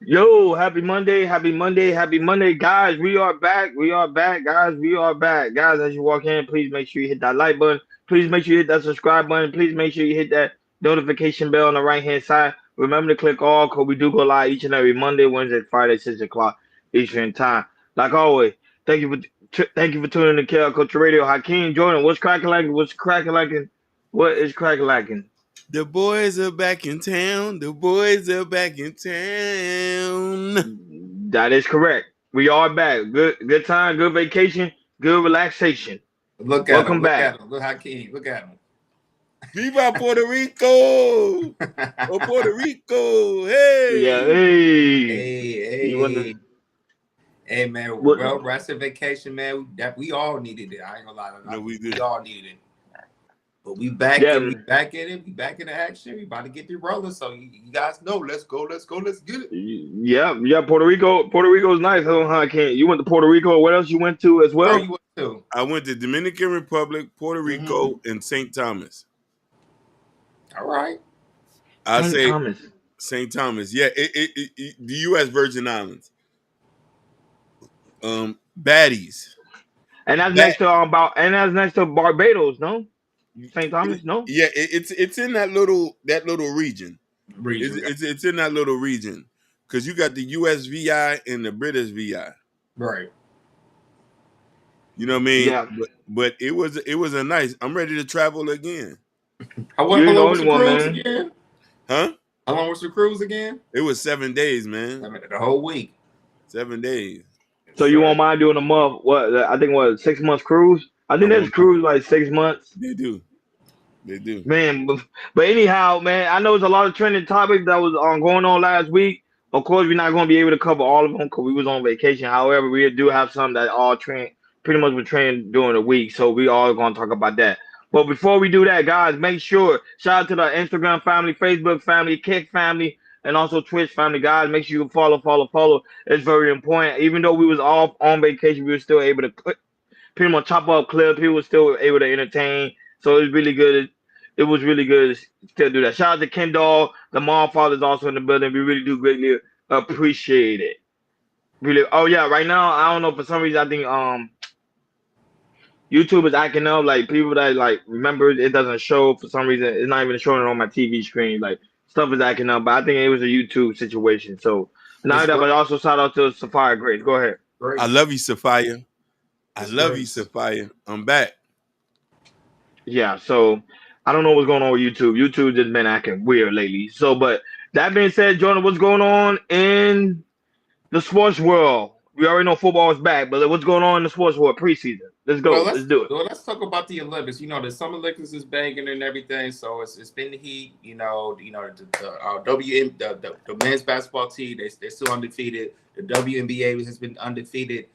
Yo, happy Monday, guys. We are back, guys. We are back, guys. As you walk in, please make sure you hit that like button. Please make sure you hit that subscribe button. Please make sure you hit that notification bell on the right hand side. Remember to click all, cause we do go live each and every Monday, Wednesday, Friday, 6 o'clock Eastern time. Like always, thank you for tuning in to KL Culture Radio. Hakeem Jordan, what's cracking like? What's cracking like? What is cracking like? The boys are back in town. The boys are back in town. That is correct. We are back. Good time, good vacation, good relaxation. Look at him. Welcome Look back. at him. Look Hakeem. Look at Viva Puerto Rico! him. Oh, Puerto Rico! Yeah, Hey! hey. You want Hey. to Hey, man. what Well, rest and vacation, man. That we all needed it. I ain't gonna lie. No, we We did. all needed it. But we back yeah, and we back in it. We back in the action. We about to get the rolling. So you guys know. Let's go. Let's go. Let's get it. yeah, Puerto Rico. Puerto Rico's nice, huh, Ken? You went to Puerto Rico. What else you went to as Where well? you went to? I went to Dominican Republic, Puerto Mm-hmm. Rico, and St. Thomas. All right. I St. say Thomas. St. Thomas. Yeah, the U.S. Virgin Islands. Baddies. Bad. And that's next to Barbados, no? St. Thomas, no? Yeah, it's in that little region. It's, Region. it's it's in that little region because you got the USVI and the British VI. Right. You know what I mean? Yeah. But it was a nice. I'm ready to travel again. You How ain't the long was only the one, cruise man. again? Huh? How long was the cruise again? It was 7 days, I man. mean, the whole week. 7 days. So Yes, you won't sir. mind doing a month? What? I think what 6 months cruise. I I think there's want to. cruise like 6 months. They do. They do. Man, but anyhow, man, I know it's a lot of trending topics that was going on last week. Of course, we're not going to be able to cover all of them because we was on vacation. However, we do have some that all trend pretty much were trending during the week, so we all going to talk about that. But before we do that, guys, make sure shout out to the Instagram family, Facebook family, Kick family, and also Twitch family, guys. Make sure you follow. It's very important. Even though we was all on vacation, we were still able to pretty much chop up clips. He was still able to entertain. So it was really good. It was really good to still do that. Shout out to Kendall. The mom father's also in the building. We really do greatly appreciate it. Really. Oh yeah. Right now, I don't know. For some reason, I think YouTube is acting up. Like people that like remember it doesn't show for some reason. It's not even showing it on my TV screen. Like stuff is acting up. But I think it was a YouTube situation. So now It's that, great. but also shout out to Sapphire Grace. Go ahead. I Grace. love you, Sophia. I It's love you, Grace. Sophia. I'm back. Yeah, so I don't know what's going on with YouTube. YouTube just been acting weird lately. So, but that being said, Jordan, what's going on in the sports world? We already know football is back, but what's going on in the sports world preseason? Let's Well, go. Let's do it. let's talk about the Olympics. You know, the Summer Olympics is banging and everything, so it's been the heat. The the men's basketball team they're still undefeated. The WNBA has been undefeated.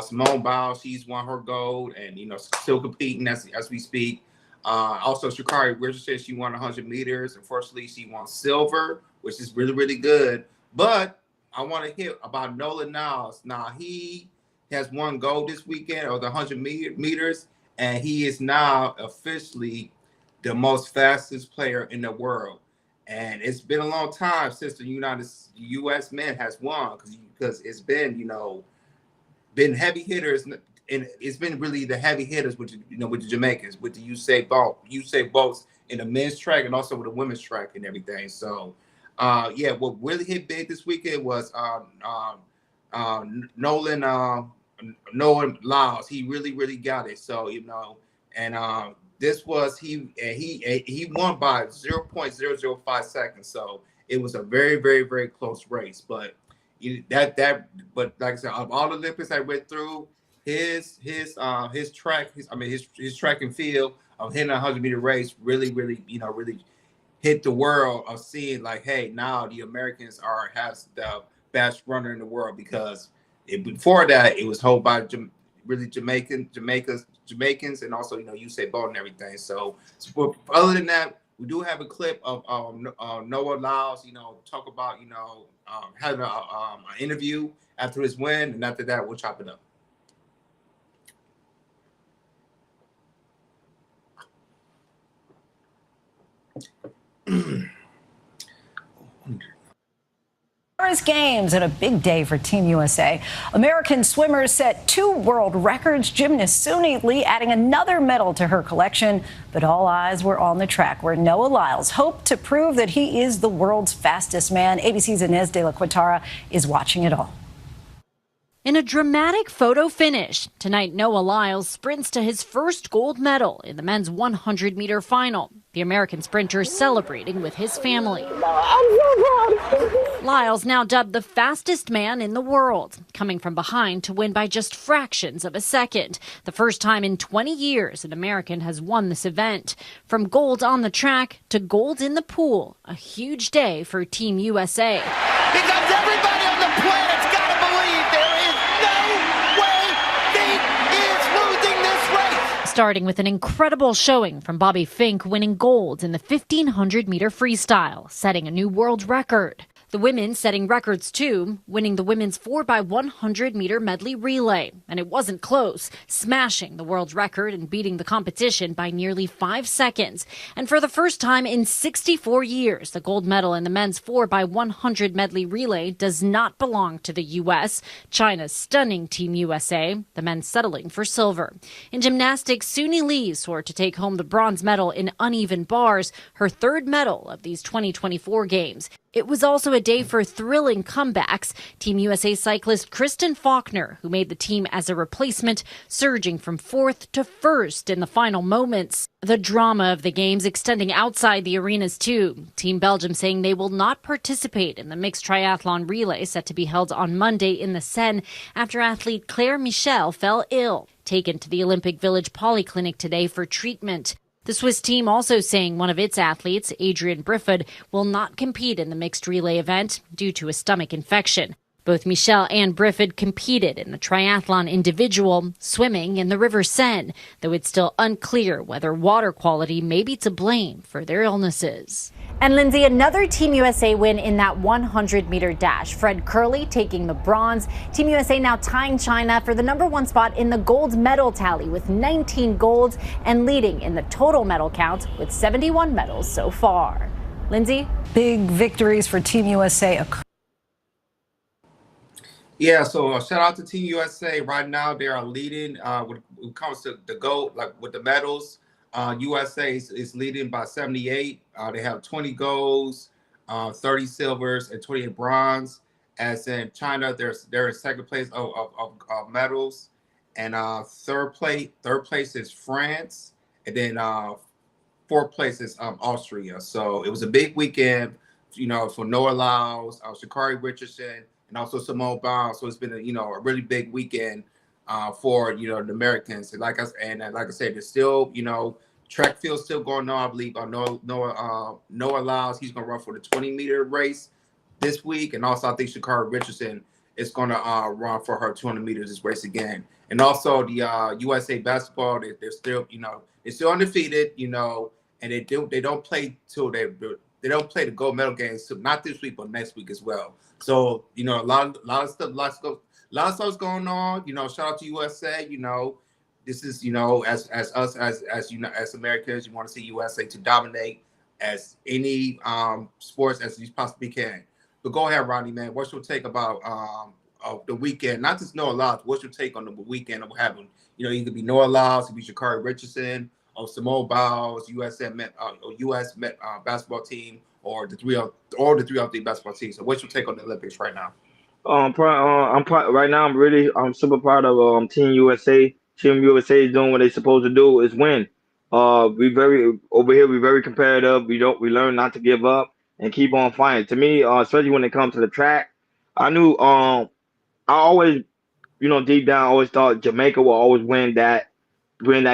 Simone Biles, she's won her gold, and still competing as we speak. Also, Shakari Richardson said she won 100 meters. Unfortunately, she won silver, which is really really good. But I want to hear about Nolan Niles. Now he has won gold this weekend or the 100 meters, and he is now officially the most fastest player in the world. And it's been a long time since the U.S. men has won because it's been been heavy hitters, and it's been really the heavy hitters with the Jamaicans, with the Usain Bolts in the men's track and also with the women's track and everything. So, yeah, what really hit big this weekend was uh, Nolan Nolan Lyles. He really really got it. So and this was he won by 0.005 seconds. So it was a very very very close race, but but like I said, of all the Olympics I went through, his track, his track and field of hitting a 100-meter race really, really, really hit the world of seeing like, hey, now the Americans has the best runner in the world because before that it was held by really Jamaicans, and also Usain Bolt and everything. So other than that, we do have a clip of Noah Lyles, talk about having an interview after his win, and after that we'll chop it up. Paris Games and a big day for Team USA. American swimmers set 2 world records. Gymnast Suni Lee adding another medal to her collection. But all eyes were on the track where Noah Lyles hoped to prove that he is the world's fastest man. ABC's Inez de la Quintara is watching it all. In a dramatic photo finish, tonight Noah Lyles sprints to his first gold medal in the men's 100-meter final. The American sprinter celebrating with his family. Lyles now dubbed the fastest man in the world, coming from behind to win by just fractions of a second. The first time in 20 years an American has won this event. From gold on the track to gold in the pool, a huge day for Team USA. Because everybody on the planet's got to believe there is no way Fink is losing this race. Starting with an incredible showing from Bobby Fink winning gold in the 1,500-meter freestyle, setting a new world record. The women setting records too, winning the women's 4x100-meter medley relay. And it wasn't close, smashing the world record and beating the competition by nearly 5 seconds. And for the first time in 64 years, the gold medal in the men's 4x100 medley relay does not belong to the U.S. China's stunning Team USA, the men settling for silver. In gymnastics, Suni Lee soared to take home the bronze medal in uneven bars, her third medal of these 2024 games. It was also a day for thrilling comebacks. Team USA cyclist Kristen Faulkner, who made the team as a replacement, surging from 4th to 1st in the final moments. The drama of the games extending outside the arenas too. Team Belgium saying they will not participate in the mixed triathlon relay set to be held on Monday in the Seine after athlete Claire Michel fell ill. Taken to the Olympic Village Polyclinic today for treatment. The Swiss team also saying one of its athletes, Adrian Briffod, will not compete in the mixed relay event due to a stomach infection. Both Michel and Briffod competed in the triathlon individual, swimming in the River Seine, though it's still unclear whether water quality may be to blame for their illnesses. And Lindsay, another Team USA win in that 100-meter dash. Fred Kerley taking the bronze. Team USA now tying China for the #1 spot in the gold medal tally with 19 golds and leading in the total medal count with 71 medals so far. Lindsay? Big victories for Team USA. Yeah, so shout out to Team USA. Right now, they are leading when it comes to the gold, like with the medals. USA is leading by 78. They have 20 golds, 30 silvers, and 28 bronze. As in China, they're in second place of medals, and third place is France, and then fourth place is Austria. So it was a big weekend, for Noah Lyles, Sha'Carri Richardson, and also Simone Biles. So it's been a really big weekend for the Americans. And like I said, there's still track field still going on. I believe Noah Lyles, he's gonna run for the 20-meter race this week, and also I think Sha'Carri Richardson is gonna run for her 200 meters this race again. And also the USA basketball, they're still they're still undefeated, and they don't play till they don't play the gold medal games till not this week but next week as well. So a lot of stuff's going on. Shout out to USA. This is as us as Americans, you want to see USA to dominate as any sports as you possibly can. But go ahead, Ronnie, man. What's your take about the weekend? Not just Noah Lyles. What's your take on the weekend of what happened? It could be Noah Lyles, it could be Sha'Carri Richardson, or Simone Biles, U.S. basketball team, or the three out the basketball team. So what's your take on the Olympics right now? Right now. I'm super proud of Team USA. Team USA is doing what they're supposed to do, is win. We very competitive. We learn not to give up and keep on fighting. To me, especially when it comes to the track, I knew I always, deep down, I always thought Jamaica will always win that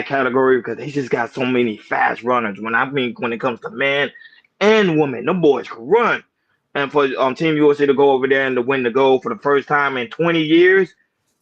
category because they just got so many fast runners. When it comes to man and woman, them boys can run. And for Team USA to go over there and to win the gold for the first time in 20 years,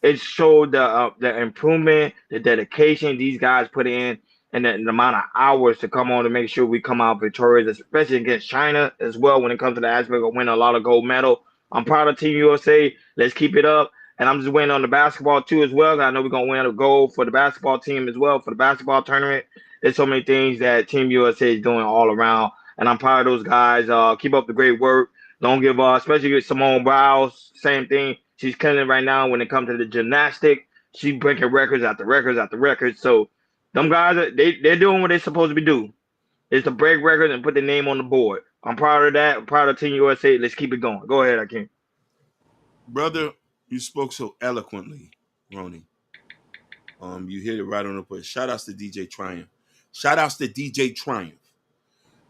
it showed the improvement, the dedication these guys put in, and the amount of hours to come on to make sure we come out victorious, especially against China as well when it comes to the aspect of winning a lot of gold medal. I'm proud of Team USA. Let's keep it up. And I'm just waiting on the basketball too as well. I know we're going to win a gold for the basketball team as well, for the basketball tournament. There's so many things that Team USA is doing all around. And I'm proud of those guys. Keep up the great work. Don't give up, especially with Simone Biles. Same thing. She's killing it right now when it comes to the gymnastic. She's breaking records after records after records. So them guys, they're doing what they're supposed to be doing. Is to break records and put the name on the board. I'm proud of that. I'm proud of Team USA. Let's keep it going. Go ahead, Akeem. Brother, you spoke so eloquently, Ronnie. You hit it right on the point. Shout outs to DJ Triumph. Shout outs to DJ Triumph.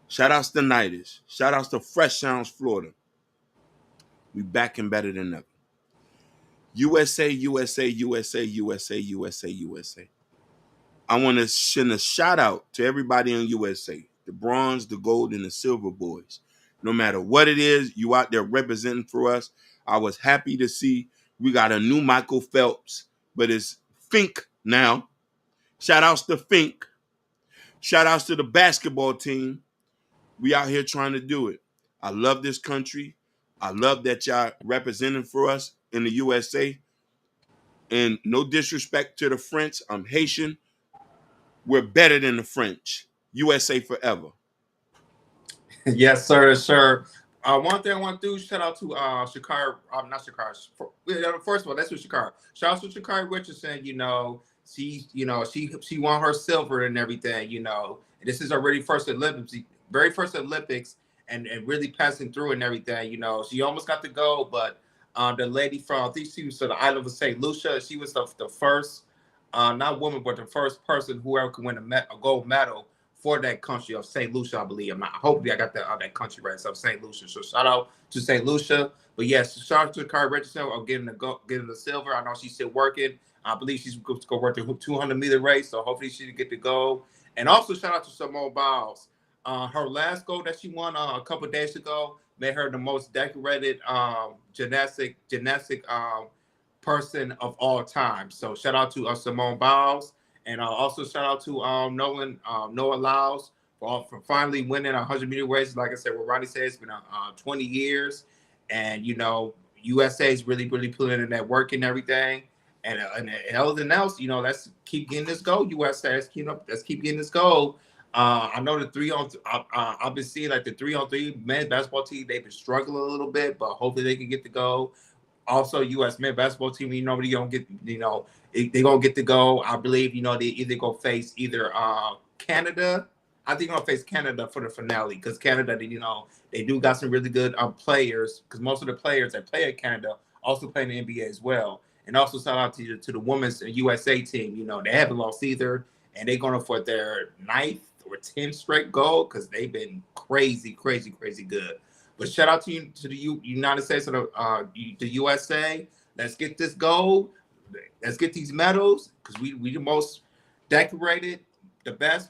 Shout outs to Nidus. Shout outs to Fresh Sounds, Florida. We back and better than ever. USA, USA, USA, USA, USA, USA. I want to send a shout out to everybody in USA. The bronze, the gold, and the silver boys. No matter what it is, you out there representing for us. I was happy to see we got a new Michael Phelps, but it's Fink now. Shout outs to Fink. Shout outs to the basketball team. We out here trying to do it. I love this country. I love that y'all representing for us in the USA. And no disrespect to the French. I'm Haitian. We're better than the French. USA forever. Yes, sir, sir. One thing I want to do, shout out to Shakari, not Shakari. First of all, that's what Shakari. Shout out to Shakari Richardson. She won her silver and everything. This is her very first Olympics, and really passing through and everything. She almost got to go, but the lady from, I think she was to the island of St. Lucia. She was the first, not woman, but the first person who ever could win a gold medal for that country of St. Lucia, I believe. Hopefully I got that country right. So St. Lucia. So shout out to St. Lucia. But yes, shout out to Carrie Richardson of getting the silver. I know she's still working. I believe she's going to go work the 200-meter race. So hopefully she can get the gold. And also shout out to Simone Biles. Her last gold that she won a couple of days ago made her the most decorated gymnastic person of all time. So shout out to Simone Biles. And also shout out to Noah Lyles for finally winning a 100-meter race. Like I said, what Ronnie said, it's been 20 years. And, USA is really, really putting in that work and everything. And other than else, let's keep getting this goal, USA. Let's keep getting this goal. I know the 3-on-3, I've been seeing like the 3-on-3 men's basketball team, they've been struggling a little bit, but hopefully they can get the goal. Also, U.S. men's basketball team, nobody gonna get, they're gonna get the goal. I believe, they either gonna face either Canada. I think they're gonna face Canada for the finale because Canada, they do got some really good players because most of the players that play at Canada also play in the NBA as well. And also shout out to the women's USA team. They haven't lost either, and they're going for their 9th or 10th straight goal because they've been crazy, crazy, crazy good. But shout out to the United States and the USA. Let's get this gold. Let's get these medals because we the most decorated, the best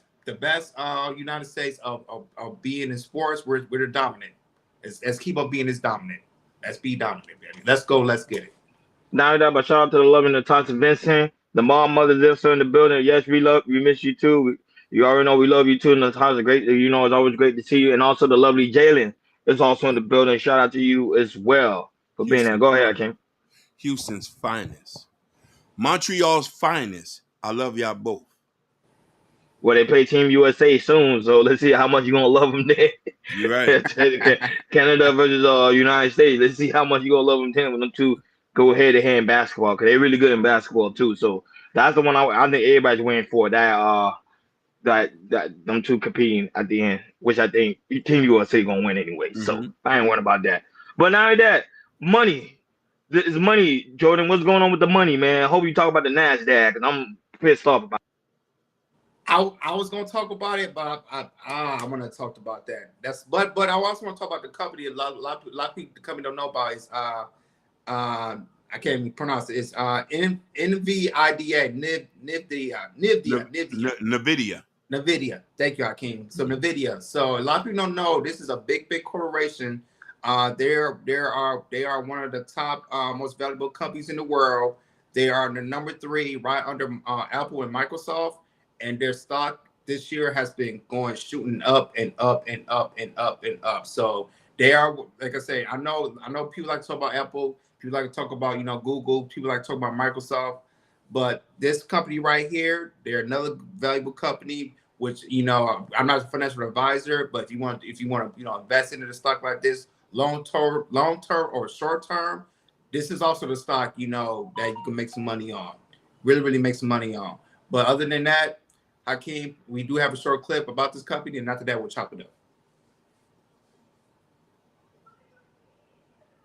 United States of being in sports. We're the dominant. Let's keep up being this dominant. Let's be dominant, baby. Let's go. Let's get it. Now that, but shout out to the loving Natasha Vincent, the mom, mother, sister in the building. Yes, we miss you too. You already know we love you too. Natasha, great. It's always great to see you. And also the lovely Jalen is also in the building. Shout out to you as well for being there. Go ahead, King. Houston's finest. Montreal's finest. I love y'all both. Well, they play Team USA soon, so let's see how much you're gonna love them there. You're right. Canada versus United States. Let's see how much you're gonna love them then when them two go head to hand in basketball because they're really good in basketball too. So that's the one I think everybody's waiting for. That them two competing at the end, which I think Team USA gonna win anyway. Mm-hmm. So I ain't worried about that. But now that money, this is money, Jordan. What's going on with the money, man? I hope you talk about the NASDAQ because I'm pissed off about it. I was gonna talk about it, but I'm gonna talk about that. But I also want to talk about the company. A lot of people the company don't know about is I can't even pronounce it. It's Nvidia, Nvidia. Thank you, Hakeem. So Nvidia. So a lot of people don't know this is a big corporation. They are one of the top most valuable companies in the world. They are the number 3 right under Apple and Microsoft. And their stock this year has been shooting up and up and up and up and up. So they are, like I say, I know people like to talk about Apple, people like to talk about, Google, people like to talk about Microsoft, but this company right here, they're another valuable company, which, I'm not a financial advisor, but if you want to, invest into the stock like this, long term or short term, this is also the stock, you know, that you can make some money on. Really make some money on. But other than that, Hakeem, we do have a short clip about this company, and after that, we'll chop it up.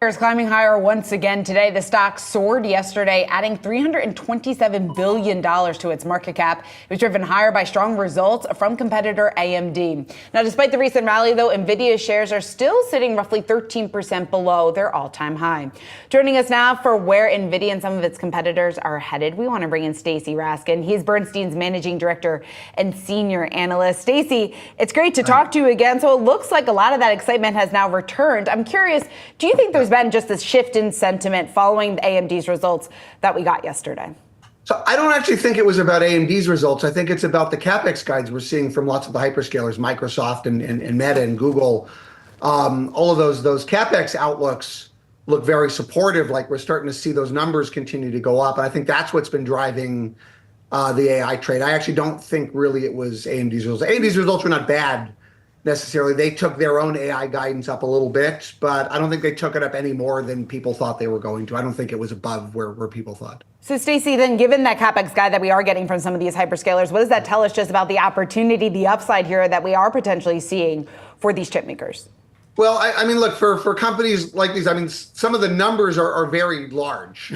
Shares climbing higher once again today. The stock soared yesterday, adding $327 billion to its market cap. It was driven higher by strong results from competitor AMD. Now, despite the recent rally, though, Nvidia shares are still sitting roughly 13% below their all-time high. Joining us now for where Nvidia and some of its competitors are headed, we want to bring in Stacey Raskin. He's Bernstein's managing director and senior analyst. Stacey, it's great to talk to you again. So it looks like a lot of that excitement has now returned. I'm curious, do you think there's been just this shift in sentiment following the AMD's results that we got yesterday? So I don't actually think it was about AMD's results. I think it's about the CapEx guides we're seeing from lots of the hyperscalers, Microsoft and Meta and Google. All of those CapEx outlooks look very supportive, like we're starting to see those numbers continue to go up. And I think that's what's been driving the AI trade. I actually don't think really it was AMD's results. AMD's results were not bad necessarily. They took their own AI guidance up a little bit, but I don't think they took it up any more than people thought they were going to. I don't think it was above where people thought. So Stacey, then given that CapEx guide that we are getting from some of these hyperscalers, what does that tell us just about the opportunity, the upside here that we are potentially seeing for these chip makers? Well, I mean, look, for companies like these, I mean, some of the numbers are very large,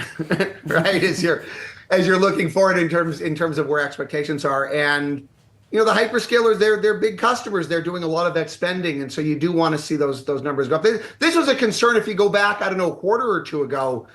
right? As you're looking forward in terms of where expectations are. And you know, the hyperscalers, they're big customers. They're doing a lot of that spending. And so you do want to see those numbers go up. This was a concern if you go back, I don't know, a quarter or two ago.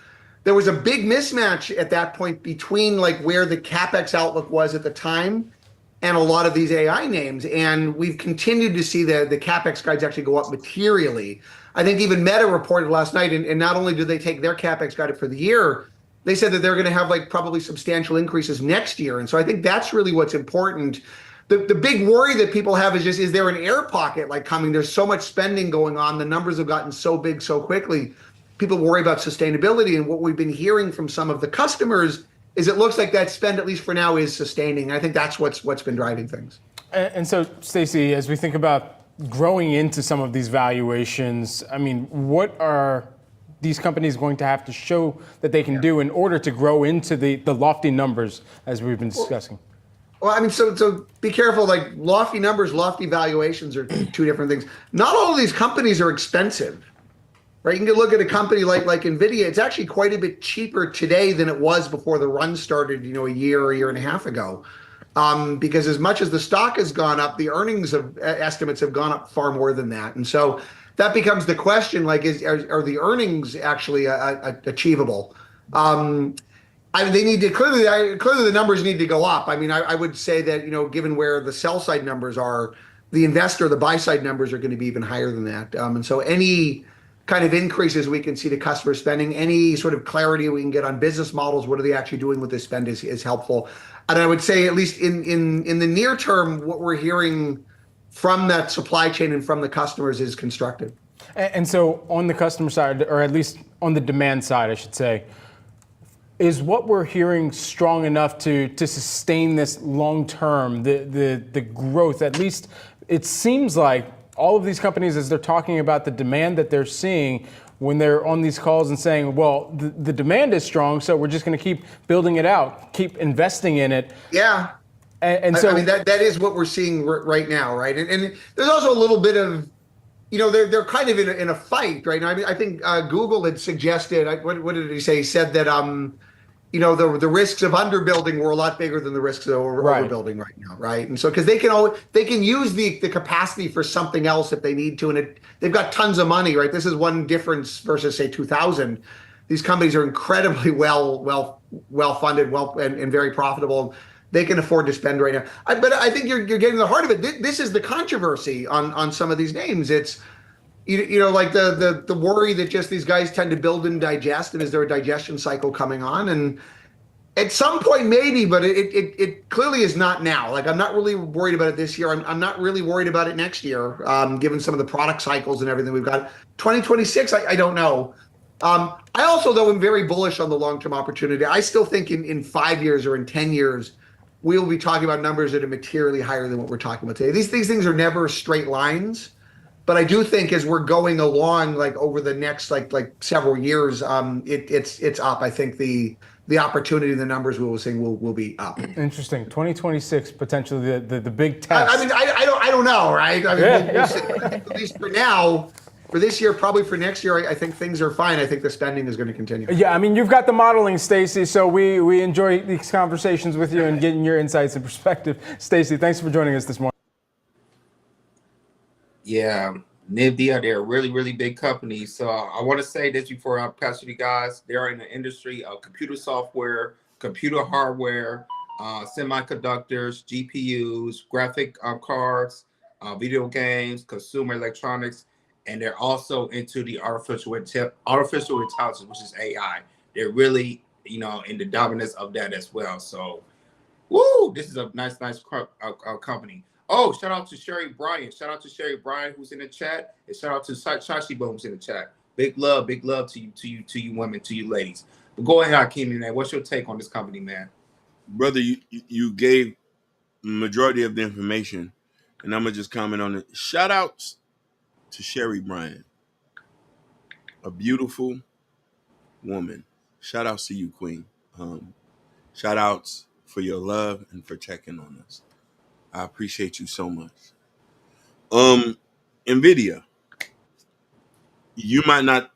There was a big mismatch at that point between like where the CapEx outlook was at the time and a lot of these AI names. And we've continued to see the CapEx guides actually go up materially. I think even Meta reported last night, and not only did they take their CapEx guide for the year, they said that they're going to have like probably substantial increases next year. And so I think that's really what's important. The big worry that people have is just, is there an air pocket like coming? There's so much spending going on. The numbers have gotten so big so quickly. People worry about sustainability. And what we've been hearing from some of the customers is it looks like that spend, at least for now, is sustaining. I think that's what's been driving things. And so, Stacey, as we think about growing into some of these valuations, I mean, what are these companies going to have to show that they can do in order to grow into the lofty numbers as we've been discussing? Well, I mean, so be careful, like lofty numbers, lofty valuations are two different things. Not all of these companies are expensive, right? You can look at a company like Nvidia. It's actually quite a bit cheaper today than it was before the run started, you know, a year and a half ago. Because as much as the stock has gone up, the earnings estimates have gone up far more than that. And so that becomes the question, like, are the earnings actually achievable? I mean, they need to clearly the numbers need to go up. I mean, I would say that, you know, given where the sell side numbers are, the buy side numbers are going to be even higher than that. And so any kind of increases we can see to customer spending, any sort of clarity we can get on business models, what are they actually doing with this spend is helpful. And I would say, at least in the near term, what we're hearing from that supply chain and from the customers is constructive. And so on the customer side, or at least on the demand side, I should say, is what we're hearing strong enough to sustain this long term, the growth? At least it seems like all of these companies, as they're talking about the demand that they're seeing, when they're on these calls and saying, well, the demand is strong, so we're just going to keep building it out, keep investing in it. Yeah. And so I mean, that is what we're seeing right now, right? And there's also a little bit of, you know, they're kind of in a fight right now. I mean, I think Google had suggested, what did he say? He said that, you know, the risks of underbuilding were a lot bigger than the risks of overbuilding right now, right? And so, because they can use the capacity for something else if they need to, and they've got tons of money, right? This is one difference versus say 2000. These companies are incredibly well funded, and very profitable. They can afford to spend right now. But I think you're getting the heart of it. This is the controversy on some of these names. It's you know, like the worry that just these guys tend to build and digest, and is there a digestion cycle coming on? And at some point maybe, but it clearly is not now. Like, I'm not really worried about it this year. I'm not really worried about it next year, given some of the product cycles and everything we've got. 2026, I don't know. I also, though, am very bullish on the long-term opportunity. I still think in 5 years or in 10 years, we will be talking about numbers that are materially higher than what we're talking about today. These things are never straight lines. But I do think as we're going along, like over the next like several years, it's up. I think the opportunity, the numbers we will see will be up. Interesting. 2026 potentially the big test. I mean, I don't know, right? I mean, we'll see. At least for now, for this year, probably for next year, I think things are fine. I think the spending is going to continue. Yeah, I mean, you've got the modeling, Stacey, so we enjoy these conversations with you and getting your insights and perspective. Stacey, thanks for joining us this morning. Yeah, Nvidia, they're a really, really big company. So I want to say this before I pass to you guys. They're in the industry of computer software, computer hardware, semiconductors, GPUs, graphic cards, video games, consumer electronics, and they're also into the artificial intelligence, which is AI. They're really, in the dominance of that as well. So, woo, this is a nice company. Oh, shout out to Sherry Bryant. Shout out to Sherry Bryant, who's in the chat, and shout out to Shashi Bo, who's in the chat. Big love to you women, to you ladies. But go ahead, Hakeem, man. What's your take on this company, man? Brother, you gave the majority of the information, and I'm gonna just comment on it. Shout outs to Sherry Bryant, a beautiful woman. Shout outs to you, Queen. Shout outs for your love and for checking on us. I appreciate you so much. Nvidia. You might not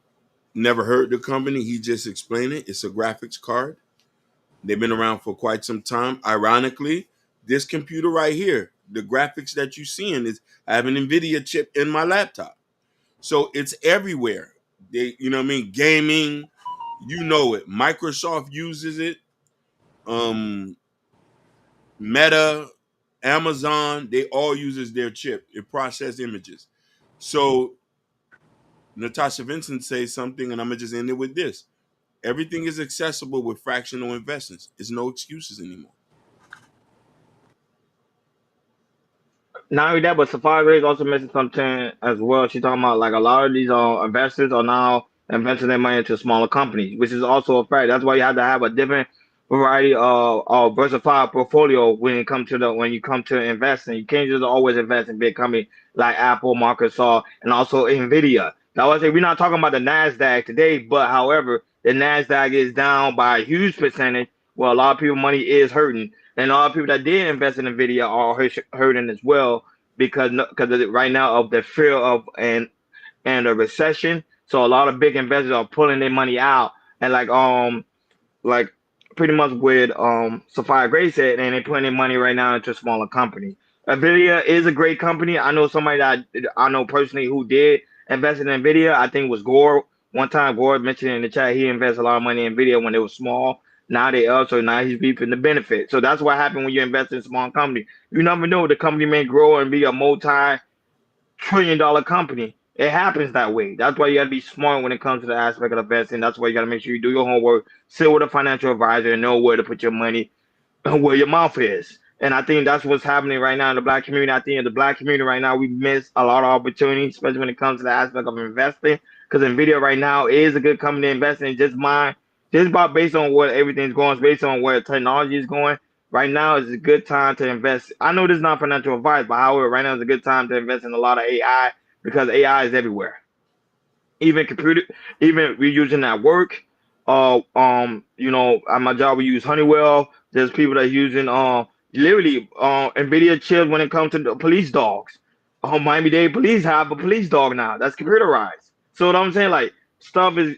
never heard the company. He just explained it. It's a graphics card. They've been around for quite some time. Ironically, this computer right here, the graphics that you're seeing is I have an Nvidia chip in my laptop. So it's everywhere. They, you know what I mean? Gaming, you know it. Microsoft uses it. Meta, Amazon, they all uses their chip. It processes images. So Natasha Vincent says something, and I'm gonna just end it with this. Everything is accessible with fractional investments. It's no excuses anymore. Not only that, but Sapphire Grace also mentioned something as well. She's talking about like a lot of these investors are now investing their money into smaller companies, which is also a fact. That's why you have to have a different variety of versatile portfolio when it comes to when you come to investing. You can't just always invest in big companies like Apple, Microsoft, and also Nvidia. Now I say we're not talking about the Nasdaq today, but however, the Nasdaq is down by a huge percentage. Well, a lot of people money is hurting. And all the people that did invest in Nvidia are hurting as well because right now of the fear of and a recession. So a lot of big investors are pulling their money out and like pretty much with Sapphire Grace said, and they're putting their money right now into smaller companies. Nvidia is a great company. I know somebody that I know personally who did invest in Nvidia. I think it was Gore. One time Gore mentioned in the chat he invested a lot of money in Nvidia when it was small. Now now he's reaping the benefit. So that's what happened when you invest in a small company. You never know, the company may grow and be a multi-trillion-dollar company. It happens that way. That's why you got to be smart when it comes to the aspect of investing. That's why you got to make sure you do your homework, sit with a financial advisor, and know where to put your money and where your mouth is. And I think that's what's happening right now in the black community. I think in the black community right now, we miss a lot of opportunities, especially when it comes to the aspect of investing. Because Nvidia right now is a good company to invest in. Just about based on what everything's going, based on where technology is going. Right now is a good time to invest. I know this is not financial advice, but however, right now is a good time to invest in a lot of AI because AI is everywhere. Even we're using at work. At my job we use Honeywell. There's people that are using literally Nvidia chips when it comes to the police dogs. Miami-Dade police have a police dog now that's computerized. So what I'm saying, like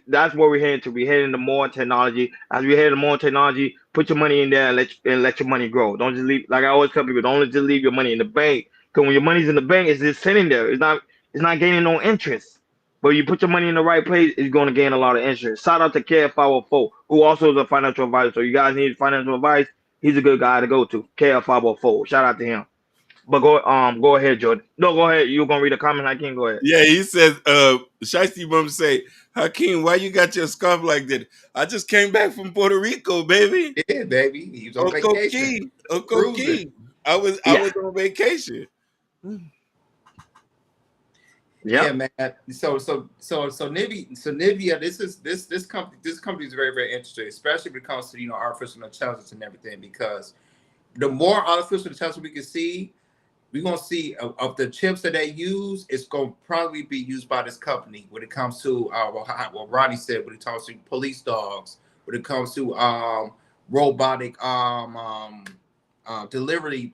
that's where we're heading to. We're heading to more technology. As we head to more technology, put your money in there and let your money grow. Don't just leave, like I always tell people, don't just leave your money in the bank. Because when your money's in the bank, it's just sitting there. It's not gaining no interest. But you put your money in the right place, it's going to gain a lot of interest. Shout out to KF504, who also is a financial advisor. So you guys need financial advice, he's a good guy to go to. KF504. Shout out to him. But go ahead, Jordan. No, go ahead. You gonna read a comment? I can't go ahead. Yeah, he says, Shiesty Bum say, Hakeem, why you got your scarf like that? I just came back from Puerto Rico, baby. Yeah, baby. He was on vacation. Key. I was on vacation. Yeah, man. So Nvidia, this company is very, very interesting, especially when it comes to artificial intelligence and everything, because the more artificial intelligence we can see, we're gonna see of the chips that they use, it's gonna probably be used by this company when it comes to what Rodney said, when it comes to police dogs, when it comes to robotic delivery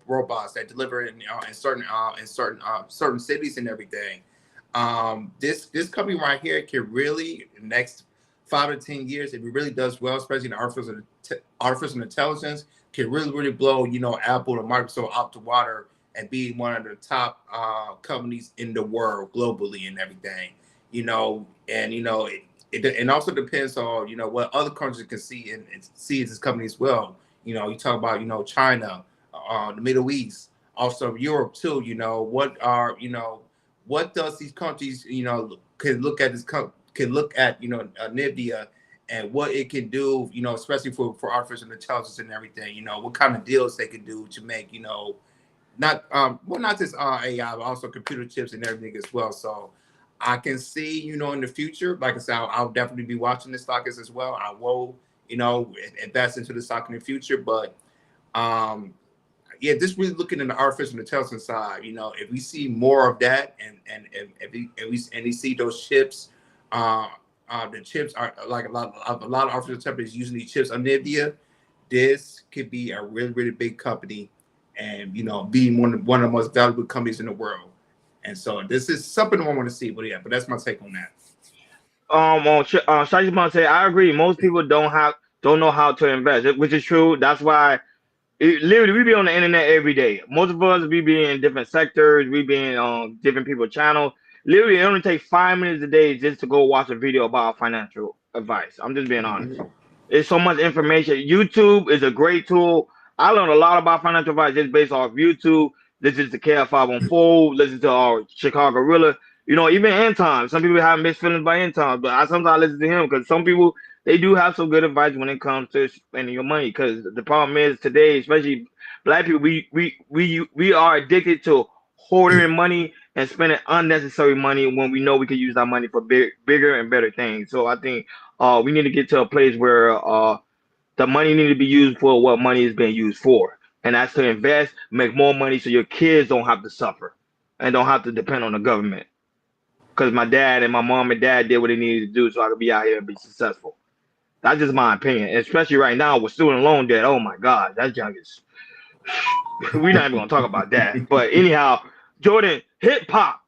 robots that deliver in certain cities and everything. This company right here can really, in the next 5 to 10 years, if it really does well, especially in artificial intelligence, can really blow Apple and Microsoft out the water and be one of the top companies in the world globally and everything. It also depends on what other countries can see and see as this company as well. You talk about China, the Middle East, also Europe too. What does these countries can look at Nvidia and what it can do, especially for artificial intelligence and everything. What kind of deals they can do to make not just AI, but also computer chips and everything as well. So I can see, in the future, like I said, I'll definitely be watching the stock as well. I will, invest into the stock in the future. But just really looking in the artificial intelligence side, if we see more of that and we see those chips, the chips are like a lot of artificial intelligence using these chips on Nvidia, this could be a really big company and being one of the most valuable companies in the world. And so this is something I want to see, but that's my take on that. On say I agree. Most people don't know how to invest, which is true. That's why literally we be on the internet every day. Most of us we be in different sectors. We be in different people's channels. Literally, it only takes 5 minutes a day just to go watch a video about financial advice. I'm just being honest. It's so much information. YouTube is a great tool. I learned a lot about financial advice just based off YouTube. Listen to KF514, listen to our Chicago Gorilla. Even Anton. Some people have mixed feelings by Anton, but I sometimes listen to him because some people they do have some good advice when it comes to spending your money. Because the problem is today, especially black people, we are addicted to hoarding money and spending unnecessary money when we know we could use our money for bigger and better things. So I think we need to get to a place where the money need to be used for what money is being used for, and that's to invest, make more money, so your kids don't have to suffer and don't have to depend on the government. Because my dad and my mom and dad did what they needed to do, so I could be out here and be successful. That's just my opinion, and especially right now with student loan debt. Oh my God, that junk is. We're not even gonna talk about that. But anyhow, Jordan, hip hop.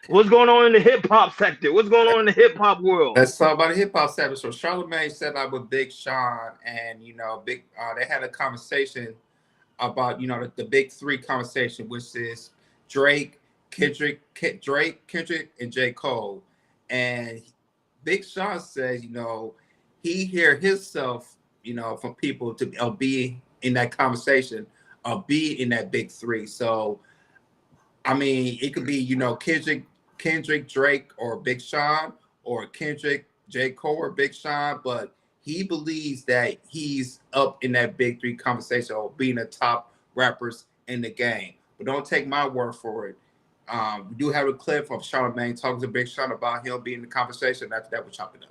What's going on in the hip hop sector? What's going on in the hip hop world? Let's talk about the hip hop sector. So Charlamagne set up with Big Sean, and they had a conversation about the big three conversation, which is Drake, Kendrick, and J. Cole. And Big Sean says, he hear himself, from people to be in that conversation, be in that big three. So, I mean, it could be, Kendrick, Drake, or Big Sean, or Kendrick, J. Cole, or Big Sean, but he believes that he's up in that big three conversation or being the top rappers in the game. But don't take my word for it. We do have a clip of Charlamagne talking to Big Sean about him being in the conversation. After that, we'll chop it up.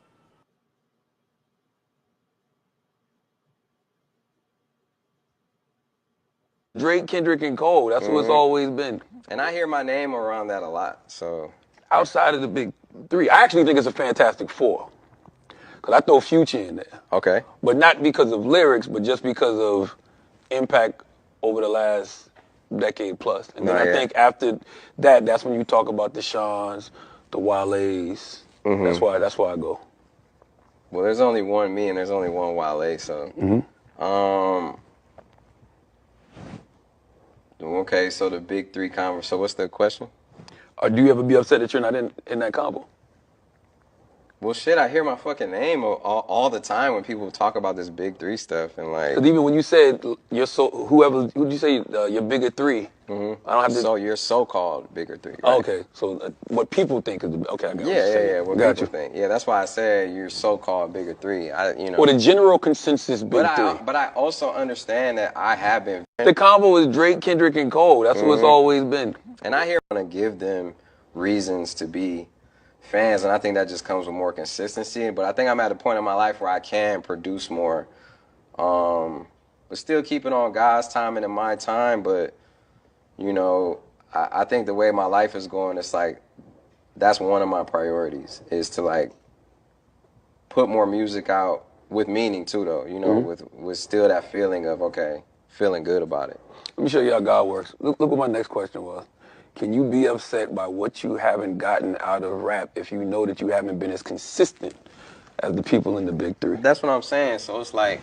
Drake, Kendrick, and Cole. That's what it's always been. And I hear my name around that a lot. So outside of the big three, I actually think it's a fantastic four. Because I throw Future in there. Okay. But not because of lyrics, but just because of impact over the last decade plus. And then I think after that, that's when you talk about the Seans, the Wale's. That's why I go. Well, there's only one me and there's only one Wale, so. Okay, so the big three converse. So what's the question? Do you ever be upset that you're not in that combo? Well, shit, I hear my fucking name all the time when people talk about this big three stuff and like. Because even when you said who'd you say your bigger three? I don't have to. So your so-called bigger three. Right? Oh, okay, so what people think is okay. I got yeah. What people think. Yeah, that's why I said your so-called bigger three. Or the general consensus big three. But I also understand that I have been. The combo is Drake, Kendrick, and Cole. That's what it's always been. And I hear want to give them reasons to be fans, and I think that just comes with more consistency. But I think I'm at a point in my life where I can produce more but still keeping on God's time and in my time. But, you know, I think the way my life is going, it's like, that's one of my priorities, is to like put more music out with meaning too, though, you know, with still that feeling of, okay, feeling good about it. Let me show you how God works. Look what my next question was. Can you be upset by what you haven't gotten out of rap if you know that you haven't been as consistent as the people in the big three? That's what I'm saying. So it's like,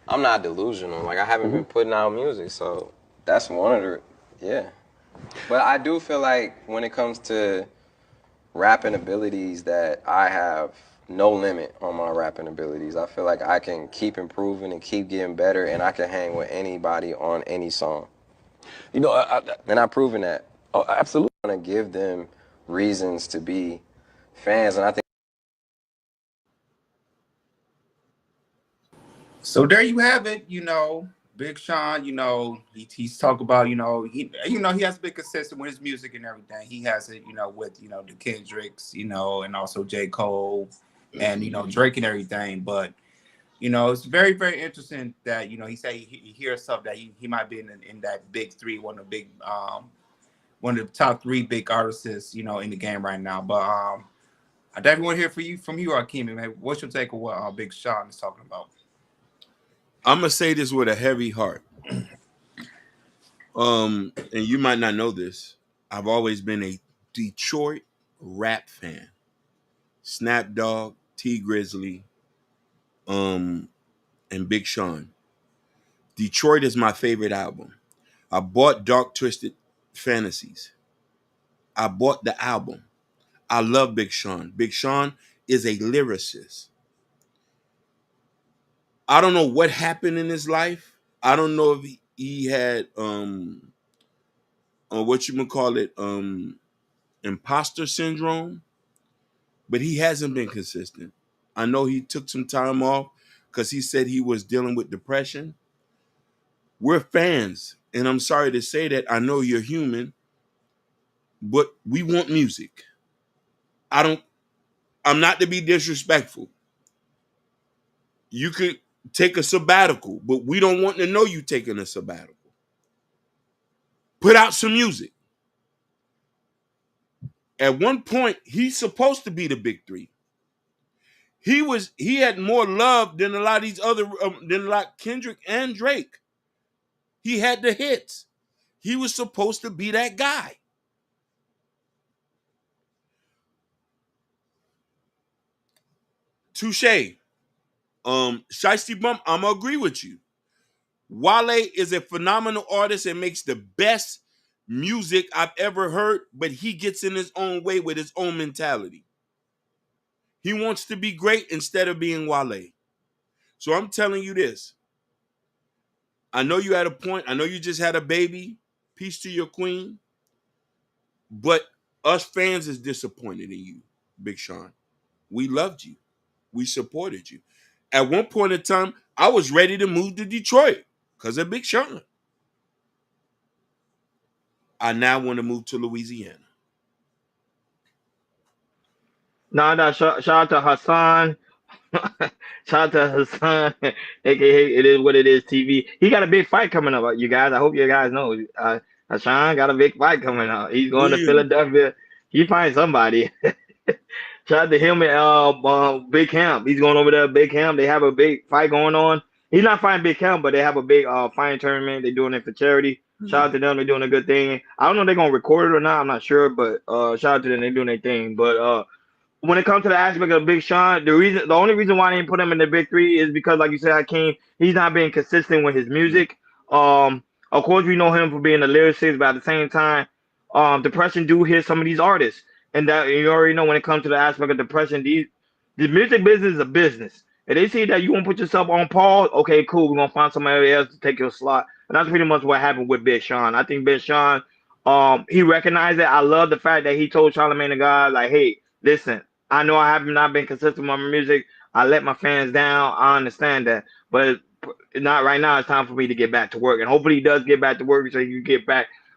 I'm not delusional. Like, I haven't been putting out music, so that's one of the, yeah. But I do feel like when it comes to rapping abilities that I have no limit on my rapping abilities. I feel like I can keep improving and keep getting better, and I can hang with anybody on any song. You know, and I've proven that. Oh, absolutely. I want to give them reasons to be fans, and I think. So there you have it. You know, Big Sean. You know, he's talk about. You know, he has been consistent with his music and everything. He has it. You know, with the Kendricks. You know, and also J. Cole, and Drake and everything. But it's very, very interesting that he said he hears stuff that he might be in that big three, one of the top 3 big artists in the game right now. But I definitely want to hear from you, Akeem. Man, what's your take on what Big Sean is talking about? I'm gonna say this with a heavy heart. And you might not know this. I've always been a Detroit rap fan. Snap Dogg, T Grizzly, and Big Sean. Detroit is my favorite album. I bought Dark Twisted Fantasies. I bought the album. I love Big Sean. Big Sean is a lyricist. I don't know what happened in his life. I don't know if he had imposter syndrome, but he hasn't been consistent. I know he took some time off because he said he was dealing with depression. We're fans, and I'm sorry to say that. I know you're human, but we want music. I'm not to be disrespectful. You could take a sabbatical, but we don't want to know you taking a sabbatical. Put out some music. At one point, he's supposed to be the big three. He had more love than a lot of these other Kendrick and Drake. He had the hits. He was supposed to be that guy. Touche. Shiesty Bump, I'm gonna agree with you. Wale is a phenomenal artist and makes the best music I've ever heard, but he gets in his own way with his own mentality. He wants to be great instead of being Wale. So I'm telling you this. I know you had a point. I know you just had a baby. Peace to your queen. But us fans is disappointed in you, Big Sean. We loved you. We supported you. At one point in time, I was ready to move to Detroit because of Big Sean. I now want to move to Louisiana. No, shout out to Hassan. Shout out to Hassan, aka It Is What It Is TV. He got a big fight coming up, you guys. I hope you guys know. Hassan got a big fight coming up. He's going to Philadelphia. He finds somebody. Shout out to him and Big Camp. He's going over there, Big Camp. They have a big fight going on. He's not fighting Big Camp, but they have a big fighting tournament. They're doing it for charity. Shout out to them. They're doing a good thing. I don't know if they're going to record it or not. I'm not sure, but shout out to them. They're doing their thing. But when it comes to the aspect of Big Sean, the only reason why I didn't put him in the big three is because, like you said, he's not being consistent with his music. Of course, we know him for being a lyricist, but at the same time, depression do hit some of these artists, and that you already know when it comes to the aspect of depression, the music business is a business. If they see that you won't put yourself on pause, okay, cool, we're gonna find somebody else to take your slot, and that's pretty much what happened with Big Sean. I think Big Sean, he recognized it. I love the fact that he told Charlamagne the God, like, hey, listen. I know I have not been consistent with my music. I let my fans down. I understand that. But not right now. It's time for me to get back to work. And hopefully he does get back to work so you get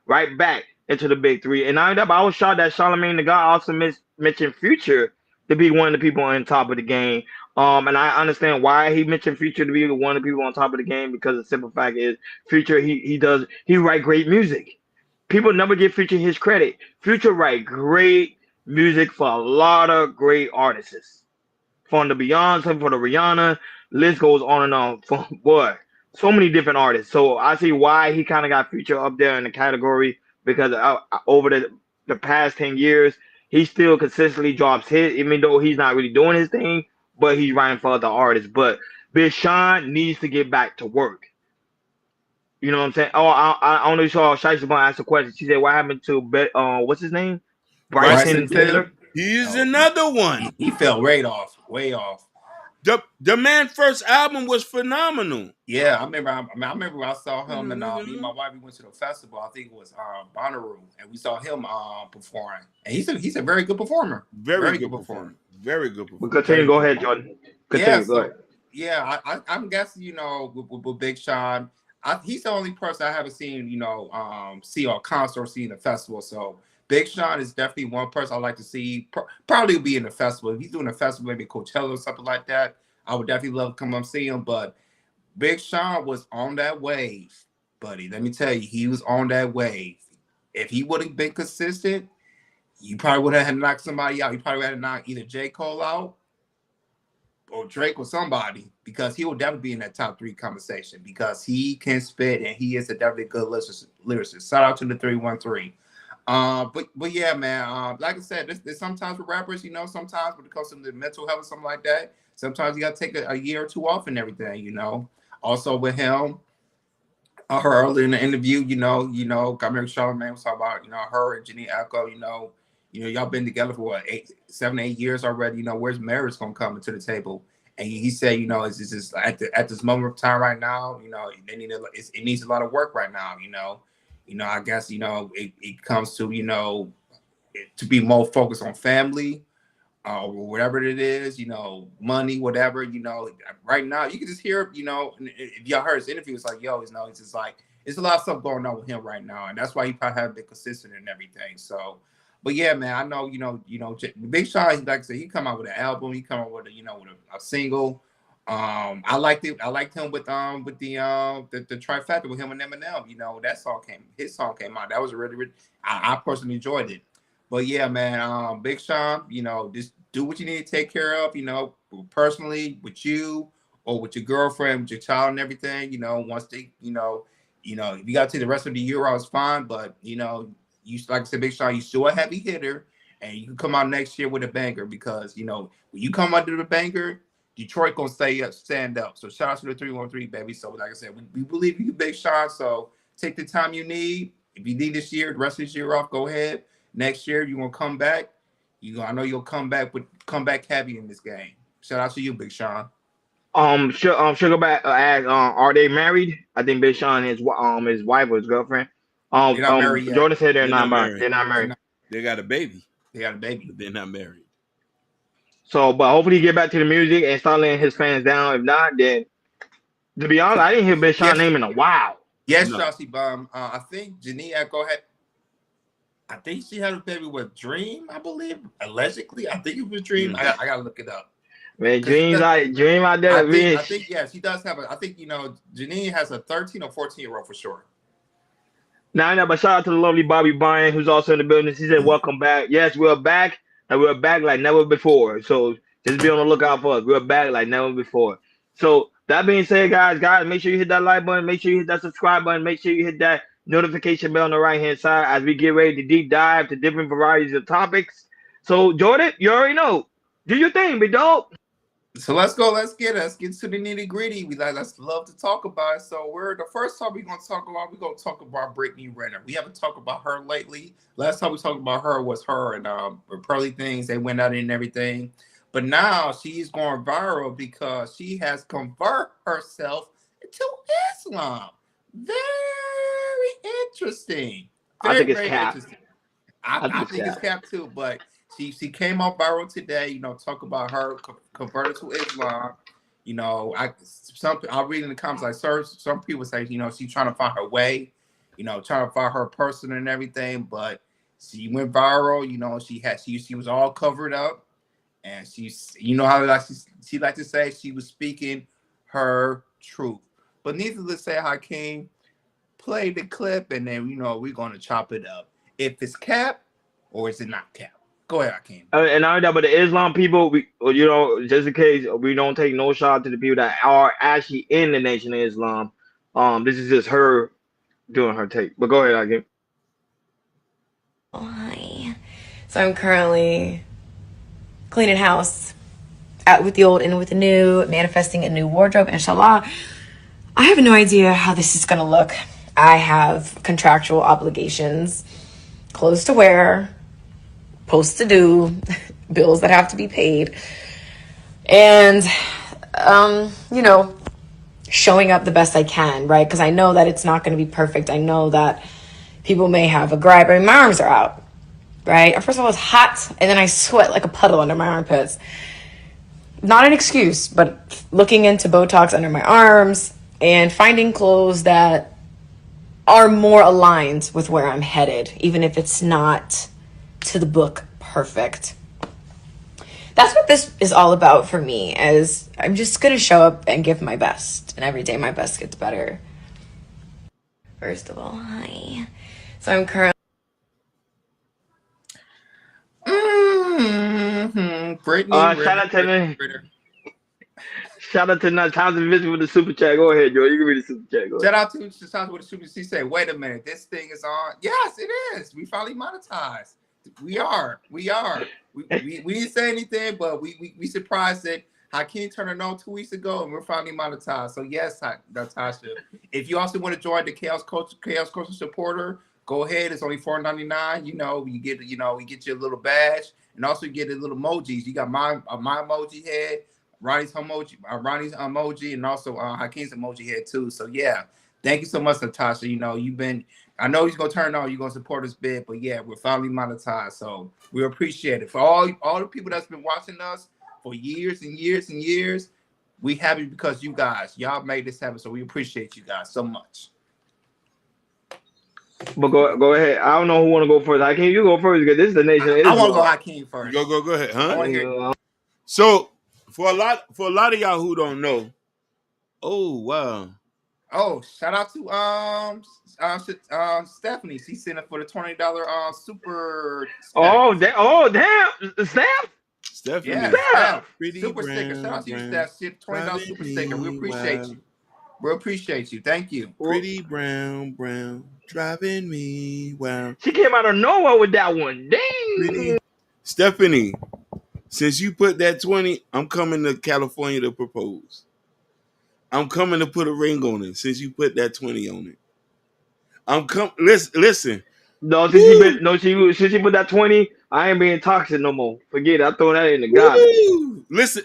right back into the big three. And I was shocked that Charlamagne the God also mentioned Future to be one of the people on top of the game. And I understand why he mentioned Future to be one of the people on top of the game because the simple fact is Future he write great music. People never give Future his credit. Future write great music for a lot of great artists. From the Beyonce, for the Rihanna, list goes on and on. For boy, so many different artists. So I see why he kind of got Future up there in the category because over the past 10 years, he still consistently drops hits, even though he's not really doing his thing, but he's writing for other artists. But Big Sean needs to get back to work. You know what I'm saying? Oh, I don't know if you saw Shiesty Bun ask a question. She said, "What happened to what's his name? Bryson Bryson Taylor." He's another one. He fell way off. The man first album was phenomenal. Yeah, I remember. I remember when I saw him and me and my wife. We went to the festival. I think it was Bonnaroo, and we saw him perform. And he's a very good performer. Very good performer. Very good performer. Well, continue. Go ahead, Jordan. Continue. Yeah, Go ahead. Yeah, I'm guessing with Big Sean, he's the only person I haven't seen see on concert or see in the festival. So Big Sean is definitely one person I'd like to see. Probably be in the festival. If he's doing a festival, maybe Coachella or something like that, I would definitely love to come up and see him. But Big Sean was on that wave, buddy. Let me tell you, he was on that wave. If he would have been consistent, you probably would have had to knock somebody out. You probably would have had to knock either J. Cole out or Drake or somebody, because he will definitely be in that top 3 conversation because he can spit and he is a definitely good lyricist. Shout out to the 313. But yeah, man. Like I said, there's sometimes with rappers, sometimes when it comes to the mental health or something like that, sometimes you got to take a year or 2 off and everything, Also with him, I heard earlier in the interview, I remember Charlamagne was talking about, her and Jenny Echo, y'all been together for what, 7, 8 years already. Where's marriage gonna come into the table? And he said, it's just at this moment of time right now, it needs a lot of work right now. I guess it comes to to be more focused on family, or whatever it is, money, whatever. Right now you can just hear, if y'all heard his interview, it's like, it's just like it's a lot of stuff going on with him right now, and that's why he probably haven't been consistent and everything. So. But yeah, man, I know, Big Sean, like I said, he come out with an album, he come out with a single. I liked it. I liked him with the trifecta with him and Eminem. His song came out. That was really I personally enjoyed it. But yeah, man, Big Sean, just do what you need to take care of, personally with you or with your girlfriend, with your child and everything, once they, if you got to take the rest of the year, I was fine, but you, like I said, Big Sean, you still a heavy hitter, and you can come out next year with a banger because, when you come out to the banger, Detroit going to stand up. So shout out to the 313, baby. So like I said, we believe in you, Big Sean. So take the time you need. If you need this year, the rest of this year off, go ahead. Next year, you're going to come back. I know you'll come back heavy in this game. Shout out to you, Big Sean. Sugarback asked, are they married? I think Big Sean his wife or his girlfriend. Jordan said they're not married. They're not married. They got a baby. But they're not married. So, but hopefully he get back to the music and start letting his fans down. If not, then to be honest, I didn't hear Big Sean name in a while. Yes, Chelsea Bum. I think Jenny Echo I think she had a baby with Dream, I believe. Allegedly. I think it was Dream. I gotta look it up. Man, Dream out there. I think yes, he does have I think Janine has a 13 or 14-year-old for sure. Nah, but shout out to the lovely Bobby Bryan, who's also in the building. She said, "Welcome back." Yes, we're back, and we're back like never before. So just be on the lookout for us. We're back like never before. So that being said, guys, make sure you hit that like button. Make sure you hit that subscribe button. Make sure you hit that notification bell on the right-hand side as we get ready to deep dive to different varieties of topics. So Jordan, you already know. Do your thing, big dog. So let's go. Let's get to the nitty gritty. Let's love to talk about it. So the first topic we're gonna talk about Britney Renner. We haven't talked about her lately. Last time we talked about her was her and Pearly Things. They went out and everything, but now she's going viral because she has converted herself to Islam. Very interesting. I think it's cap. I think it's cap too, but. She came up viral today, talk about her converted to Islam. I'll read in the comments like some people say, she's trying to find her way, trying to find her person and everything, but she went viral, she was all covered up and she's, you know how like she like to say, she was speaking her truth. But needless to say, Hakeem, play the clip, and then we're gonna chop it up. If it's cap or is it not cap? Go ahead, Hakeem. And not that, but the Islam people, just in case we don't take no shot to the people that are actually in the Nation of Islam. This is just her doing her take. But go ahead, Hakeem. Oh, hi. So I'm currently cleaning house, out with the old and with the new, manifesting a new wardrobe, inshallah. I have no idea how this is gonna look. I have contractual obligations, clothes to wear, posts to do, bills that have to be paid, and showing up the best I can, right? Because I know that it's not going to be perfect. I know that people may have a gripe. I mean, my arms are out, right? First of all, it's hot, and then I sweat like a puddle under my armpits. Not an excuse, but looking into Botox under my arms and finding clothes that are more aligned with where I'm headed, even if it's not to the book perfect. That's what this is all about for me, as I'm just going to show up and give my best, and every day my best gets better. First of all, hi. So I'm currently... Britney Shout out to Natasha Visit with the super chat. Go ahead, Joe. You can read the super chat. Go Shout ahead. out to Natasha with the super. She said, "Wait a minute, this thing is on." Yes, it is. We finally monetized. We are. We didn't say anything, but we surprised that Hakeem turned it on 2 weeks ago, and we're finally monetized. So yes, Natasha, if you also want to join the Chaos Culture supporter, go ahead. It's only $4.99. You get we get you a little badge, and also you get a little emojis. You got my emoji head, Ronnie's emoji, and also Hakeem's emoji head too. So yeah, thank you so much, Natasha. You've been. I know he's gonna turn on. You're gonna support us big, but yeah, we're finally monetized, so we appreciate it. For all the people that's been watching us for years and years and years, we happy because y'all made this happen. So we appreciate you guys so much. But go ahead. I don't know who want to go first. Hakeem, you go first because this is the Nation of Islam. I want to go Hakeem first. Go ahead, huh? So for a lot of y'all who don't know, oh wow. Oh, shout out to Stephanie. She sent it for the $20 super. Oh damn, Steph. Stephanie, yeah, pretty super brown, sticker. Shout out to you, Steph. $20 super sticker. We appreciate you. We appreciate you. Thank you. Pretty brown, driving me wow. She came out of nowhere with that one. Dang. Stephanie, since you put that 20, I'm coming to California to propose. I'm coming to put a ring on it since you put that 20 on it. Listen. No, since she put that 20, I ain't being toxic no more. Forget it. I throw that in the garbage. Listen.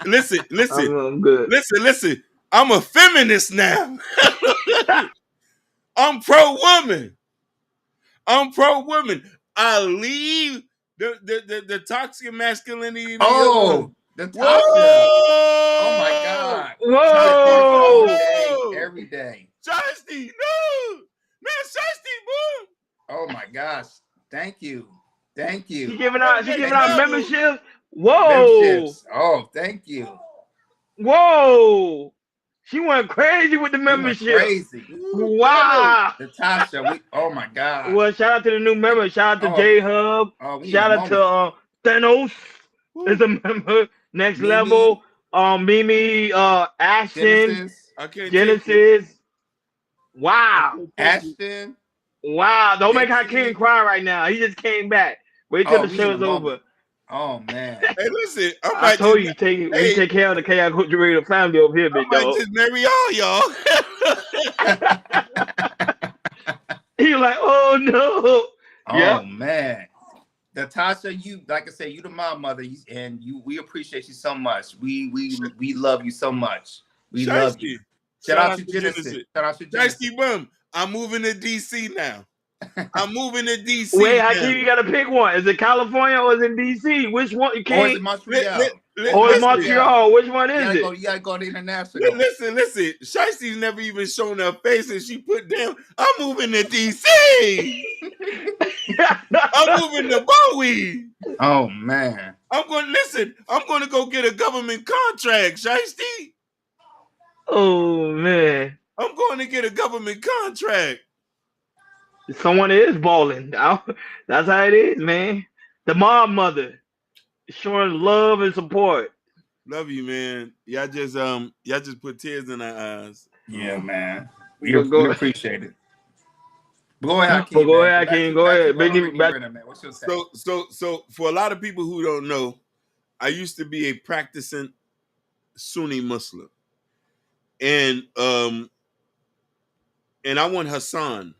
I'm good. Listen. I'm a feminist now. I'm pro-woman. I leave the toxic masculinity. The Tasha. Oh my God. Whoa. Every day. Shiesty, no. Not Shiesty, boom. Oh my gosh. Thank you. She giving out memberships. Whoa. Memberships. Oh, thank you. Whoa. She went crazy with the membership. Crazy. Wow. Natasha, oh my God. Well, shout out to the new member. Shout out to J-Hub. Shout out to Thanos is a member. Next Mimi. Level. Mimi, Ashton. Genesis. Wow. Ashton. Wow. Don't make Hakeem cry right now. He just came back. Wait till the show's over. Oh man! Hey, listen! I told you, we take care of the Chaos Culture family over here, big dog. Just marry all y'all. He like, oh no! Oh man, Natasha, you like I said, you the mom mother, and we appreciate you so much. We love you so much. We love you. Shout out to Genesis. Shout out to Genesis. Boom! I'm moving to DC now. Wait, Hakeem, you gotta pick one. Is it California or is it DC? Which one? You can't. Or is it Montreal? Oh, it's Listen, Montreal. Which one is it? You gotta go to international. listen. Shicey's never even shown her face, and she put down. I'm moving to DC. I'm moving to Bowie. Oh man. I'm going to go get a government contract, Shiesty. Oh man. I'm going to get a government contract. Someone is balling. That's how it is, man. The mom mother showing love and support. Love you, man. Y'all just put tears in our eyes. Yeah, man. We appreciate it. Go ahead, Hakeem. Go ahead, Hakeem. Go ahead. What's your take? So for a lot of people who don't know, I used to be a practicing Sunni Muslim. And I want Hassan,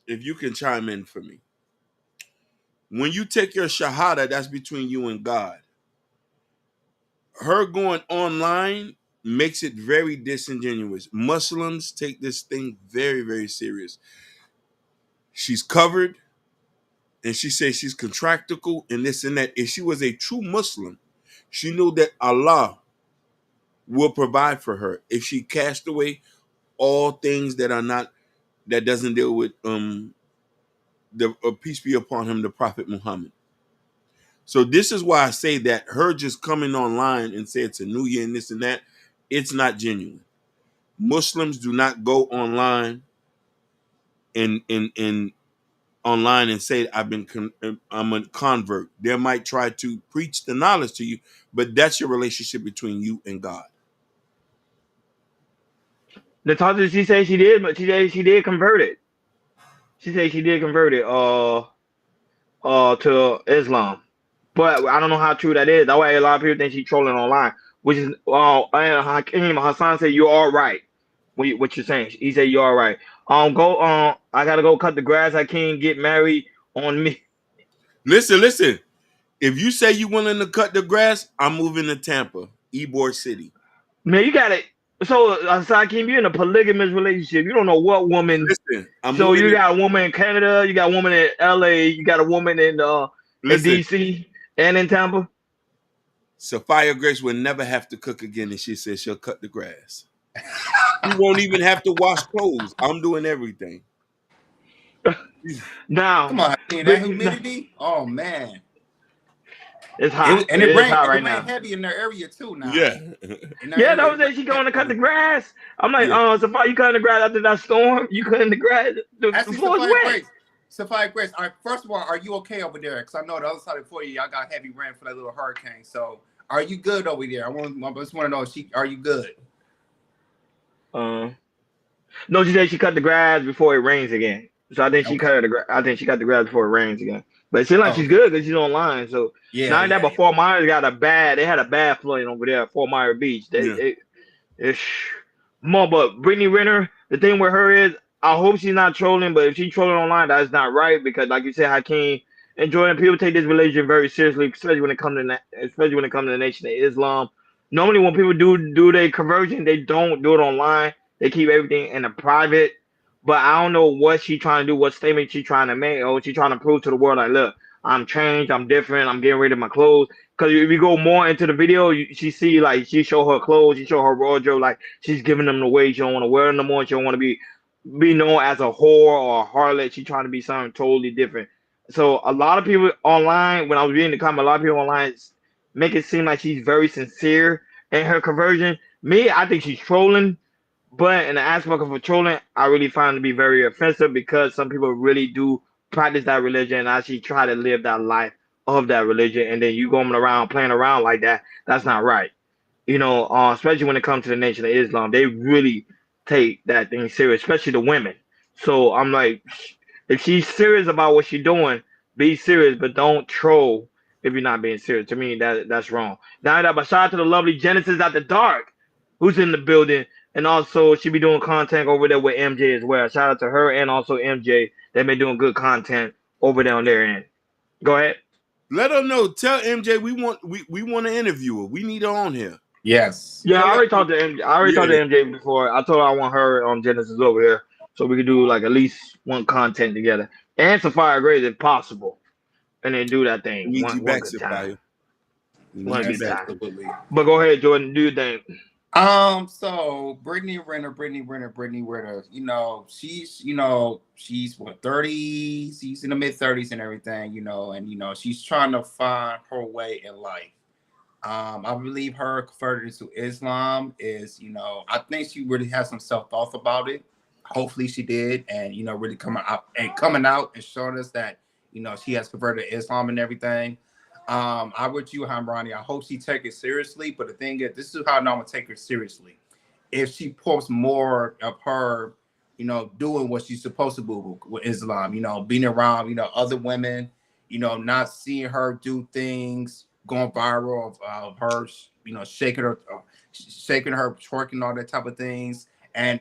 if you can chime in for me. When you take your shahada, that's between you and God. Her going online makes it very disingenuous. Muslims take this thing very, very serious. She's covered, and she says she's contractical and this and that. If she was a true Muslim, she knew that Allah will provide for her. If she cast away all things that doesn't deal with peace be upon him, the Prophet Muhammad. So this is why I say that her just coming online and say it's a new year and this and that, it's not genuine. Muslims do not go online and say I'm a convert. They might try to preach the knowledge to you, but that's your relationship between you and God. The talk she said she did, but she did convert it. She said she did convert it to Islam. But I don't know how true that is. That's why a lot of people think she's trolling online. Which is Hakeem Hassan said you're all right. What you're saying. He said you're all right. I gotta go cut the grass. I can't get married on me. Listen. If you say you willing to cut the grass, I'm moving to Tampa, Ybor City. Man, you got it. So Hakeem, you're in a polygamous relationship. You don't know what woman. Listen, you got a woman in Canada, you got a woman in LA, you got a woman in DC and in Tampa. Sophia Grace will never have to cook again, and she says she'll cut the grass. You won't even have to wash clothes. I'm doing everything. Now, come on, that humidity. Oh man, it's hot, and it rained right now. Heavy in their area too now. Yeah, that was it. She going to cut the grass. I'm like, Sophia, you cutting the grass after that storm? You cutting the grass? The floor's wet. Sophia Grace, all right, first of all, are you okay over there? Because I know the other side of you, y'all got heavy rain for that little hurricane. So, are you good over there? I just want to know, are you good? No, she said she cut the grass before it rains again. So I think she cut the grass. I think she cut the grass before it rains again. But it seems like she's good because she's online. So but Fort Myers got they had a bad flooding over there at Fort Myers Beach. But Britney Renner, the thing with her is, I hope she's not trolling, but if she's trolling online, that's not right because, like you said, Hakeem and Jordan, people take this religion very seriously, especially when it comes to the Nation of Islam. Normally, when people do their conversion, they don't do it online. They keep everything in the private. But I don't know what she's trying to do, what statement she's trying to make, or she's trying to prove to the world, like, look, I'm changed, I'm different, I'm getting rid of my clothes. Because if you go more into the video, she show her clothes, she show her wardrobe, like she's giving them away. She don't want to wear them no more. She don't want to be known as a whore or a harlot. She's trying to be something totally different. So a lot of people online, when I was reading the comment, a lot of people online make it seem like she's very sincere in her conversion. Me, I think she's trolling. But in the aspect of trolling, I really find it to be very offensive because some people really do practice that religion and actually try to live that life of that religion. And then you going around playing around like that, that's not right. Especially when it comes to the Nation of Islam, they really take that thing serious, especially the women. So I'm like, if she's serious about what she's doing, be serious, but don't troll if you're not being serious. To me, that's wrong. Now but shout out to the lovely Genesis at the Dark, who's in the building. And also, she be doing content over there with MJ as well. Shout out to her and also MJ. They've been doing good content over there on their end. Go ahead. Let her know. Tell MJ we want to interview her. We need her on here. Yes. Yeah, I already talked to MJ. Talked to MJ before. I told her I want her on Genesis over here, so we could do like at least one content together. And Sophia Grace if possible, and then do that thing. Need you back, Sophia. Want to be Yes, bad. absolutely. But go ahead, Jordan. Do your thing. So Britney Renner, she's what, 30, she's in the mid-30s and everything, and she's trying to find her way in life. I believe her converting to Islam is, I think she really has some self-thoughts about it. Hopefully she did, and really coming out and showing us that, she has converted to Islam and everything. I with you, Hamrani. I hope she take it seriously. But the thing is, this is how I know I'm gonna take her seriously. If she posts more of her, doing what she's supposed to do with Islam, being around, other women, not seeing her do things going viral of her, shaking her, twerking, all that type of things, and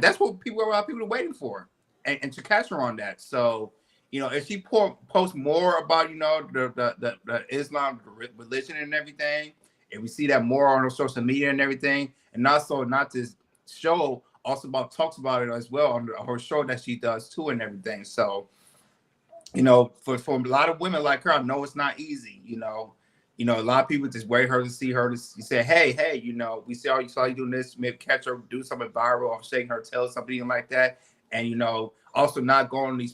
that's what people are waiting for, and to catch her on that. So if she posts more about the Islam religion and everything, and we see that more on her social media and everything, and also not this show also talks about it as well on her show that she does too and everything. So for a lot of women like her, I know it's not easy. A lot of people just wait her to see her to say, hey, we saw you doing this, maybe catch her do something viral or shaking her tail, something like that, and also not going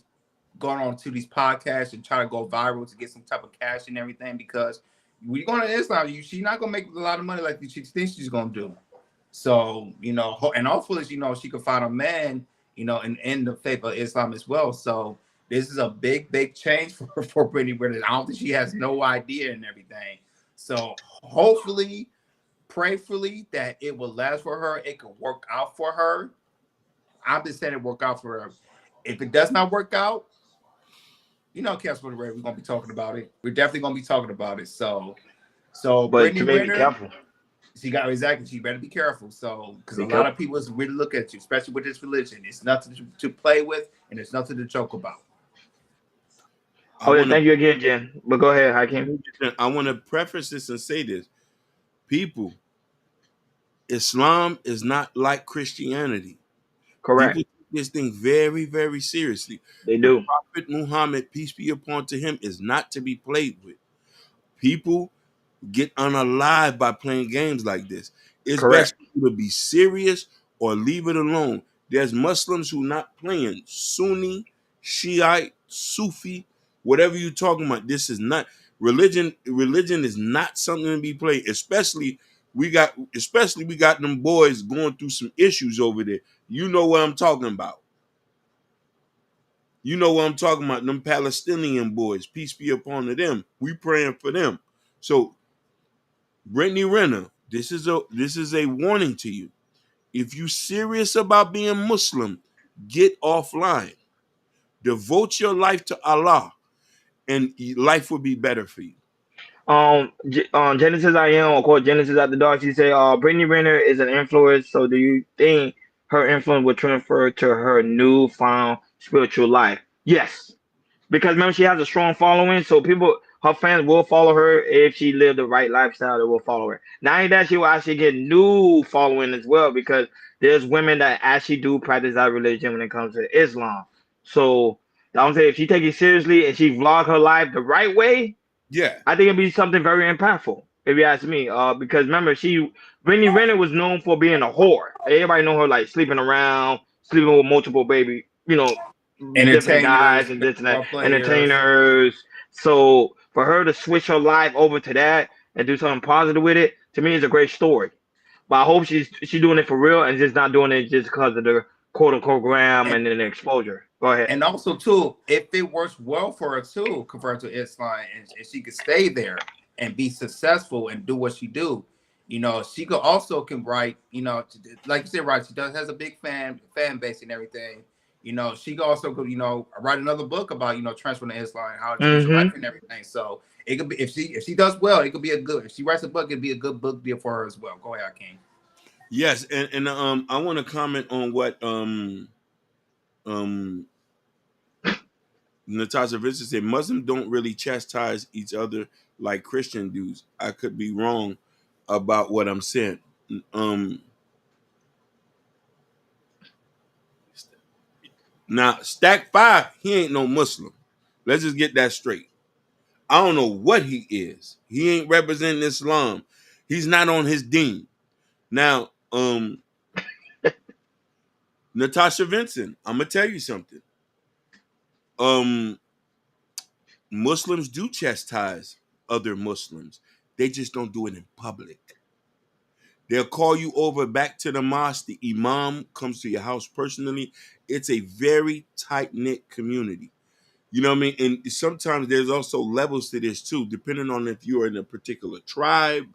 on to these podcasts and try to go viral to get some type of cash and everything, because when you're going to Islam, she's not going to make a lot of money like she thinks she's going to do. So, and hopefully, she can find a man, in the faith of Islam as well. So this is a big, big change for Britney Renner. I don't think she has no idea and everything. So hopefully, prayfully, that it will last for her. It could work out for her. I'm just saying it work out for her. If it does not work out, Caps for the Red, we're gonna be talking about it. We're definitely gonna be talking about it. So But you Brittany may be Renner, careful. she better be careful. So because a Be lot careful. of people really look at you, especially with this religion. It's nothing to play with, and it's nothing to joke about. I Oh yeah, want thank you again, Jen. But go ahead, Hakeem. to preface this and say this. People, Islam is not like Christianity. Correct. People take this thing very, very seriously. They The do. Prophet Muhammad, peace be upon to him, is not to be played with. People get unalive by playing games like this. It's best Correct. for you to be serious or leave it alone. There's Muslims who not playing Sunni, Shiite, Sufi, whatever you're talking about. This is not religion. Religion is not something to be played. Especially we got them boys going through some issues over there. You know what I'm talking about. You know what I'm talking about. Them Palestinian boys. Peace be upon them. We praying for them. So Brittany Renner, this is a warning to you. If you serious about being Muslim, get offline. Devote your life to Allah, and life will be better for you. Genesis I am, or called Genesis at the Dark. She say, Brittany Renner is an influence. So do you think her influence will transfer to her newfound spiritual life? Yes, because remember she has a strong following, so her fans will follow her if she lived the right lifestyle. They will follow her. Not only that, she will actually get new following as well, because there's women that actually do practice that religion when it comes to Islam. So I'm saying if she take it seriously and she vlog her life the right way, Yeah. I think it'd be something very impactful, if you ask me. Because remember, Brittany Renner was known for being a whore. Everybody know her like sleeping around, sleeping with multiple different Entertainers, guys and this and that, basketball players. entertainers. So for her to switch her life over to that and do something positive with it, to me, is a great story. But I hope she's doing it for real and just not doing it just because of the quote unquote gram And and then the exposure. Go ahead. and also too, if it works well for her too, convert to Islam, and she could stay there and be successful and do what she do, she could also can write, like you said, right? She has a big fan base and everything. She could also could, write another book about transferring to Islam and how it changed her life Mm-hmm. and everything. So it could be, if she does well, it could be if she writes a book, it'd be a good book deal for her as well. Go ahead, King. Yes, and I want to comment on what um Natasha Vincent said. Muslims don't really chastise each other like Christian dudes. I could be wrong about what I'm saying. Um Now, Stack 5, he ain't no Muslim. Let's just get that straight. I don't know what he is. He ain't representing Islam. He's not on his deen. Now, Natasha Vincent, I'm gonna tell you something. Muslims do chastise other Muslims. They just don't do it in public. They'll call you over back to the mosque. The imam comes to your house personally. It's a very tight-knit community. You know what I mean? And sometimes there's also levels to this too, depending on if you're in a particular tribe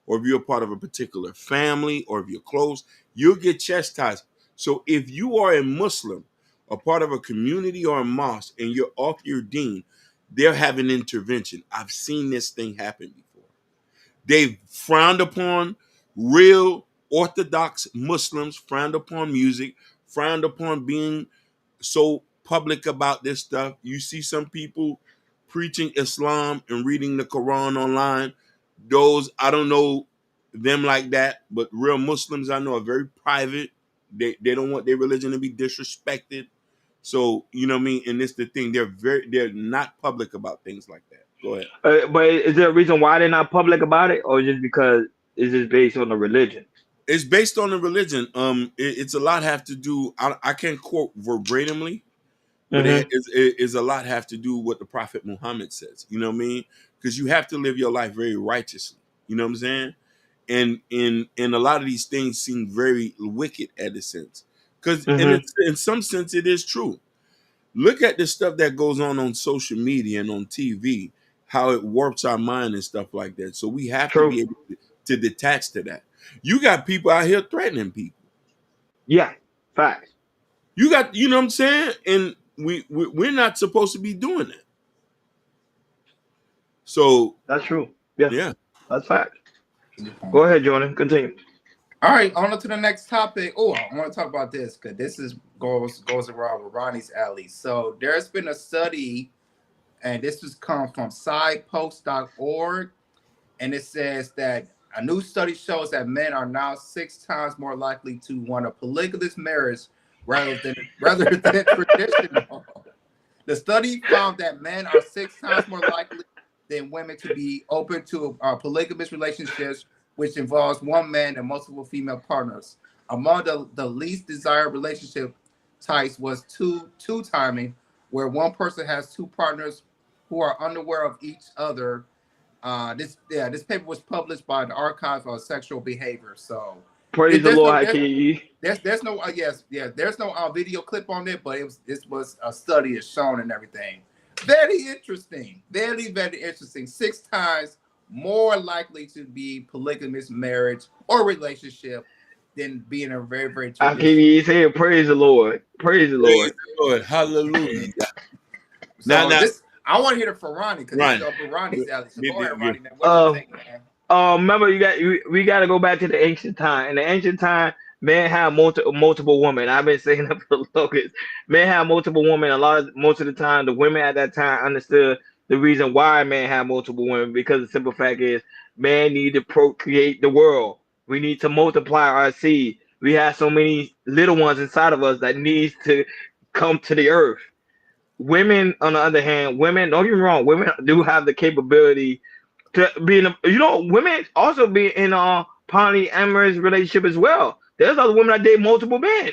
or if you're part of a particular family or if you're close, you'll get chastised. So if you are a Muslim, a part of a community or a mosque, and you're off your deen, they're having intervention. I've seen this thing happen before. They've frowned upon real Orthodox Muslims, frowned upon music, frowned upon being so public about this stuff. You see some people preaching Islam and reading the Quran online. Those, I don't know them like that, but real Muslims I know are very private. They don't want their religion to be disrespected. So, you know what I mean? And it's the thing. They're not public about things like that. Go ahead. But is there a reason why they're not public about it, or just because it's just based on the religion? It's based on the religion. It's a lot have to do. I can't quote verbatimly, but it's a lot have to do what the Prophet Muhammad says. You know what I mean? Because you have to live your life very righteously. You know what I'm saying? And a lot of these things seem very wicked at a sense. Because in some sense it is true. Look at the stuff that goes on social media and on TV, how it warps our mind and stuff like that. So we have to be able to detach to that. You got people out here threatening people. Yeah, facts. You got, you know what I'm saying? And we're not supposed to be doing that. So that's true. Yeah. That's fact. Go ahead, Jordan. Continue. All right, on to the next topic. Oh, I want to talk about this because this goes around with Ronnie's alley. So there's been a study, and this has come from sidepost.org, and it says that a new study shows that men are now 6 times more likely to want a polygamous marriage rather than traditional. The study found that men are 6 times more likely than women to be open to polygamous relationships, which involves one man and multiple female partners. Among the least desired relationship types was two-timing, where one person has 2 partners who are unaware of each other. This paper was published by the Archive of Sexual Behavior. So praise the Lord. There's no there's no video clip on it, but this was a study is shown and everything. Very interesting. Very, very interesting. 6 times more likely to be polygamous marriage or relationship than being a very, very traditional. I keep you saying praise the Lord. Praise the Lord. Praise the Lord. Hallelujah. So I want to hear it from Ronnie because it's up for Ronnie's alley. So go ahead, Ronnie. What you think, man? Remember, we got to go back to the ancient time. In the ancient time, men had multiple women. I've been saying that for the longest. Men had multiple women. Most of the time, the women at that time understood the reason why men had multiple women, because the simple fact is, man need to procreate the world. We need to multiply our seed. We have so many little ones inside of us that needs to come to the earth. Women, on the other hand, don't get me wrong, women do have the capability to be in women also be in a polyamorous relationship as well. There's other women that date multiple men.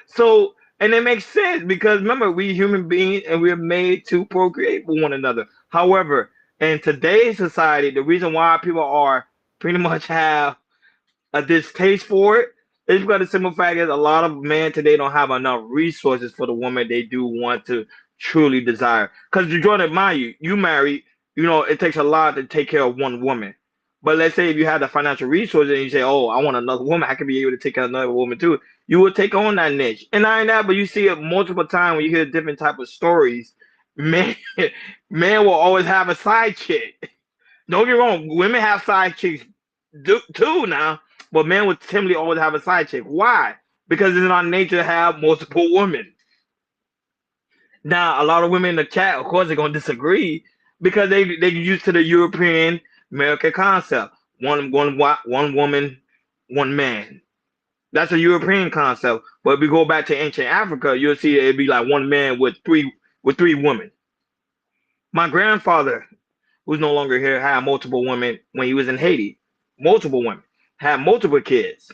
So, and it makes sense because remember, we human beings and we're made to procreate with one another. However, in today's society, the reason why people are pretty much have a distaste for it is because the simple fact is a lot of men today don't have enough resources for the woman they do want to truly desire. Because you're trying to mind you married, it takes a lot to take care of one woman. But let's say if you have the financial resources and you say, oh, I want another woman, I can be able to take care of another woman too. You will take on that niche. And not only that, but you see it multiple times when you hear different type of stories. Men will always have a side chick. Don't get me wrong, women have side chicks too now, but men would typically always have a side chick. Why? Because it's in our nature to have multiple women. Now, a lot of women in the chat, of course, they're gonna disagree because they used to the European American concept. One woman, one man. That's a European concept. But if we go back to ancient Africa, you'll see it'd be like one man with three women. My grandfather, who's no longer here, had multiple women when he was in Haiti. Multiple women. Had multiple kids.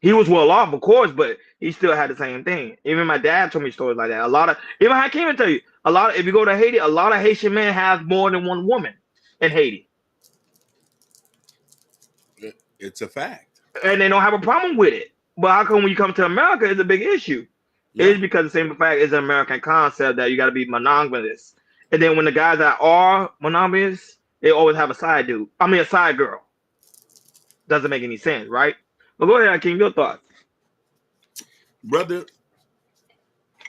He was well off, of course, but he still had the same thing. Even my dad told me stories like that. A lot of, even I can't even tell you, a lot of, if you go to Haiti, a lot of Haitian men have more than one woman in Haiti. It's a fact. And they don't have a problem with it. But how come when you come to America, it's a big issue? Yeah. It's because the same fact is an American concept that you got to be monogamous. And then when the guys that are monogamous, they always have a side dude. I mean, a side girl. Doesn't make any sense, right? But go ahead, Akeem, your thoughts. Brother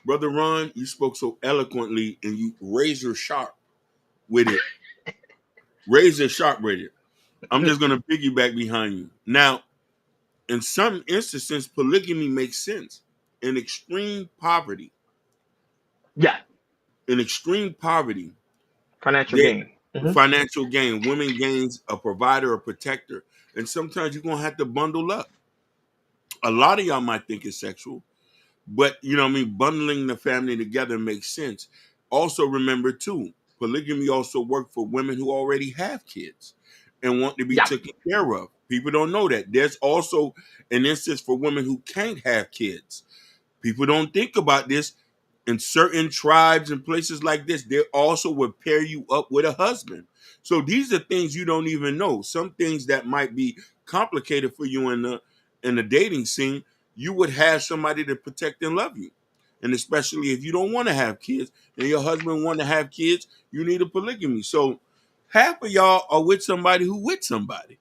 Ron, you spoke so eloquently and you razor sharp with it. Razor sharp with it. I'm just going to piggyback behind you. Now, in some instances, polygamy makes sense. In extreme poverty. Yeah. In extreme poverty. Financial gain. Mm-hmm. Financial gain. Women gains a provider, a protector. And sometimes you're going to have to bundle up. A lot of y'all might think it's sexual. But, you know what I mean, bundling the family together makes sense. Also remember, too, polygamy also works for women who already have kids and want to be taken care of. People don't know that. There's also an instance for women who can't have kids. People don't think about this. In certain tribes and places like this, they also will pair you up with a husband. So these are things you don't even know. Some things that might be complicated for you in the dating scene, you would have somebody to protect and love you. And especially if you don't want to have kids and your husband want to have kids, you need a polygamy. So half of y'all are with somebody who with somebody.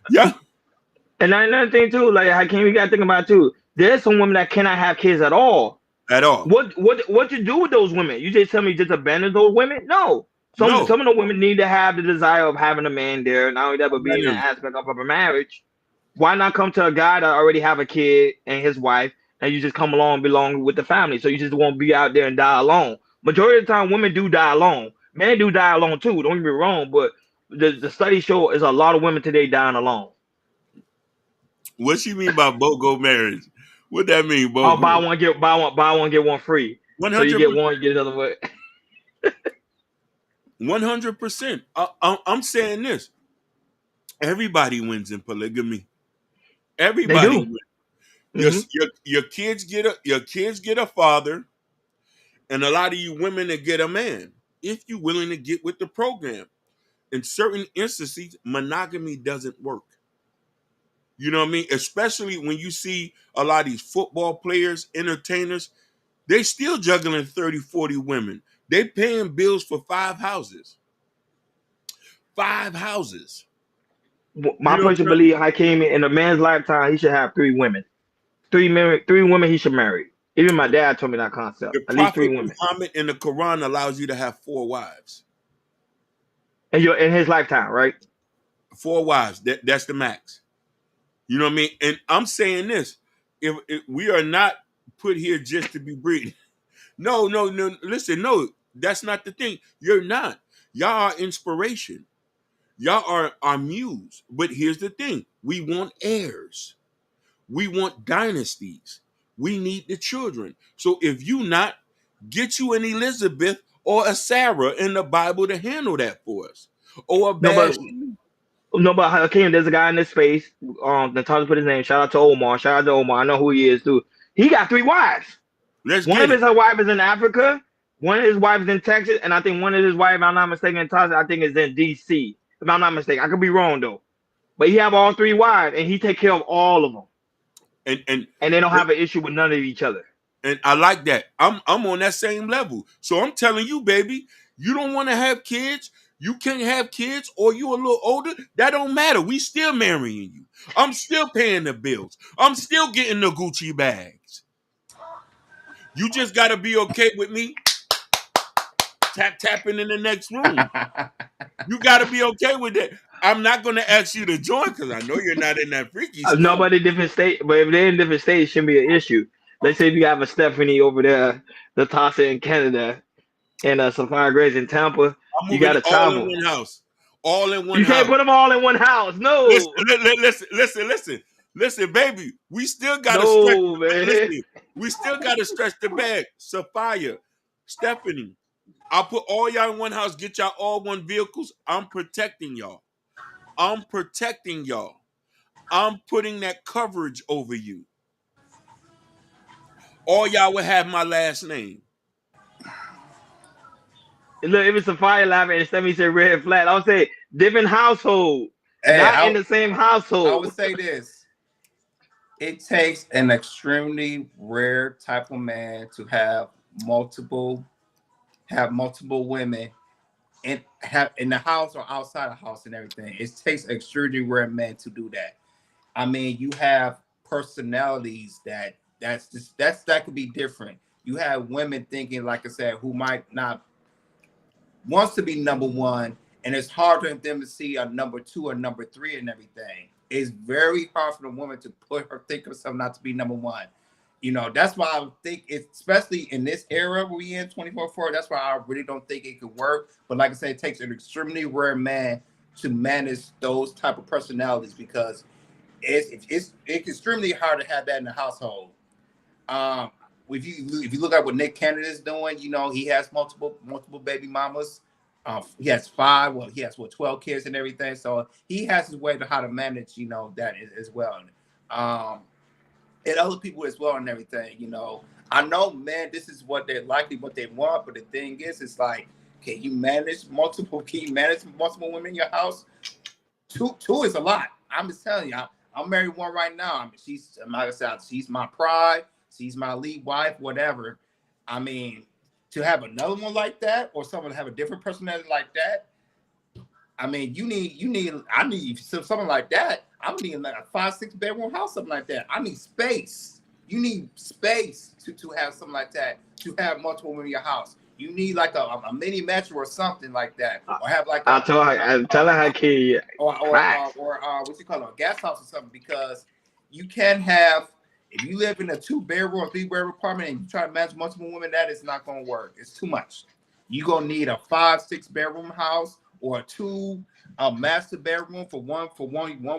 Yeah. And another thing too, like Hakeem, you gotta think about too. There's some women that cannot have kids at all. At all. What you do with those women? You just tell me just abandon those women? No. Some of the women need to have the desire of having a man there, not only that, but being an aspect of a marriage. Why not come to a guy that already have a kid and his wife, and you just come along and belong with the family? So you just won't be out there and die alone. Majority of the time, women do die alone. Men do die alone too. Don't get me wrong, but the studies show is a lot of women today dying alone. What you mean by BOGO marriage? What that mean, BOGO? Oh, buy one get one free. 100%. So you get one, you get another one. 100%. I'm saying this. Everybody wins in polygamy. Everybody wins. Mm-hmm. Your kids get a father, and a lot of you women that get a man. If you're willing to get with the program. In certain instances, monogamy doesn't work. You know what I mean? Especially when you see a lot of these football players, entertainers, they still juggling 30, 40 women. They paying bills for 5 houses. 5 houses. My person believe Hakeem in a man's lifetime, he should have 3 women. 3 women he should marry. Even my dad told me that concept. At least 3 women. Muhammad in the Quran allows you to have 4 wives. And you're in his lifetime, right? 4 wives. That's the max. You know what I mean? And I'm saying this. If we are not put here just to be breeding. No. Listen, no, that's not the thing. You're not. Y'all are inspiration. Y'all are our muse. But here's the thing. We want heirs. We want dynasties. We need the children. So if you not, get you an Elizabeth or a Sarah in the Bible to handle that for us. Or a No, but Hakeem, there's a guy in this space. Natasha put his name. Shout out to Omar. I know who he is too. He got 3 wives. One of his wives is in Africa. One of his wives is in Texas, and I think one of his wives, if I'm not mistaken, Natasha, I think is in DC. If I'm not mistaken, I could be wrong though. But he have all 3 wives, and he take care of all of them. And they don't have an issue with none of each other. And I like that. I'm on that same level. So I'm telling you, baby, you don't want to have kids. You can't have kids, or you a little older. That don't matter. We still marrying you. I'm still paying the bills. I'm still getting the Gucci bags. You just got to be okay with me tapping in the next room. You got to be okay with that. I'm not going to ask you to join because I know you're not in that freaky stuff. Nobody different state, but if they're in different states, it shouldn't be an issue. Let's say if you have a Stephanie over there, Natasha in Canada, and Sapphire Grace in Tampa, you got to travel. All in one house. All in one house. You can't put them all in one house. No. Listen, baby. We still got to stretch. Listen, we still got to stretch the bag. Sapphire, Stephanie, I'll put all y'all in one house, get y'all all one vehicles. I'm protecting y'all. I'm protecting y'all. I'm putting that coverage over you. All y'all would have my last name. Look, if it's a fire laughing and Stephanie said red flag, I'll say different household, Hey, not in the same I household. would say this. It takes an extremely rare type of man to have multiple women in the house or outside the house and everything. It takes an extremely rare man to do that. I mean, you have personalities that could be different. You have women thinking, like I said, who might not wants to be number one, and it's hard for them to see a number two or number three and everything. It's very hard for the woman to think of herself not to be number one. You know, that's why I think it's, especially in this era we in 24/4, that's why I really don't think it could work. But like I said, it takes an extremely rare man to manage those type of personalities, because it's extremely hard to have that in the household. If you look at what Nick Cannon is doing, you know, he has multiple baby mamas. He has 5. Well, he has 12 kids and everything. So he has his way to how to manage, you know, that as well. And other people as well and everything. You know, I know, man, this is what they're likely what they want, but the thing is, it's like, can you manage multiple women in your house? Two is a lot. I'm just telling you. I'm married one right now. I mean, like I said, she's my pride. She's my lead wife, whatever. I mean, to have another one like that, or someone to have a different personality like that, I mean, I need something like that. I'm needing like a 5-6 bedroom house, something like that. I need space. You need space to have something like that, to have multiple women in your house. You need like a mini metro or something like that, or have like I'm telling her, kid, or what you call it, a gas house or something, because you can have, if you live in a 2-bedroom or 3-bedroom apartment and you try to manage multiple women, that is not going to work. It's too much. You're going to need a 5-6 bedroom house, or a master bedroom for one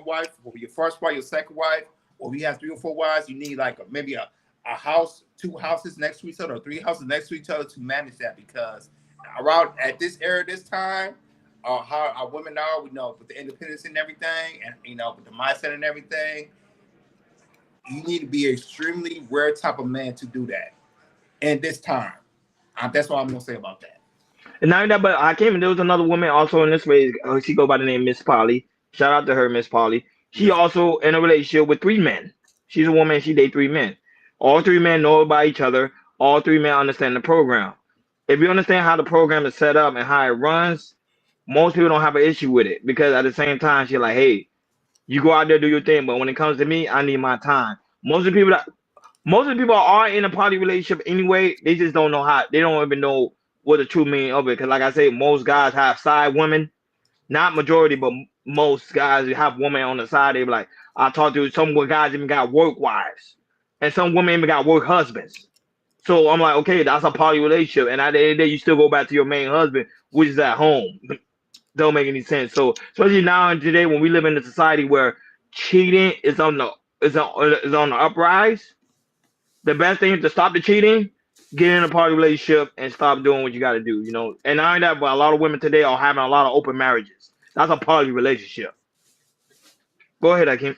wife, or your first wife, your second wife, or if you have 3 or 4 wives, you need like maybe a house, 2 houses next to each other, or 3 houses next to each other to manage that, because around at this era, this time, how our women are, we know, with the independence and everything, and you know, with the mindset and everything, you need to be an extremely rare type of man to do that. And this time, that's what I'm gonna say about that. And not that, but I came and there was another woman also in this way. She go by the name Miss Polly. Shout out to her, Miss Polly. She also in a relationship with 3 men. She's a woman. She date 3 men. All 3 men know about each other. All 3 men understand the program. If you understand how the program is set up and how it runs, most people don't have an issue with it, because at the same time, she's like, hey, you go out there, do your thing, but when it comes to me, I need my time. Most of the people are in a poly relationship anyway. They just don't know how. They don't even know what the true meaning of it. Because, like I say, most guys have side women. Not majority, but most guys have women on the side. They be like, I talked to some guys even got work wives, and some women even got work husbands. So I'm like, okay, that's a poly relationship. And at the end of the day, you still go back to your main husband, which is at home. Don't make any sense. So especially now and today, when we live in a society where cheating is on the uprise, the best thing is to stop the cheating, get in a party relationship, and stop doing what you got to do. You know, and not only that, but a lot of women today are having a lot of open marriages. That's a party relationship. Go ahead, Akeem.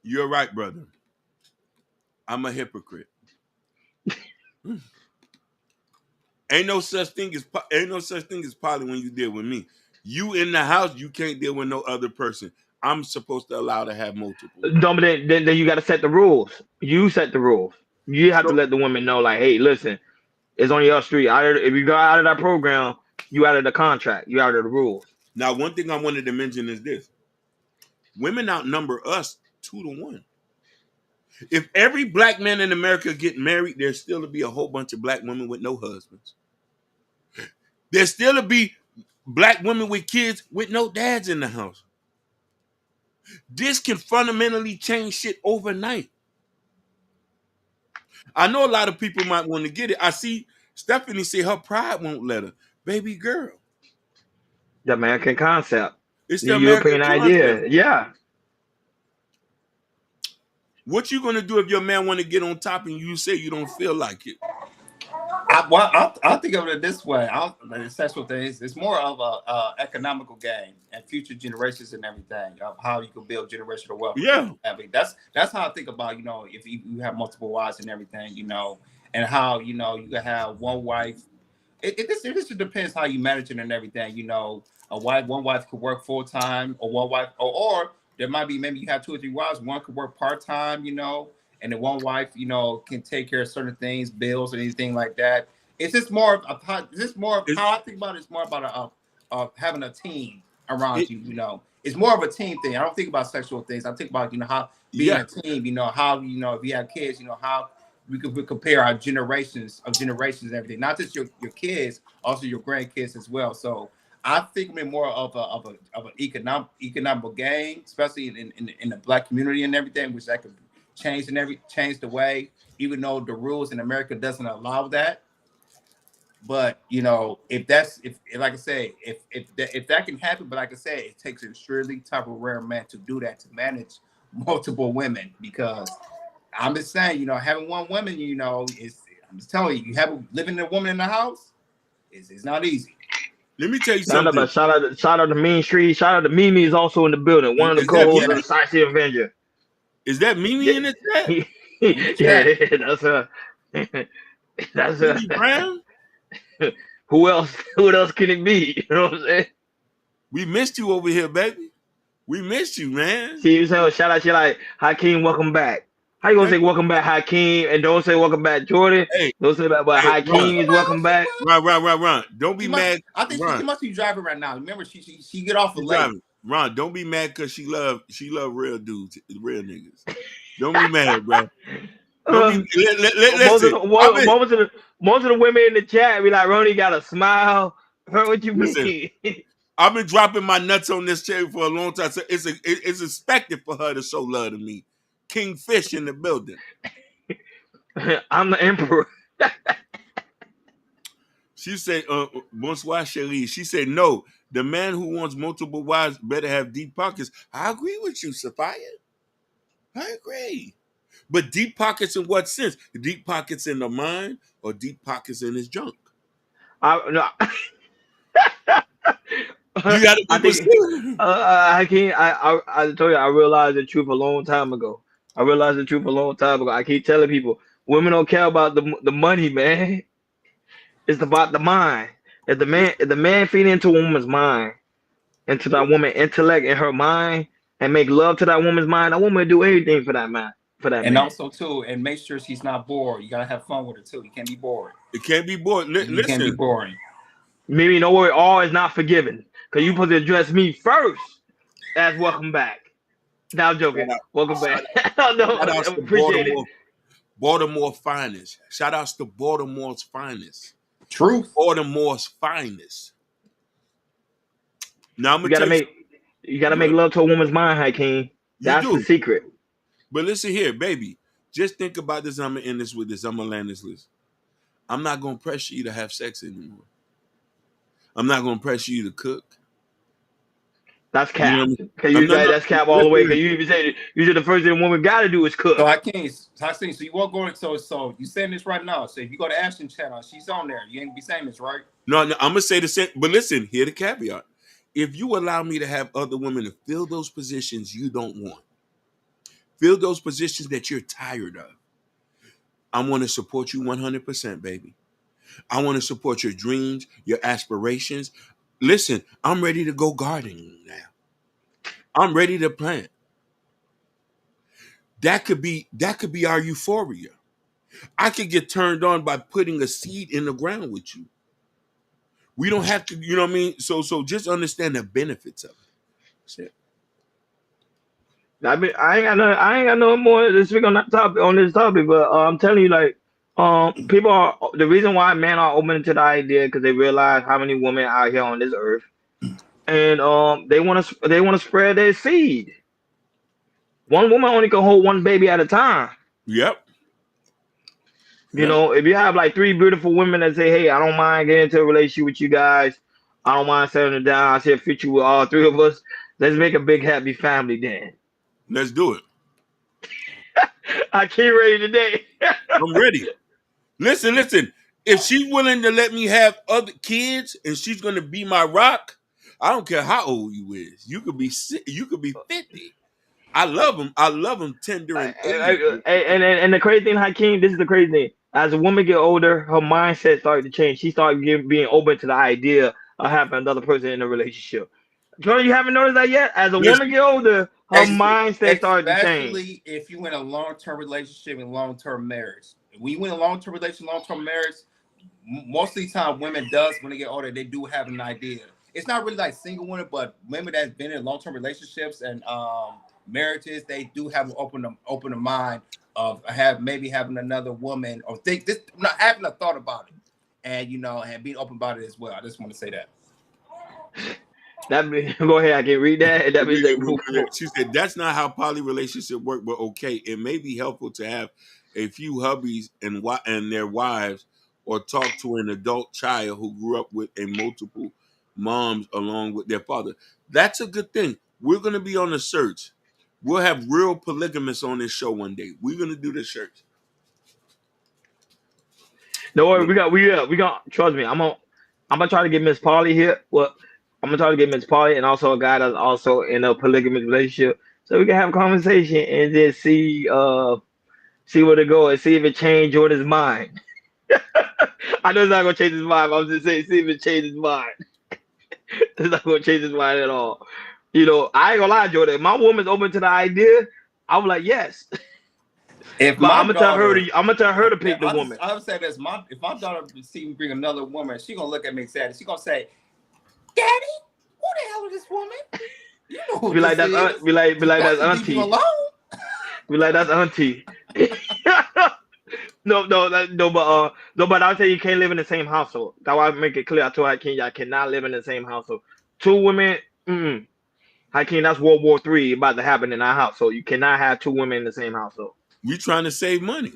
You're right, brother. I'm a hypocrite. Ain't no such thing as poly when you deal with me. You in the house, you can't deal with no other person. I'm supposed to allow to have multiple. No, but then you got to set the rules. You set the rules. You have to let the women know, like, hey, listen, it's on your street. If you go out of that program, you out of the contract. You out of the rules. Now, one thing I wanted to mention is this: women outnumber us 2-1. If every black man in America get married, there's still to be a whole bunch of black women with no husbands. There's still to be black women with kids with no dads in the house. This can fundamentally change shit overnight. I know a lot of people might want to get it. I see Stephanie say her pride won't let her. Baby girl. The American concept. It's the American European idea. Yeah. What you gonna do if your man want to get on top and you say you don't feel like it? I think of it this way. The sexual things, it's more of a economical game and future generations and everything of how you can build generational wealth. Yeah. That's how I think about, if you have multiple wives and everything, and how, you can have one wife. It just depends how you manage it and everything. One wife could work full time, or one wife, or there might be, maybe you have 2 or 3 wives. One could work part time, and the one wife, can take care of certain things, bills, or anything like that. It's just more of how I think about it. It's more about having a team around you. It's more of a team thing. I don't think about sexual things. I think about how being a team. How if you have kids, how we compare our generations and everything. Not just your kids, also your grandkids as well. So I think we're more of an economical game, especially in the Black community and everything, which that could change the way, even though the rules in America doesn't allow that. But if like I say, if that can happen, but like I said, it takes an extremely type of rare man to do that, to manage multiple women. Because I'm just saying, having one woman, I'm just telling you, living a woman in the house, it's not easy. Let me tell you something. Shout out to Mean Street. Shout out to Mimi is also in the building. One of the co-hosts of the Sightseeing Avenger. Is that Mimi in the chat? Yeah, that's her. That's her. Mimi Brown? Who else can it be? You know what I'm saying? We missed you over here, baby. We missed you, man. See, so shout out, she like, Hakeem, welcome back. How you gonna say welcome back, Hakeem, and don't say welcome back, Jordan? Hey, don't say that, but Hakeem is welcome back. Ron. Don't be mad. I think she must be driving right now. Remember, she get off late. Driving. Ron, don't be mad because she love real dudes, real niggas. Don't be mad, bro. Most of the women in the chat be like, Ronnie got a smile. What you mean? I've been dropping my nuts on this chair for a long time, so it's expected for her to show love to me. Kingfish in the building. I'm the emperor. She said, bonsoir, chérie. She said, no, the man who wants multiple wives better have deep pockets. I agree with you, Sophia. I agree. But deep pockets in what sense? Deep pockets in the mind or deep pockets in his junk? No. You gotta be I told you, I realized the truth a long time ago. I keep telling people, women don't care about the money, man. It's about the mind. If the man feed into a woman's mind, into that woman's intellect and her mind, and make love to that woman's mind, that woman will do anything for that man. And also too, and make sure she's not bored. You gotta have fun with her too. You can't be bored. It can't be bored. Listen, can't be boring. Mimi, don't worry, all is not forgiven. Because you supposed to address me first as welcome back. Now I'm joking. Welcome back. No, I appreciate it. Baltimore finest. Shout outs to Baltimore's finest. Truth. Baltimore's finest. Now I'm gonna you gotta make love to a woman's mind, Hakeem. That's the secret. But listen here, baby. Just think about this. I'm gonna end this with this. I'm gonna land this list. I'm not gonna pressure you to have sex anymore. I'm not gonna pressure you to cook. That's cap. That's cap all the way. Because you even say usually the first thing a woman got to do is cook. So Hakeem, so you won't go. So you saying this right now. So if you go to Ashton channel, she's on there. You ain't be saying this, right? No, I'm gonna say the same. But listen, here the caveat: if you allow me to have other women to fill those positions you don't want, fill those positions that you're tired of, I want to support you 100%, baby. I want to support your dreams, your aspirations. Listen, I'm ready to go gardening now. I'm ready to plant. That could be our euphoria. I could get turned on by putting a seed in the ground with you. We don't have to, you know what I mean? So just understand the benefits of it. That's it. I ain't got no more to speak on this topic, but I'm telling you, like, people are the reason why men are open to the idea because they realize how many women out here on this earth, and they want to spread their seed. One woman only can hold one baby at a time. Yep. You know, if you have like 3 beautiful women that say, "Hey, I don't mind getting into a relationship with you guys. I don't mind settling down. I see a future with all 3 of us. Let's make a big happy family then." Let's do it. I can't ready today. I'm ready. Listen. If she's willing to let me have other kids and she's gonna be my rock, I don't care how old you is. You could be 50. I love them. I love them tender and 80. And the crazy thing, Hakeem, this is the crazy thing. As a woman get older, her mindset started to change. She started being open to the idea of having another person in a relationship. Jordan, you haven't noticed that yet? As a woman get older, her mindset started to change. Especially if you in a long-term relationship and long-term marriage. When you in a long-term relationship, long-term marriage, most of the time women does when they get older, they do have an idea. It's not really like single women, but women that's been in long-term relationships and marriages, they do have an open mind of having another woman or think this, not having a thought about it, and and being open about it as well. I just want to say that. Go ahead, I can read that. That means they move forward. She said that's not how poly relationship work, but okay, it may be helpful to have a few hubbies and their wives, or talk to an adult child who grew up with a multiple moms along with their father. That's a good thing. We're gonna be on the search. We'll have real polygamists on this show one day. We're gonna do the search. Don't worry, we got. Trust me, I'm gonna try to get Miss Polly here. Well, I'm gonna try to get Miss Polly and also a guy that's also in a polygamous relationship, so we can have a conversation and just see where to go and see if it changed Jordan's mind. I know it's not gonna change his mind. But I'm just saying, see if it changes his mind. It's not gonna change his mind at all. I ain't gonna lie, Jordan. If my woman's open to the idea, I'm like, yes. If But my I'm gonna tell her to pick the woman. I would say this: if my daughter see me bring another woman, she gonna look at me sad. She gonna say, "Daddy, who the hell is this woman? You know who Be like this that's is. be like that's Leave me auntie. alone." Be like that's auntie. No, but I'll tell you, you can't live in the same household. That's why I make it clear. I told Hakeem, I cannot live in the same household. Two women, Hakeem, that's World War III about to happen in our household. You cannot have two women in the same household. We trying to save money.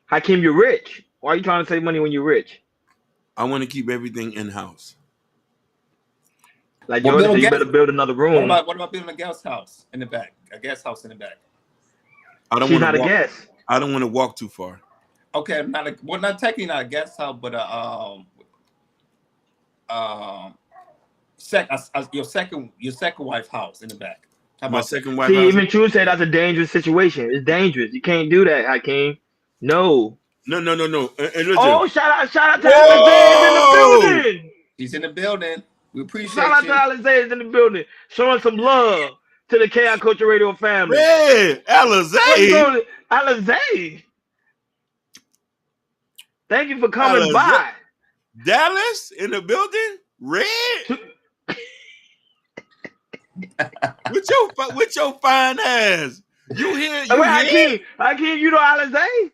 Hakeem, you're rich. Why are you trying to save money when you're rich? I want to keep everything in house. Like Jordan said, you better build another room. What about building a guest house in the back? A guest house in the back. She's not a guest. I don't want to walk too far. Okay, not technically not a guest house, but your second wife's house in the back. My second wife. See, even True said that's a dangerous situation. It's dangerous. You can't do that, Hakeem. No. No. And listen. Oh, shout out to Alizé in the building. He's in the building. We appreciate shout you. Shout out to Alizé in the building. Showing some love to the Chaos Culture Radio family. Hey, Alizé. Alizé. Thank you for coming by. Dallas in the building? Red? with your fine ass. You here? Hakeem, you know Alizé?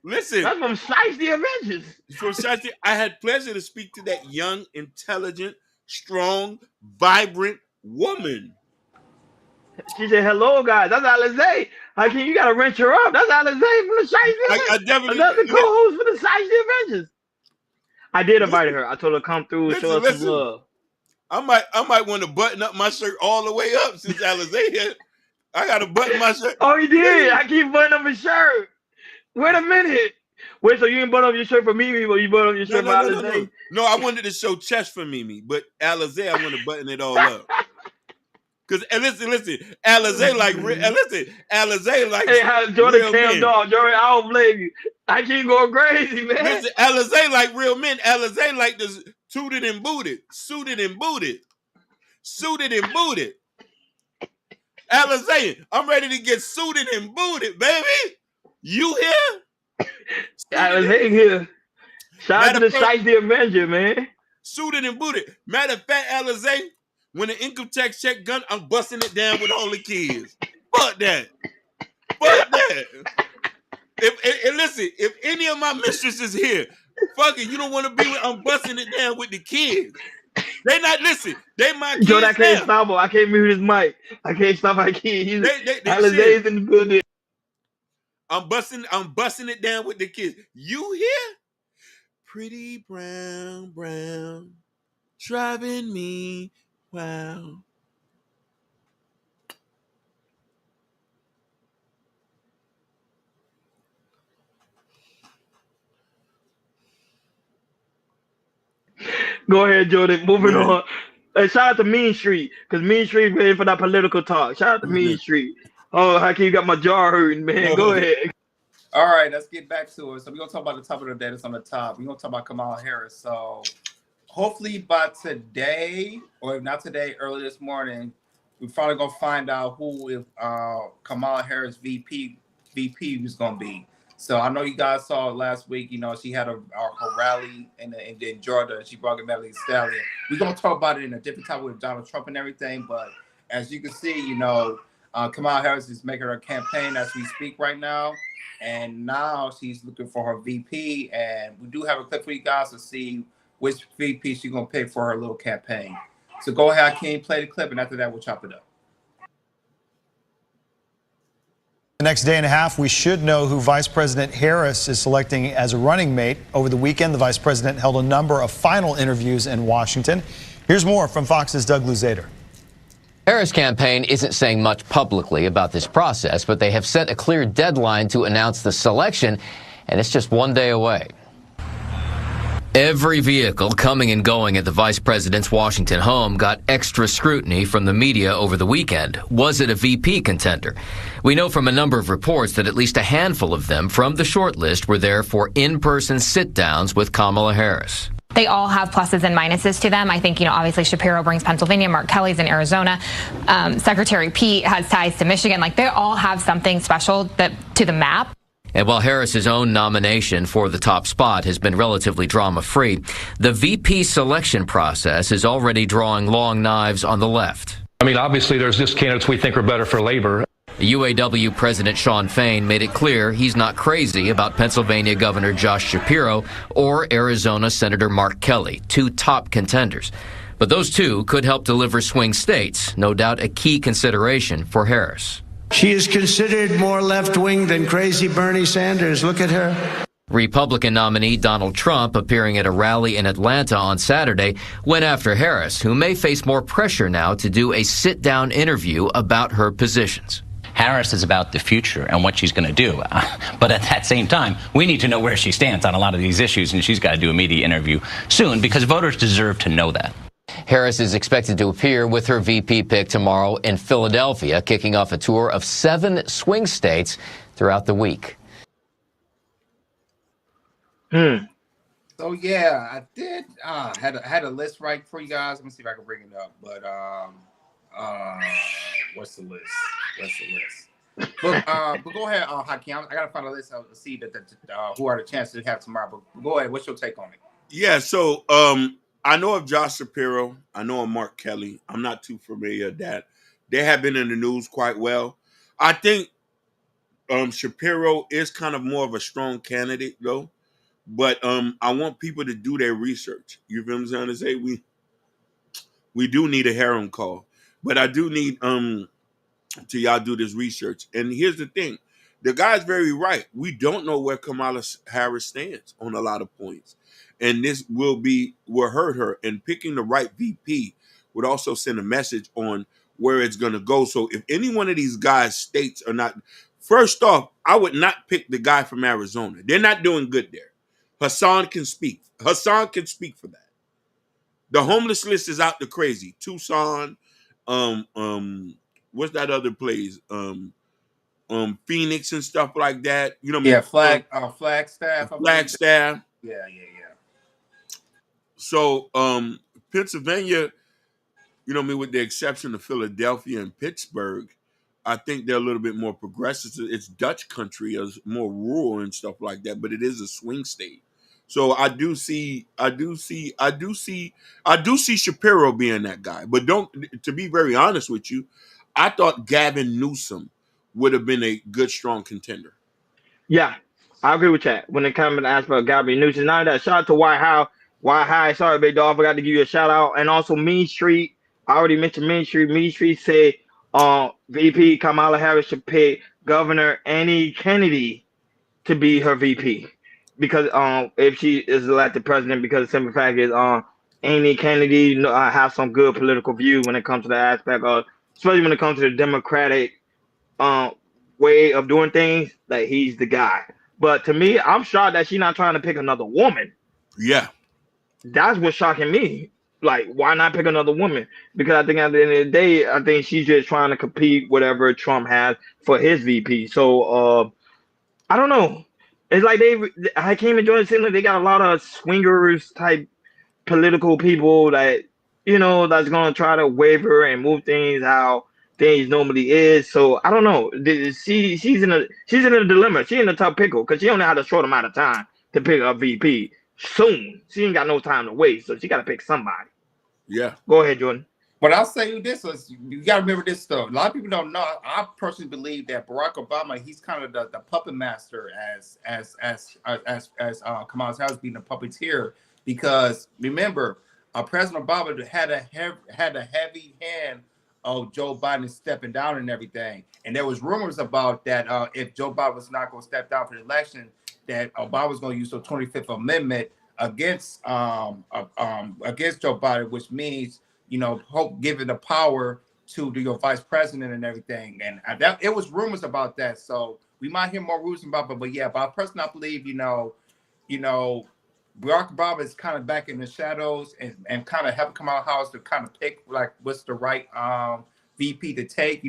Listen. That's from Shiesty Avengers. From Shiesty, I had pleasure to speak to that young, intelligent, strong, vibrant woman. She said, hello, guys. That's Alizé. Hakeem, you got to wrench her up. That's Alizé from the Shiesty Avengers. I definitely. Another co-host for the Shiesty Avengers. I did invite her. I told her to come through and show us some love. I might want to button up my shirt all the way up since Alizé here. I got to button my shirt. Oh, he did. I keep buttoning up his shirt. Wait a minute. Wait, so you didn't button up your shirt for Mimi, but you button up your shirt for Alizé? No, I wanted to show chest for Mimi, but Alizé, I want to button it all up. Because listen, Alizé like hey, Jordan Cam Dog, Jordan, I don't blame you. I keep going crazy, man. Listen, Alizé like real men. Alizé like this suited and booted. Alizé, I'm ready to get suited and booted, baby. You here? Alizé here. Shout out to the Shiesty Avenger, man. Suited and booted. Matter of fact, Alizé, when the income tax check gun, I'm busting it down with all the kids. Fuck that. Listen, if any of my mistresses here, fuck it, you don't want to be with, I'm busting it down with the kids. They not listen. They my kids. Jordan, I can't stop him. I can't mute his mic. I can't stop my kid. Alizé's in the building. I'm busting it down with the kids. You here? Pretty brown, driving me wow. Go ahead, Jordan. Moving Go on. Hey, shout out to Mean Street, because Mean Street ready for that political talk. Shout out to Mean ahead. Street. Oh, how can you got my jaw hurting, man? Go ahead. All right, let's get back to it. So we're gonna talk about the top of the day that's on the top. We're gonna talk about Kamala Harris. So hopefully by today, or if not today, early this morning, we're probably gonna find out who if Kamala Harris VP is gonna be. So I know you guys saw last week. You know, she had her rally in Georgia. She brought in Megan Thee Stallion. We're gonna talk about it in a different time with Donald Trump and everything. But as you can see, you know, Kamala Harris is making her campaign as we speak right now. And now she's looking for her VP. And we do have a clip for you guys to see which VP she's going to pick for her little campaign. So go ahead, King, play the clip. And after that, we'll chop it up. The next day and a half, we should know who Vice President Harris is selecting as a running mate. Over the weekend, the vice president held a number of final interviews in Washington. Here's more from Fox's Doug Luzader. Harris' campaign isn't saying much publicly about this process, but they have set a clear deadline to announce the selection, and it's just one day away. Every vehicle coming and going at the vice president's Washington home got extra scrutiny from the media over the weekend. Was it a VP contender? We know from a number of reports that at least a handful of them from the shortlist were there for in-person sit-downs with Kamala Harris. They all have pluses and minuses to them. I think, you know, obviously Shapiro brings Pennsylvania, Mark Kelly's in Arizona, Secretary Pete has ties to Michigan. Like, they all have something special to the map. And while Harris's own nomination for the top spot has been relatively drama-free, the VP selection process is already drawing long knives on the left. I mean, obviously there's just candidates we think are better for labor. UAW President Shawn Fain made it clear he's not crazy about Pennsylvania Governor Josh Shapiro or Arizona Senator Mark Kelly, two top contenders. But those two could help deliver swing states, no doubt a key consideration for Harris. She is considered more left-wing than crazy Bernie Sanders. Look at her. Republican nominee Donald Trump, appearing at a rally in Atlanta on Saturday, went after Harris, who may face more pressure now to do a sit-down interview about her positions. Harris is about the future and what she's going to do. But at that same time, we need to know where she stands on a lot of these issues, and she's got to do a media interview soon because voters deserve to know that. Harris is expected to appear with her VP pick tomorrow in Philadelphia, kicking off a tour of 7 swing states throughout the week. So yeah, I did had a list right for you guys. Let me see if I can bring it up. But what's the list? But go ahead, Hakeem. I gotta find a list to see who are the chances to have tomorrow. But go ahead. What's your take on it? Yeah, so I know of Josh Shapiro. I know of Mark Kelly. I'm not too familiar with that. They have been in the news quite well. I think Shapiro is kind of more of a strong candidate, though. But I want people to do their research. You feel what I'm trying to say? We do need a harem call. But I do need to y'all do this research. And here's the thing. The guy's very right. We don't know where Kamala Harris stands on a lot of points. And this will hurt her. And picking the right VP would also send a message on where it's going to go. So if any one of these guys' states are not, first off, I would not pick the guy from Arizona. They're not doing good there. Hassan can speak. Hassan can speak for that. The homeless list is out the crazy. Tucson, what's that other place? Phoenix and stuff like that. You know what I mean? Flagstaff. Flagstaff. Yeah. So Pennsylvania, you know what I mean, with the exception of Philadelphia and Pittsburgh, I think they're a little bit more progressive. It's Dutch country, it's more rural and stuff like that, but it is a swing state. So I do see Shapiro being that guy. But to be very honest with you, I thought Gavin Newsom would have been a good, strong contender. Yeah, I agree with that. When it comes to the aspect of Gavin Newsom, now that shout out to White High. Sorry, big dog, I forgot to give you a shout out. And also Mean Street. I already mentioned Mean Street. Mean Street said VP Kamala Harris should pick Governor Annie Kennedy to be her VP. Because if she is elected president, because the simple fact is Annie Kennedy has some good political view when it comes to the aspect of, especially when it comes to the Democratic way of doing things, that he's the guy. But to me, I'm shocked that she's not trying to pick another woman. Yeah. That's what's shocking me. Like, why not pick another woman? Because I think at the end of the day, I think she's just trying to compete whatever Trump has for his VP. So I don't know. It's like I came and joined. It seems like they got a lot of swingers type political people that that's gonna try to waver and move things how things normally is. So I don't know. She's in a dilemma. She's in a tough pickle because she only had a short amount of time to pick a VP. Soon she ain't got no time to waste, so she got to pick somebody. Yeah. Go ahead, Jordan. But I'll say this: you got to remember this stuff. A lot of people don't know. I personally believe that Barack Obama, he's kind of the puppet master as Kamala Harris being a puppeteer. Because remember, President Obama had a heavy hand of Joe Biden stepping down and everything. And there was rumors about that if Joe Biden was not going to step down for the election, that Obama was going to use the 25th Amendment against Joe Biden, which means giving the power to your vice president and everything. And it was rumors about that. So we might hear more rumors about it. But yeah, but I personally believe, Barack Obama is kind of back in the shadows and kind of helping Kamala Harris to kind of pick like what's the right VP to take.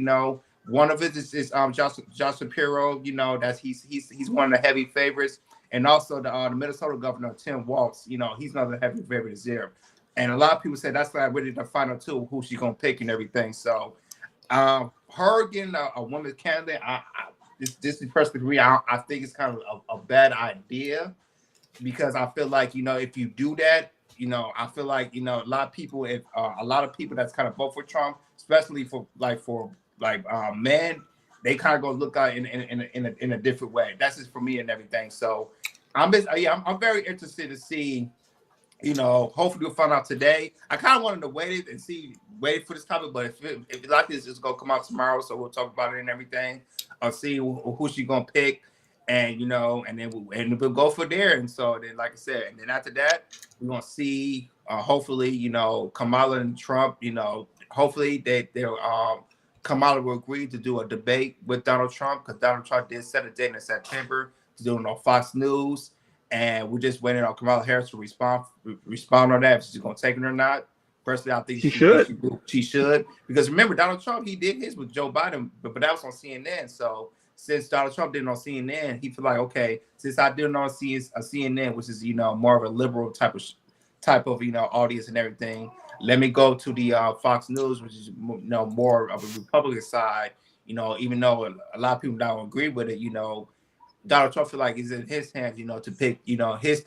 One of it is Josh Shapiro. That's he's one of the heavy favorites, and also the Minnesota governor Tim Walz. He's another heavy favorite there. And a lot of people say that's like really the final two who she's gonna pick and everything. So her getting a woman candidate, this is personally for me. I think it's kind of a bad idea. Because I feel like, if you do that, I feel like, a lot of people, that's kind of vote for Trump, especially for men, they kind of go look out in a different way. That's just for me and everything. So I'm very interested to see, hopefully we'll find out today. I kind of wanted to wait for this topic, but if it's like this, it's gonna come out tomorrow, so we'll talk about it and everything. I'll see who she's gonna pick. And and then we'll go for there. And so then, like I said, and then after that, we're gonna see hopefully, Kamala and Trump, hopefully Kamala will agree to do a debate with Donald Trump, because Donald Trump did set a date in September to do it on Fox News, and we're just waiting on Kamala Harris to respond on that, if she's gonna take it or not. Personally, I think she should, because remember, Donald Trump, he did his with Joe Biden, but that was on CNN. So since Donald Trump did it on CNN, he feel like, okay, since I did it on CNN, which is more of a liberal type of audience and everything, let me go to the Fox News, which is more of a Republican side. Even though a lot of people don't agree with it, Donald Trump feel like it's in his hands, to pick his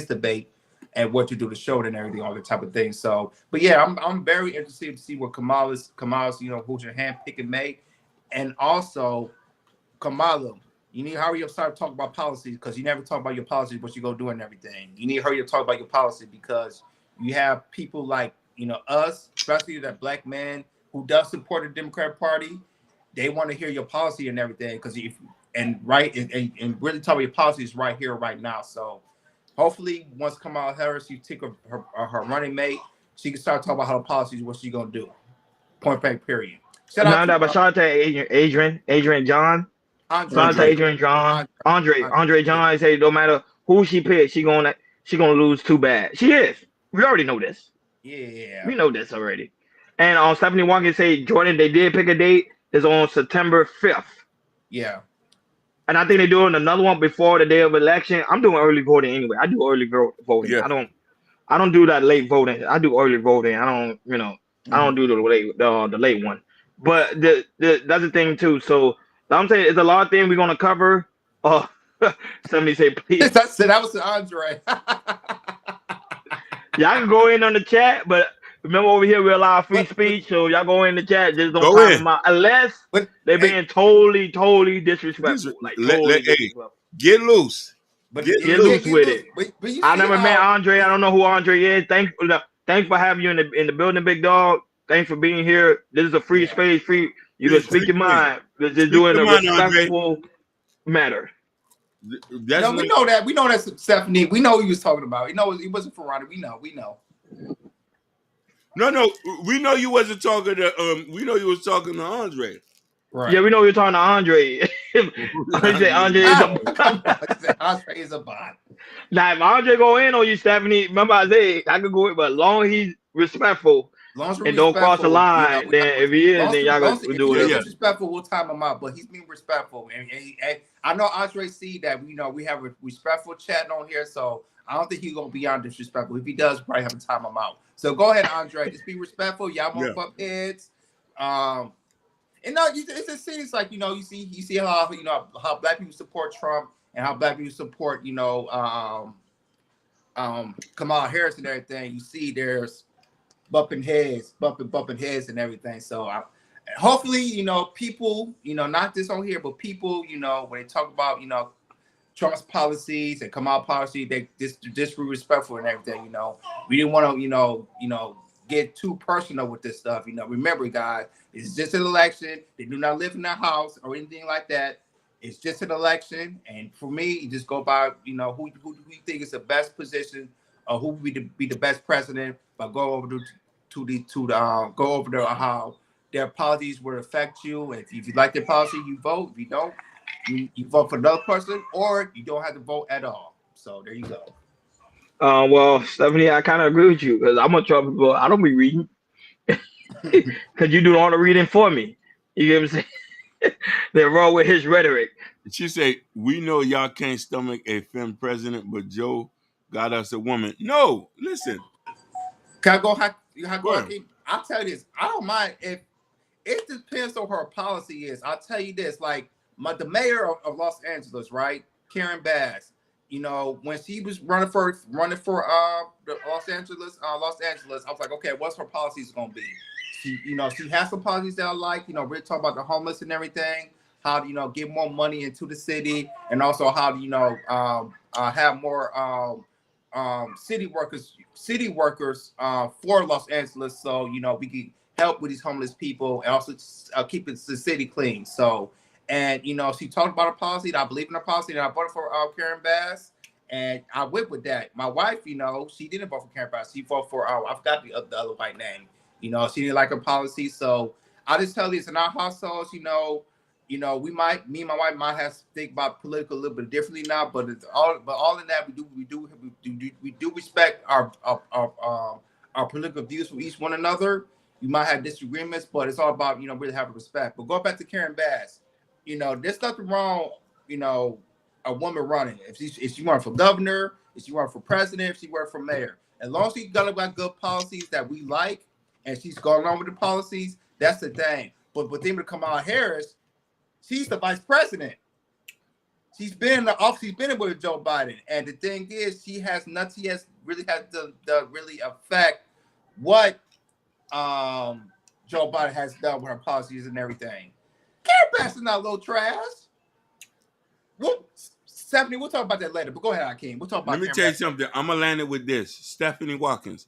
debate and what to do to show it and everything, all that type of thing. So, but yeah, I'm very interested to see what Kamala's who's your hand pick and make, and also Kamala, you need to hurry up, start talking about policies, because you never talk about your policies, what you're going to do and everything. You need to hurry up, talk about your policy, because you have people like, us, especially that black man who does support the Democratic Party. They want to hear your policy and everything, because and really talk about your policies right here, right now. So hopefully once Kamala Harris, you take her running mate, she can start talking about her policies, what she's going to do. Point blank, period. Shout out to Adrian John. Andre John say no matter who she picks, she gonna lose too bad. She is. We already know this. Yeah. We know this already. And Stephanie Watkins say, Jordan, they did pick a date. It's on September 5th. Yeah. And I think they're doing another one before the day of election. I'm doing early voting anyway. I do early voting. Yeah. I don't do that late voting. I do early voting. I don't, I don't do the late one. But that's the thing too. So I'm saying it's a lot of things we're gonna cover. Somebody say please. That was Andre. Y'all can go in on the chat, but remember over here we allow free speech, so y'all go in the chat. Just don't call them out unless they're being totally disrespectful. Disrespectful. Get loose. Get loose with it. I never met Andre. I don't know who Andre is. Thanks for having you in the building, big dog. Thanks for being here. This is a free space. You can speak your mind. Just doing a respectful matter. We know that Stephanie. We know who he was talking about. We know it wasn't Ferrari. We know. No. We know you wasn't talking to. We know you was talking to Andre. Right. Yeah, we know you're talking to Andre. say Andre is a Come on, he said Andre is a bot. now if Andre go in on you, Stephanie, remember I said I could go in, but as long as he's respectful Long as we're and don't cross the respectful, line, then if he is, then y'all long as gotta if do he it. is disrespectful, we'll time him out. But he's being respectful, and I know Andre see that. We have a respectful chat on here, so I don't think he's gonna be on disrespectful. If he does, probably have to time him out. So go ahead, Andre, just be respectful. Y'all won't bump heads. And no, it seems like you see how how black people support Trump and how black people support Kamala Harris and everything. You see, there's bumping heads and everything. So hopefully, people, not this on here, but people, when they talk about, Trump's policies and Kamala policy, they disrespectful and everything. We didn't want to, get too personal with this stuff. Remember, guys, it's just an election. They do not live in a house or anything like that. It's just an election, and for me, you just go by, who you think is the best position, or who would be the best president. But go over go over to how their policies will affect you. And if you like their policy, you vote. If you don't, you vote for another person, or you don't have to vote at all. So there you go. Well, Stephanie, I kind of agree with you because I'm a Trump people. I don't be reading because you do all the reading for me. You get what I'm saying? They're wrong with his rhetoric. She said, "We know y'all can't stomach a femme president, but Joe got us a woman." No, listen. Can I go? I'll tell you this. I don't mind if it depends on her policy is. I'll tell you this. Like the mayor of Los Angeles, right? Karen Bass. When she was running for the Los Angeles, I was like, okay, what's her policies gonna be? She has some policies that I like. We're talking about the homeless and everything. How to get more money into the city, and also how to have more city workers for Los Angeles, so we can help with these homeless people and also keep the city clean. So, and she talked about a policy that I believe in a policy, and I voted for Karen Bass, and I went with that. My wife, she didn't vote for Karen Bass. She voted for I forgot the other white name. She didn't like her policy. So I just tell you, it's in our households. Me and my wife might have to think about political a little bit differently now, but all in that we do respect our political views from each one another. You might have disagreements, but it's all about really having respect. But go back to Karen Bass. There's nothing wrong. A woman running if she run for governor, if she run for president, if she run for mayor, as long as she's got good policies that we like, and she's going along with the policies, that's the thing. But with Kamala Harris, she's the vice president. She's been in the office. She's been in with Joe Biden, and the thing is, she really has to really affect what Joe Biden has done with her policies and everything. Karen Bass is not a little trash. Stephanie, we'll talk about that later. But go ahead, Hakeem. We'll talk about. Let me tell you something. I'm gonna land it with this, Stephanie Watkins.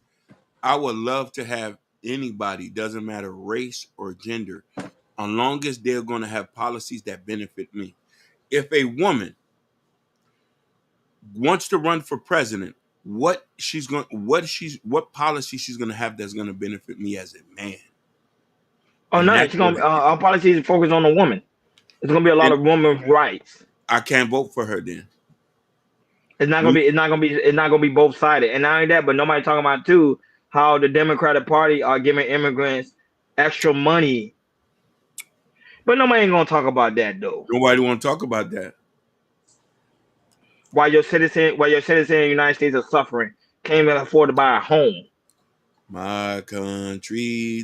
I would love to have anybody, doesn't matter race or gender, as long as they're going to have policies that benefit me. If a woman wants to run for president, what policy she's going to have that's going to benefit me as a man? Oh no, it's gonna our policy is focused on the woman. It's gonna be a lot of women's rights. I can't vote for her then. It's not gonna be both sided. And not only that, but nobody talking about too how the Democratic Party are giving immigrants extra money. But nobody ain't gonna talk about that though. Nobody want to talk about that. While your citizen in the United States are suffering, can't even afford to buy a home. My country.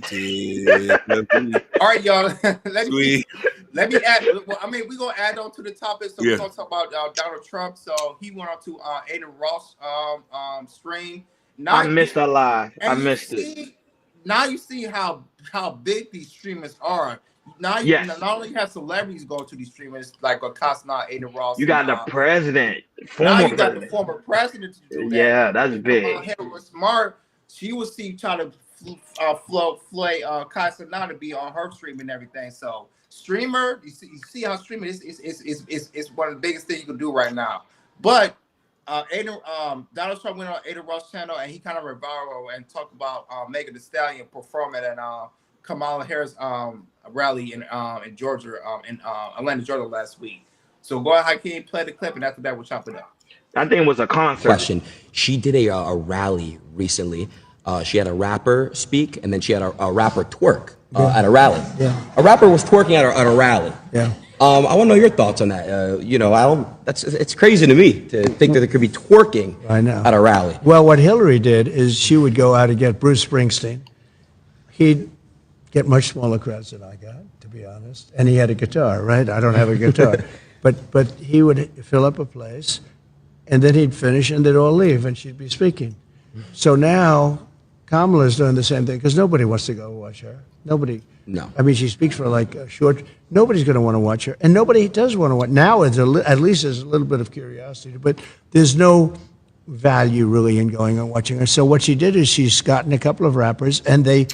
All right, y'all. Let me add. Well, I mean, we're gonna add on to the topic. So we're gonna talk about Donald Trump. So he went on to Ada Ross stream. I missed that live. I missed it. Now you see how big these streamers are. Now not only have celebrities go to these streamers like Costner, Ada Ross. You got the president, got the former president to do that. Yeah, that's big. Kamala was smart. She was trying to flay Costner to be on her stream and everything. So streamer, you see how streaming is one of the biggest things you can do right now. But Donald Trump went on Ada Ross channel and he kind of went viral and talked about Megan Thee Stallion performing at Kamala Harris rally in Georgia, in Atlanta, Georgia last week. So go ahead, Hakeem, play the clip, and after that, we'll chop it up. That thing was a concert. Question. She did a rally recently. She had a rapper speak, and then she had a rapper twerk at a rally. Yeah. A rapper was twerking at a rally. Yeah. I want to know your thoughts on that. It's crazy to me to think that there could be twerking at a rally. Well, what Hillary did is she would go out and get Bruce Springsteen. He'd get much smaller crowds than I got, to be honest. And he had a guitar, right? I don't have a guitar. But he would fill up a place, and then he'd finish, and they'd all leave, and she'd be speaking. So now Kamala's doing the same thing, because nobody wants to go watch her. Nobody. No. I mean, she speaks for like a short. Nobody's going to want to watch her, and nobody does want to watch. Now, at least there's a little bit of curiosity, but there's no value really in going and watching her. So what she did is she's gotten a couple of rappers, and they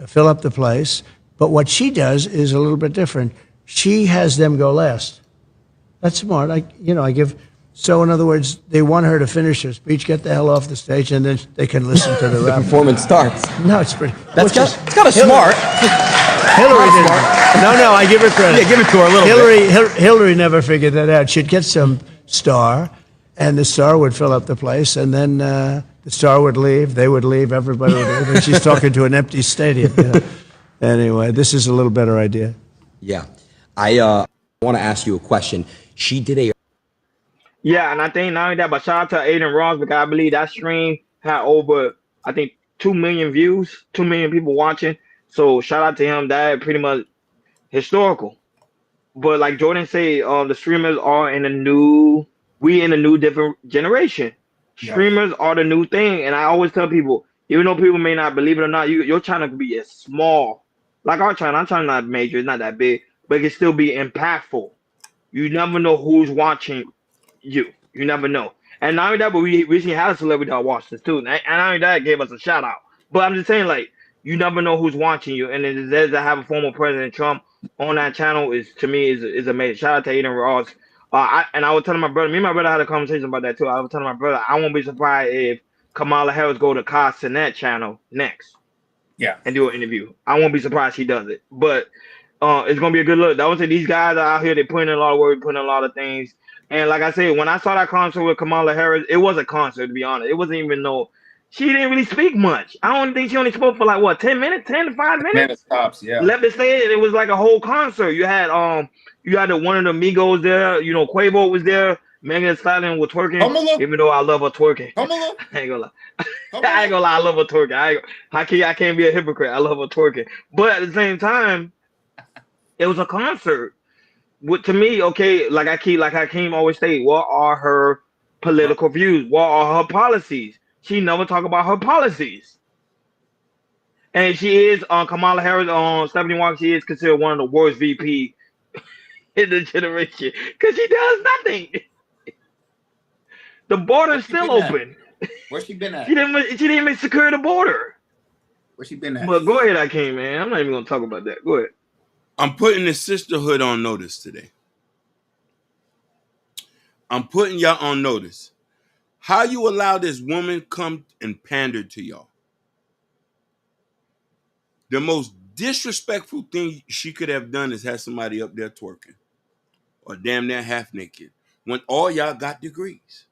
fill up the place. But what she does is a little bit different. She has them go last. That's smart. I give. So in other words, they want her to finish her speech, get the hell off the stage, and then they can listen to the rap. The performance starts. No, it's pretty. It's kind of smart. Hillary didn't. No, I give her credit. Yeah, give it to her a little bit. Hillary never figured that out. She'd get some star, and the star would fill up the place, and then the star would leave, they would leave, everybody would leave, and she's talking to an empty stadium. Anyway, this is a little better idea. Yeah. I want to ask you a question. She did a... Yeah, and I think not only that, but shout out to Aiden Ross, because I believe that stream had over, I think, 2 million views, 2 million people watching. So shout out to him. That pretty much historical. But like Jordan said, the streamers are in a new different generation. Yeah. Streamers are the new thing. And I always tell people, even though people may not believe it or not, your channel can be as small. Like our channel not major, it's not that big, but it can still be impactful. You never know who's watching you. You never know. And not only that, but we recently had a celebrity that watched us too. And not only that, gave us a shout out. But I'm just saying, like, you never know who's watching you. And it is to have a former President Trump on that channel is amazing. Shout out to Aiden Ross. I was telling my brother, me and my brother had a conversation about that too. I was telling my brother, I won't be surprised if Kamala Harris go to Kai Cenat channel next. Yeah. And do an interview. I won't be surprised she does it. But it's gonna be a good look. I would say these guys are out here, they're putting in a lot of work, putting in a lot of things. And like I said, when I saw that concert with Kamala Harris, it was a concert, to be honest. It wasn't even she didn't really speak much. I don't think she only spoke for like what, 10 minutes, 10 to 5 minutes? Minutes tops, yeah. Left the stage, and it was like a whole concert. You had one of the Migos there, Quavo was there, Megan Thee Stallion was twerking. Kamala. Even though I love her twerking. Kamala. I ain't gonna lie. I ain't gonna lie, I love her twerking. I can't be a hypocrite. I love her twerking. But at the same time, it was a concert. To me, okay, like Hakeem always say, what are her political views? What are her policies? She never talk about her policies. And she is Kamala Harris, Stephanie Walker, she is considered one of the worst VP in the generation because she does nothing. The border's still open. Where's she been at? She didn't even secure the border. Where's she been at? But go ahead, Hakeem, man. I'm not even gonna talk about that. Go ahead. I'm putting the sisterhood on notice today. I'm putting y'all on notice. How you allow this woman come and pander to y'all? The most disrespectful thing she could have done is have somebody up there twerking or damn near half naked when all y'all got degrees.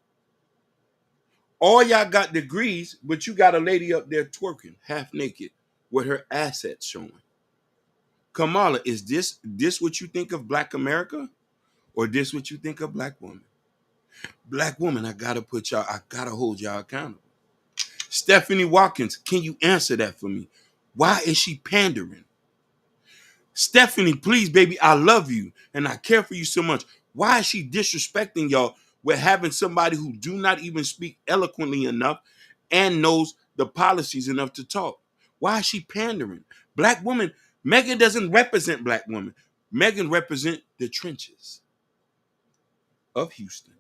All y'all got degrees, but you got a lady up there twerking half naked with her assets showing. Kamala, is this what you think of Black America, or this what you think of Black women? Black woman, I gotta hold y'all accountable. Stephanie Watkins, can you answer that for me? Why is she pandering? Stephanie, please, baby, I love you and I care for you so much. Why is she disrespecting y'all with having somebody who do not even speak eloquently enough and knows the policies enough to talk? Why is she pandering? Black woman, Megan doesn't represent Black women. Megan represents the trenches of Houston.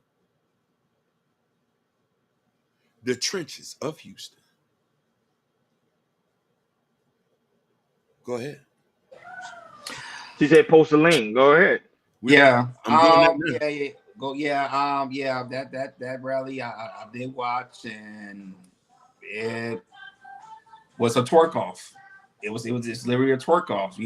The trenches of Houston. Go ahead. She said post a link. Go ahead. Yeah. I'm doing that yeah. Go. Yeah. That rally I did watch, and it was a twerk off. it was just literally a twerk off.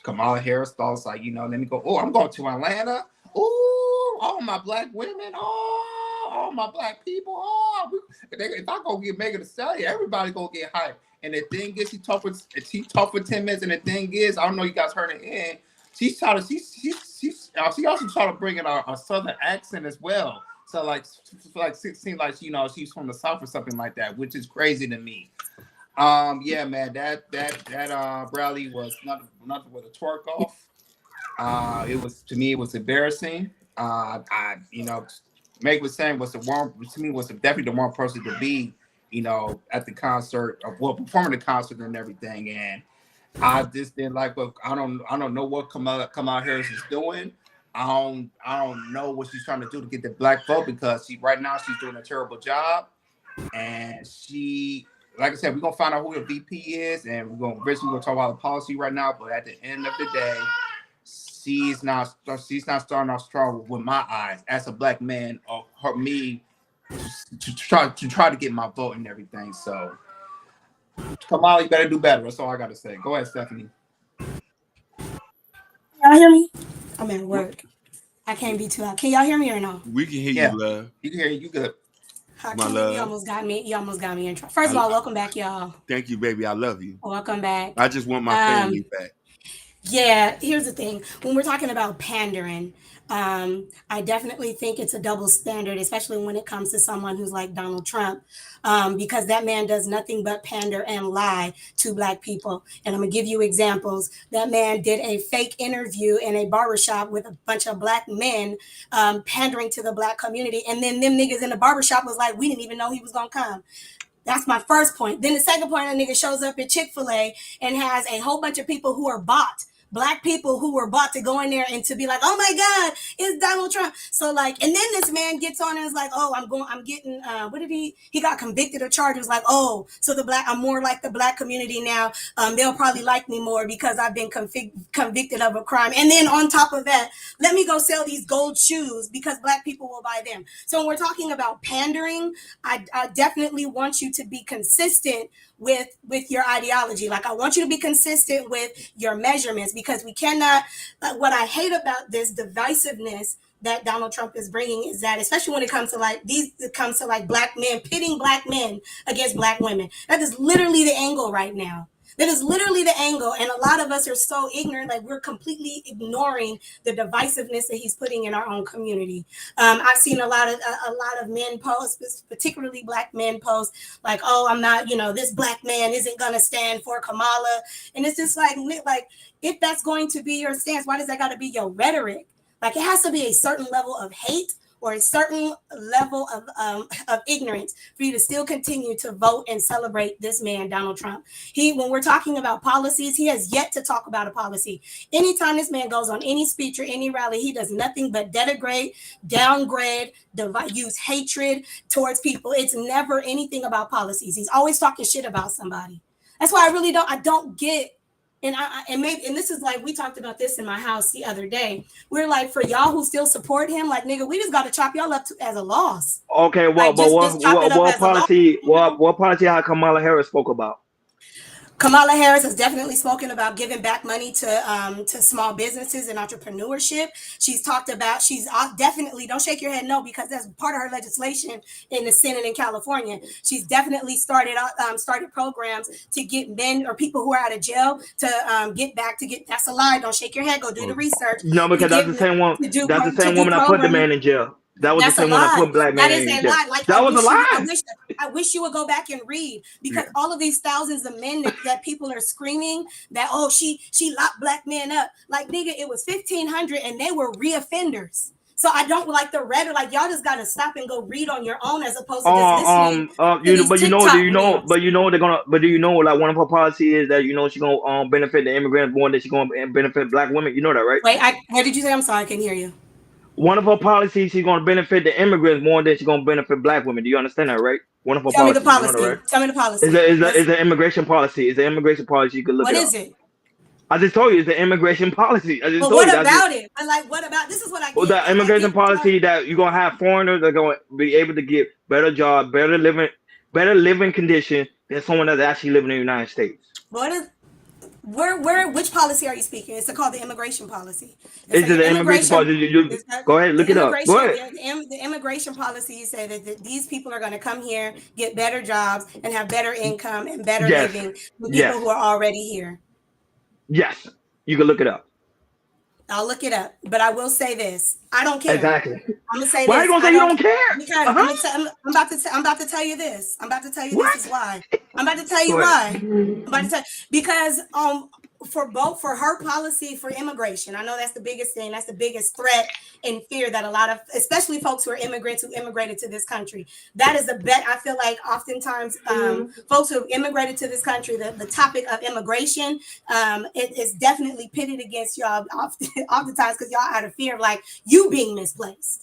Kamala Harris thought it's like, let me go. Oh, I'm going to Atlanta. Oh, all my black women. Oh, all my black people. Oh, if I go get Megan Thee Stallion, everybody gonna get hyped. And the thing is, she talked for 10 minutes. And the thing is, I don't know you guys heard it in. She also tried to bring in a southern accent as well. So it seemed like she's from the South or something like that, which is crazy to me. Yeah, man, that rally was nothing but a twerk off. It was embarrassing. Meg was saying was definitely the one person to be, at the concert performing the concert and everything. And I just didn't like what I don't know what Kamala Harris is doing. I don't know what she's trying to do to get the black vote, because right now she's doing a terrible job. And she, like I said, we're gonna find out who the VP is, and we're gonna talk about the policy right now. But at the end of the day, she's not starting off strong with my eyes as a black man, or me to try to get my vote and everything. So Kamala, you better do better. That's all I gotta say. Go ahead, Stephanie. Y'all hear me? I'm at work. I can't be too loud. Can y'all hear me or no? We can hear you, love. You can hear you good. My love. You almost got me in trouble. First of all, welcome back, y'all. Thank you, baby. I love you. Welcome back. I just want my family back. Yeah, here's the thing. When we're talking about pandering, I definitely think it's a double standard, especially when it comes to someone who's like Donald Trump, because that man does nothing but pander and lie to black people. And I'm gonna give you examples. That man did a fake interview in a barbershop with a bunch of black men, pandering to the black community. And then them niggas in the barbershop was like, we didn't even know he was gonna come. That's my first point. Then the second point, a nigga shows up at Chick-fil-A and has a whole bunch of people who are bought. Black people who were bought to go in there and to be like, oh my God, it's Donald Trump. So like, and then this man gets on and is like, oh, I'm getting, he got convicted of charges. Like, oh, so I'm more like the black community now. They'll probably like me more because I've been convicted of a crime. And then on top of that, let me go sell these gold shoes because black people will buy them. So when we're talking about pandering, I definitely want you to be consistent with your ideology. Like, I want you to be consistent with your measurements, because we cannot, what I hate about this divisiveness that Donald Trump is bringing is that, especially when it comes to black men, pitting black men against black women, that is literally the angle right now. That is literally the angle. And a lot of us are so ignorant, like we're completely ignoring the divisiveness that he's putting in our own community. I've seen a lot of men post, particularly black men post, like, oh, I'm not, this black man isn't going to stand for Kamala. And it's just like, if that's going to be your stance, why does that got to be your rhetoric? Like, it has to be a certain level of hate or a certain level of ignorance for you to still continue to vote and celebrate this man, Donald Trump. When we're talking about policies, he has yet to talk about a policy. Anytime this man goes on any speech or any rally, he does nothing but denigrate, downgrade, use hatred towards people. It's never anything about policies. He's always talking shit about somebody. That's why I don't get. And this is like, we talked about this in my house the other day. We're like, for y'all who still support him, like, nigga, we just got to chop y'all up as a loss. Okay, well, like, but what policy how Kamala Harris spoke about? Kamala Harris has definitely spoken about giving back money to small businesses and entrepreneurship. She's definitely, don't shake your head no, because that's part of her legislation in the Senate in California. She's definitely started programs to get men or people who are out of jail to that's a lie. Don't shake your head. Go do the research. No, because that's the same one. That's the same woman that put the man in jail. That was the same one that put black men in jail. That was a lie. I wish you would go back and read, because all of these thousands of men that people are screaming that, oh, she locked black men up. Like, nigga, it was 1,500 and they were reoffenders. So I don't like the rhetoric. Like, y'all just got to stop and go read on your own as opposed to just listening. But do you know like one of her policies is that she's gonna benefit the immigrants more than she's gonna benefit black women. You know that, right? Wait, what did you say? I'm sorry, I couldn't hear you. One of her policies, she's going to benefit the immigrants more than she's going to benefit black women. Do you understand that, right? One of her Tell policies. Me the policy. You know that, right? Tell me the policy. It's an immigration policy. It's an immigration policy. You can look What it is up. it? I just told you it's the immigration policy. But what about it? But like, what about this? Is what I get. Well, the immigration policy that you're going to have foreigners that are going to be able to get better jobs, better living conditions than someone that's actually living in the United States. What is? Which policy are you speaking? It's called the immigration policy. It's the immigration policy. Go ahead, look it up. Go ahead. The immigration policy say that these people are going to come here, get better jobs, and have better income and better living than people who are already here. Yes, you can look it up. I'll look it up, but I will say this: I don't care. Exactly. I'm gonna say Why this. are you gonna say you don't care? Because I'm about to tell you this. I'm about to tell you this is why. I'm about to tell you why. I'm about to tell because for her policy for immigration, I know that's the biggest thing. That's the biggest threat and fear that a lot of, especially folks who are immigrants who immigrated to this country. That is the bet. I feel like oftentimes folks who have immigrated to this country, the topic of immigration, it is definitely pitted against y'all oftentimes because y'all out of fear of like you being misplaced.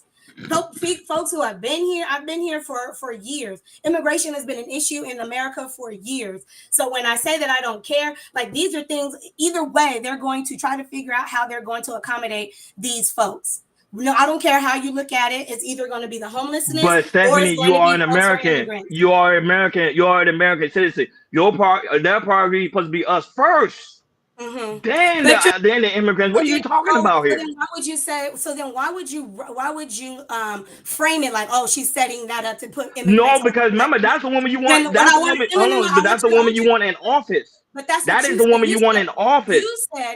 Folks who have been here, I've been here for years. Immigration has been an issue in America for years. So when I say that I don't care, like these are things, either way, they're going to try to figure out how they're going to accommodate these folks. No, I don't care how you look at it. It's either going to be the homelessness. But Stephanie, you are an American. You are American. You are an American citizen. Their priority is supposed to be us first. Mm-hmm. Then the immigrants. What are you talking about here? So then why would you say? So then why would you frame it like, oh, she's setting that up to put immigrants? No, because remember that's the woman you want. That's the woman. But that's the woman you want in office. But that is the woman you want in office.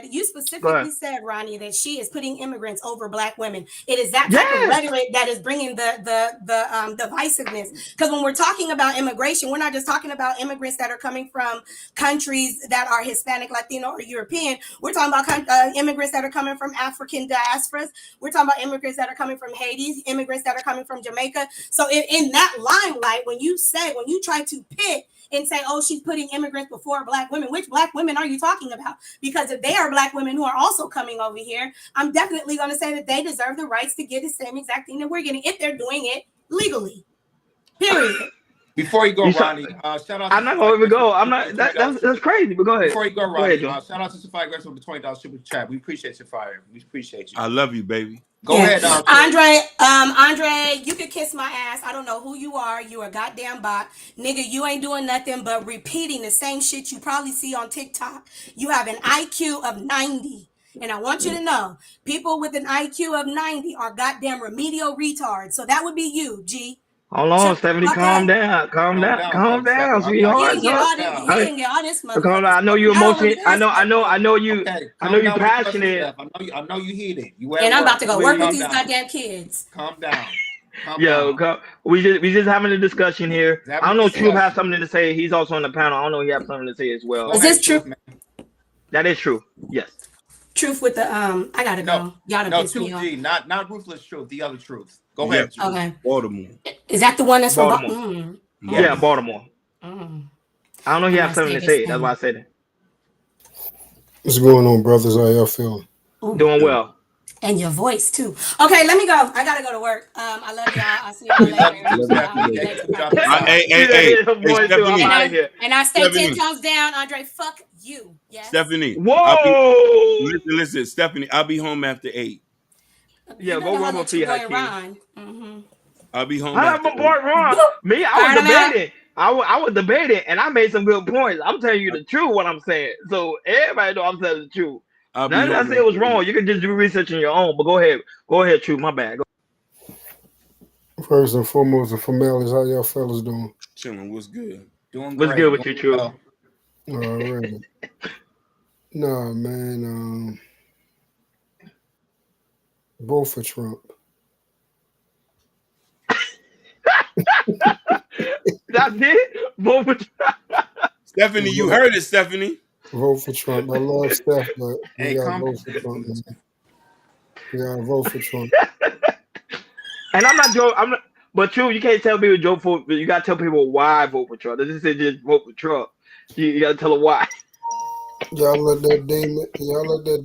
You specifically said, Ronnie, that she is putting immigrants over Black women. It is that type of rhetoric that is bringing the divisiveness. Because when we're talking about immigration, we're not just talking about immigrants that are coming from countries that are Hispanic, Latino, or European. We're talking about immigrants that are coming from African diasporas. We're talking about immigrants that are coming from Haiti, immigrants that are coming from Jamaica. So in that limelight, when you try to pit and say, oh, she's putting immigrants before Black women. Which Black women are you talking about? Because if they are Black women who are also coming over here, I'm definitely going to say that they deserve the rights to get the same exact thing that we're getting if they're doing it legally. Period. Before you go, Ronnie, shout out. I'm not going to even go. I'm not. That's crazy. But go ahead. Before you go, Ronnie, shout out to Sophia Grace with the $20 super chat. We appreciate Sophia. We appreciate you. I love you, baby. Go ahead, Andre, you can kiss my ass. I don't know who you are. You a goddamn bot. Nigga, you ain't doing nothing but repeating the same shit you probably see on TikTok. You have an IQ of 90. And I want you to know, people with an IQ of 90 are goddamn remedial retards. So that would be you, G. Hold on, Stephanie, calm down, sweetheart. He didn't get all this calm down. I know you emotional. I know you. I know you passionate. I know you heated. And I'm about to go work with these goddamn kids. Calm down. We just having a discussion here. I don't know if Truth has something to say. He's also on the panel. I don't know if he has something to say as well. Is this true? That is true. Yes. Truth with the I gotta go. Y'all done piss me off. Not Ruthless Truth. The other Truth. Go ahead. Okay. Baltimore. Is that the one that's from Baltimore? Yeah, Baltimore. I don't know if you have something to say. That's why I said it. What's going on, brothers? How y'all feeling? Doing well. And your voice too. Okay, let me go. I gotta go to work. I love y'all. I'll see y'all later. And I stay 10 toes down, Andre. Fuck you. Yes. Stephanie. Whoa. Listen, Stephanie. I'll be home after 8. Yeah, go run up to your high I'll be home. I have a boy Ron. Me, I was debating. I was debating, and I made some good points. I'm telling you the truth, what I'm saying. So everybody know I'm telling the truth. Nothing I said was wrong. You can just do research on your own. But go ahead, Truth. My bad. First and foremost, the formalities. How y'all fellas doing? Chilling. What's good? Doing great. What's good with you, Truth? All right. Nah, man. Vote for Trump. That's it. Vote for Trump. Stephanie, you heard it, Stephanie. Vote for Trump. I love Steph, but you gotta vote for Trump. Man. You gotta vote for Trump. And I'm not Joe. I'm not. But True, you can't tell people Joe for. You gotta tell people why vote for Trump. This is just vote for Trump. You gotta tell them why. Y'all let that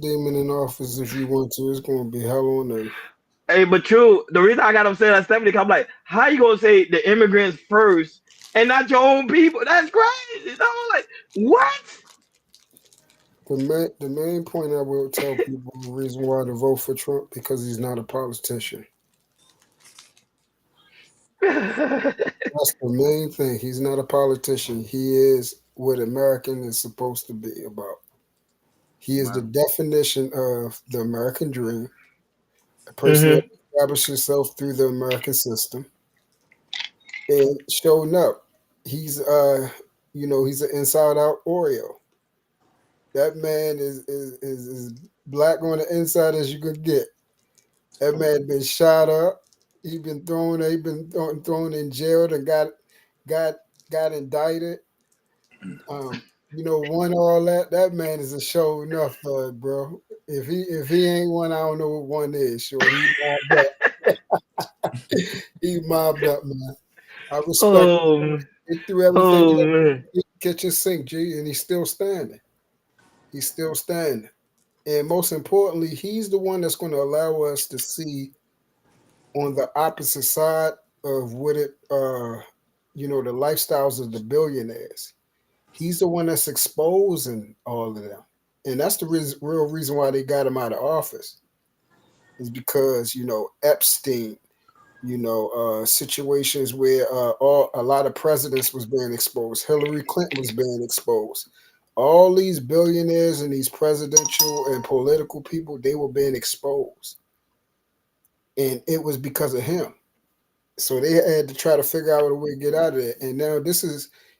demon in office if you want to. It's gonna be hell on earth. Hey, but True, the reason I got upset at Stephanie, I'm like, how you gonna say the immigrants first and not your own people? That's crazy. You know, like what? The main point I will tell people the reason why to vote for Trump because he's not a politician. That's the main thing. He's not a politician. He is what American is supposed to be about. He is the definition of the American dream. A person that established himself through the American system. And showing up, he's he's an inside out Oreo. That man is black on the inside as you could get. That man been shot up. He been thrown in jail and got indicted. Won all that. That man is a show enough thug, bro. If he ain't one, I don't know what one is. Sure, he mobbed up. He mobbed up, man. I respect him. He threw everything in the kitchen sink, G, and he's still standing. He's still standing. And most importantly, he's the one that's going to allow us to see on the opposite side of what the lifestyles of the billionaires. He's the one that's exposing all of them. And that's the real reason why they got him out of office. Is because, Epstein, situations where a lot of presidents was being exposed. Hillary Clinton was being exposed. All these billionaires and these presidential and political people, they were being exposed. And it was because of him. So they had to try to figure out a way to get out of it. And now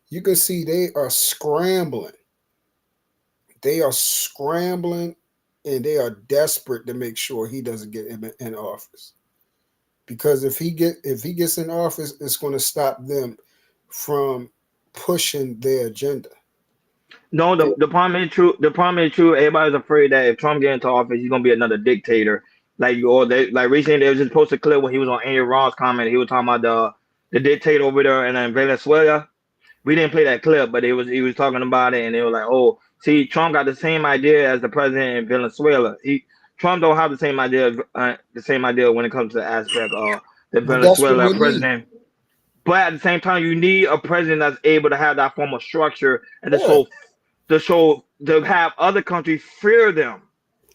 you can see they are scrambling. They are scrambling and they are desperate to make sure he doesn't get in office. Because if he gets in office, it's going to stop them from pushing their agenda. No, the problem is true. The problem is true. Everybody's afraid that if Trump gets into office, he's gonna be another dictator. Like recently, they was just posted a clip when he was on Andy Ross comment. He was talking about the dictator over there in Venezuela. We didn't play that clip, but he was talking about it, and they were like, "Oh, see, Trump got the same idea as the president in Venezuela. Trump don't have the same idea when it comes to the aspect of the Venezuela president." But at the same time, you need a president that's able to have that form of structure and to have other countries fear them.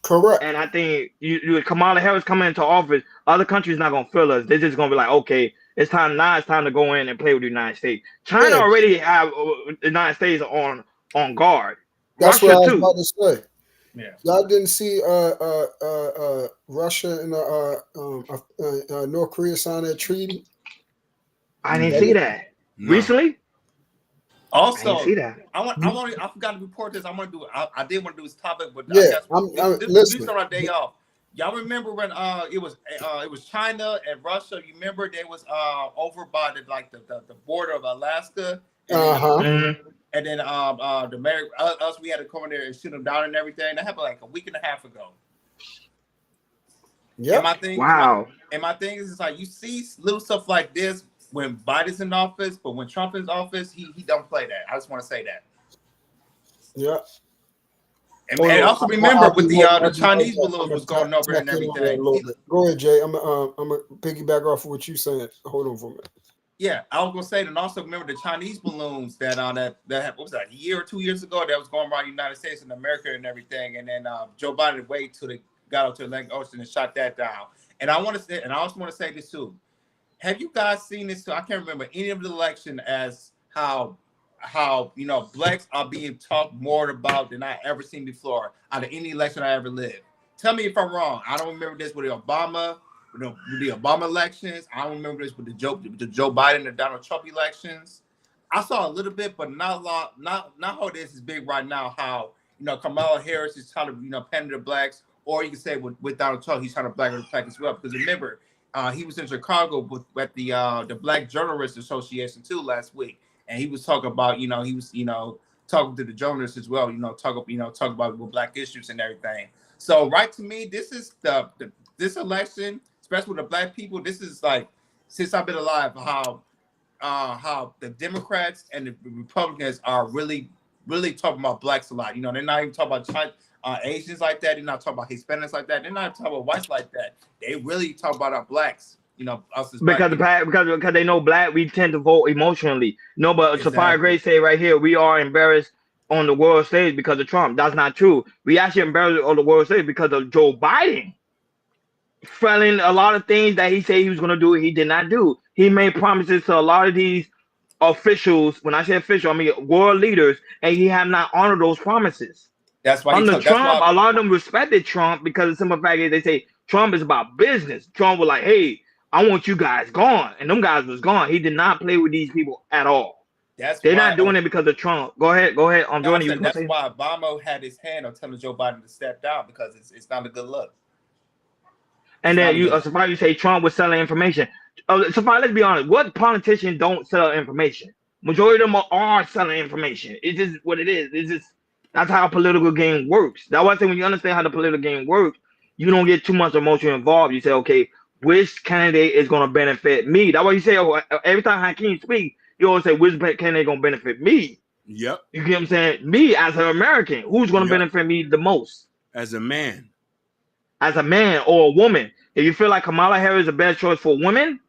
Correct. And I think you Kamala Harris coming into office, other countries not gonna feel us. They're just gonna be like, okay, it's time to go in and play with the United States. China already have the United States on guard. That's Russia what I was too. about to say. Yeah. Y'all didn't see Russia and North Korea sign that treaty? I didn't see that. No. Recently? Also, I didn't see that. I forgot to report this. I did want to do this topic, but yeah, this is on our day off. Y'all remember when it was China and Russia? You remember they was over by the border of Alaska, and then us we had to come in there and shoot them down and everything. That happened like a week and a half ago. Yeah. And my thing is like you see little stuff like this when Biden's in office, but when Trump is in office, he don't play that. I just want to say that. Yeah. And also remember with the Chinese balloons was going over and everything. Go ahead, Jay. I'm gonna piggyback off of what you saying. Hold on for a minute. Yeah, I was gonna say, and also remember the Chinese balloons that what was that, a year or 2 years ago that was going around the United States and America and everything, and then Joe Biden waited till they got out to the Atlantic Ocean and shot that down. And I also want to say this too. Have you guys seen this too? I can't remember any of the election as how blacks are being talked more about than I ever seen before out of any election I ever lived. Tell me if I'm wrong. I don't remember this with the Obama elections. I don't remember this with the Joe Biden and Donald Trump elections. I saw a little bit, but not a lot. Not how this is big right now. How Kamala Harris is trying to pander to blacks, or you can say with Donald Trump, he's trying to black as well. Because remember, he was in Chicago at the Black Journalists Association too last week. And he was talking about, he was, talking to the journalists as well, talk about Black issues and everything. So, right to me, this is this election, especially with the Black people. This is like, since I've been alive, how the Democrats and the Republicans are really, really talking about blacks a lot. They're not even talking about Asians like that. They're not talking about Hispanics like that. They're not talking about whites like that. They really talk about our blacks. Us as because they know black, we tend to vote emotionally. No, but exactly. Sapphire Gray say right here, we are embarrassed on the world stage because of Trump. That's not true. We actually embarrassed on the world stage because of Joe Biden failing a lot of things that he said he was going to do. He did not do. He made promises to a lot of these officials. When I say official, I mean world leaders, and he have not honored those promises. That's why Under that's Trump, why. a lot of them respected Trump because the simple fact is they say Trump is about business. Trump was like, "Hey, I want you guys gone," and them guys was gone. He did not play with these people at all. That's They're why. not doing it because of Trump. Go ahead. No, I'm Jordan, you was saying gonna that's say? why Obama had his hand on telling Joe Biden to step down because it's not a good look. And It's then not a you, good look. Safari, you say Trump was selling information. Safari, let's be honest. What politicians don't sell information? Majority of them are selling information. It's just what it is. It's just that's how a political game works. That's why I say when you understand how the political game works, you don't get too much emotion involved. You say, okay, which candidate is going to benefit me? That's why you say, oh, every time Hakeem speak, you always say, which candidate going to benefit me? Yep. You get what I'm saying? Me as an American, who's going to benefit me the most? As a man. As a man or a woman. If you feel like Kamala Harris is the best choice for women,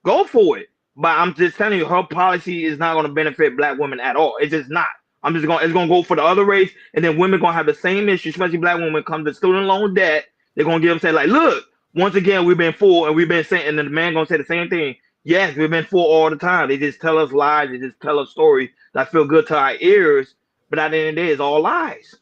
go for it. But I'm just telling you, her policy is not going to benefit black women at all. It's just not. It's gonna go for the other race, and then women gonna have the same issue, especially black women when it comes to student loan debt. They're gonna give them say like, look, once again we've been fooled, and we've been saying, and then the man gonna say the same thing. Yes, we've been fooled all the time. They just tell us lies. They just tell us stories that feel good to our ears, but at the end of the day, it's all lies.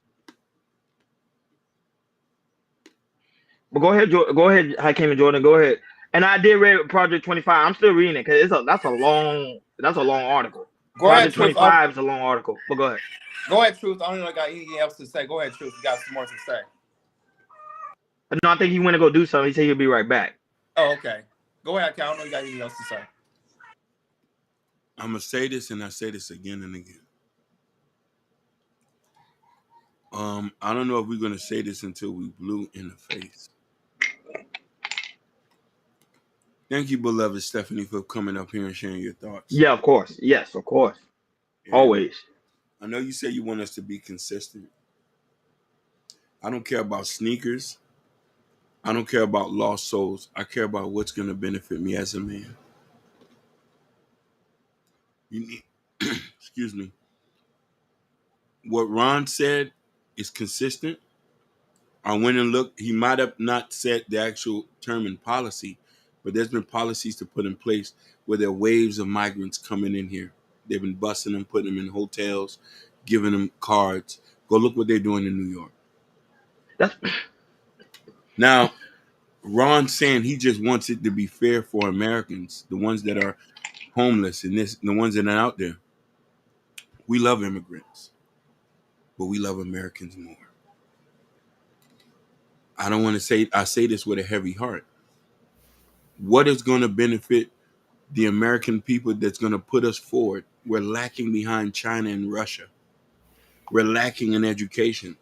But go ahead, Hakeem and Jordan, go ahead. And I did read Project 25. I'm still reading it because that's a long article. Go ahead, Project Truth. 25 is a long article. But go ahead. Go ahead, Truth. I don't know got anything else to say. Go ahead, Truth. You got some more to say. No, I think he went to go do something. He said he'll be right back. Oh, okay. Go ahead, Cal. I don't know you got anything else to say. I'm gonna say this, and I say this again and again. I don't know if we're gonna say this until we blue in the face. Thank you, beloved Stephanie, for coming up here and sharing your thoughts. Yeah, of course. Yes, of course. Yeah. Always. I know you say you want us to be consistent. I don't care about sneakers. I don't care about lost souls. I care about what's going to benefit me as a man. You need, excuse me. What Ron said is consistent. I went and looked. He might have not said the actual term in policy, but there's been policies to put in place where there are waves of migrants coming in here. They've been busting them, putting them in hotels, giving them cards. Go look what they're doing in New York. Now, Ron's saying he just wants it to be fair for Americans, the ones that are homeless and the ones that are out there. We love immigrants, but we love Americans more. I don't want to say, I say this with a heavy heart. What is going to benefit the American people that's going to put us forward? We're lacking behind China and Russia. We're lacking in education.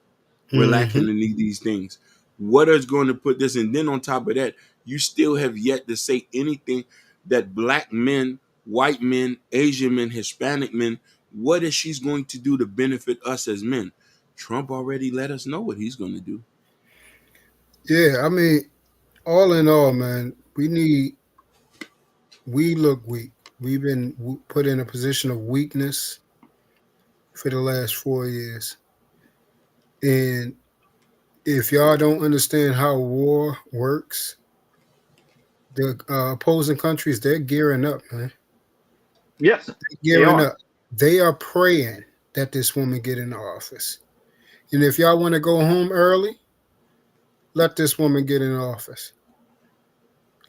We're lacking in these things. What is going to put this? And then on top of that, you still have yet to say anything that black men, white men, Asian men, Hispanic men, what is she going to do to benefit us as men? Trump already let us know what he's going to do. Yeah, I mean, all in all, man, we look weak. We've been put in a position of weakness for the last 4 years. And if y'all don't understand how war works, the opposing countries, they're gearing up, man. Yes, they're gearing up. They are praying that this woman get in office. And if y'all want to go home early, let this woman get in office.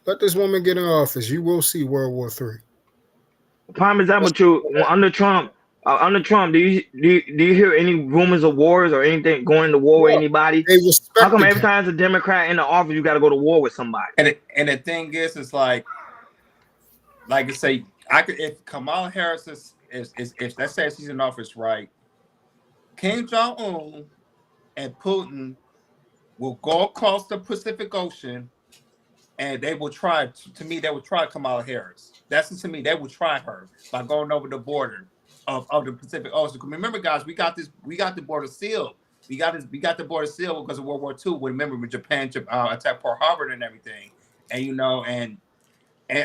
Let this woman get in office. You will see World War III. Prime example, too. Under Trump, do you hear any rumors of wars or anything going to war with anybody? How come every time it's a Democrat in the office, you got to go to war with somebody? And the thing is, it's like I say, if Kamala Harris is if let's say she's in office, right? Kim Jong-un and Putin will go across the Pacific Ocean, and they will try. To me, they will try Kamala Harris. That's to me, they will try her by going over the border of the Pacific Ocean. Remember, guys, we got the border sealed. We got the border sealed because of World War II. Remember, when Japan attacked Pearl Harbor and everything, and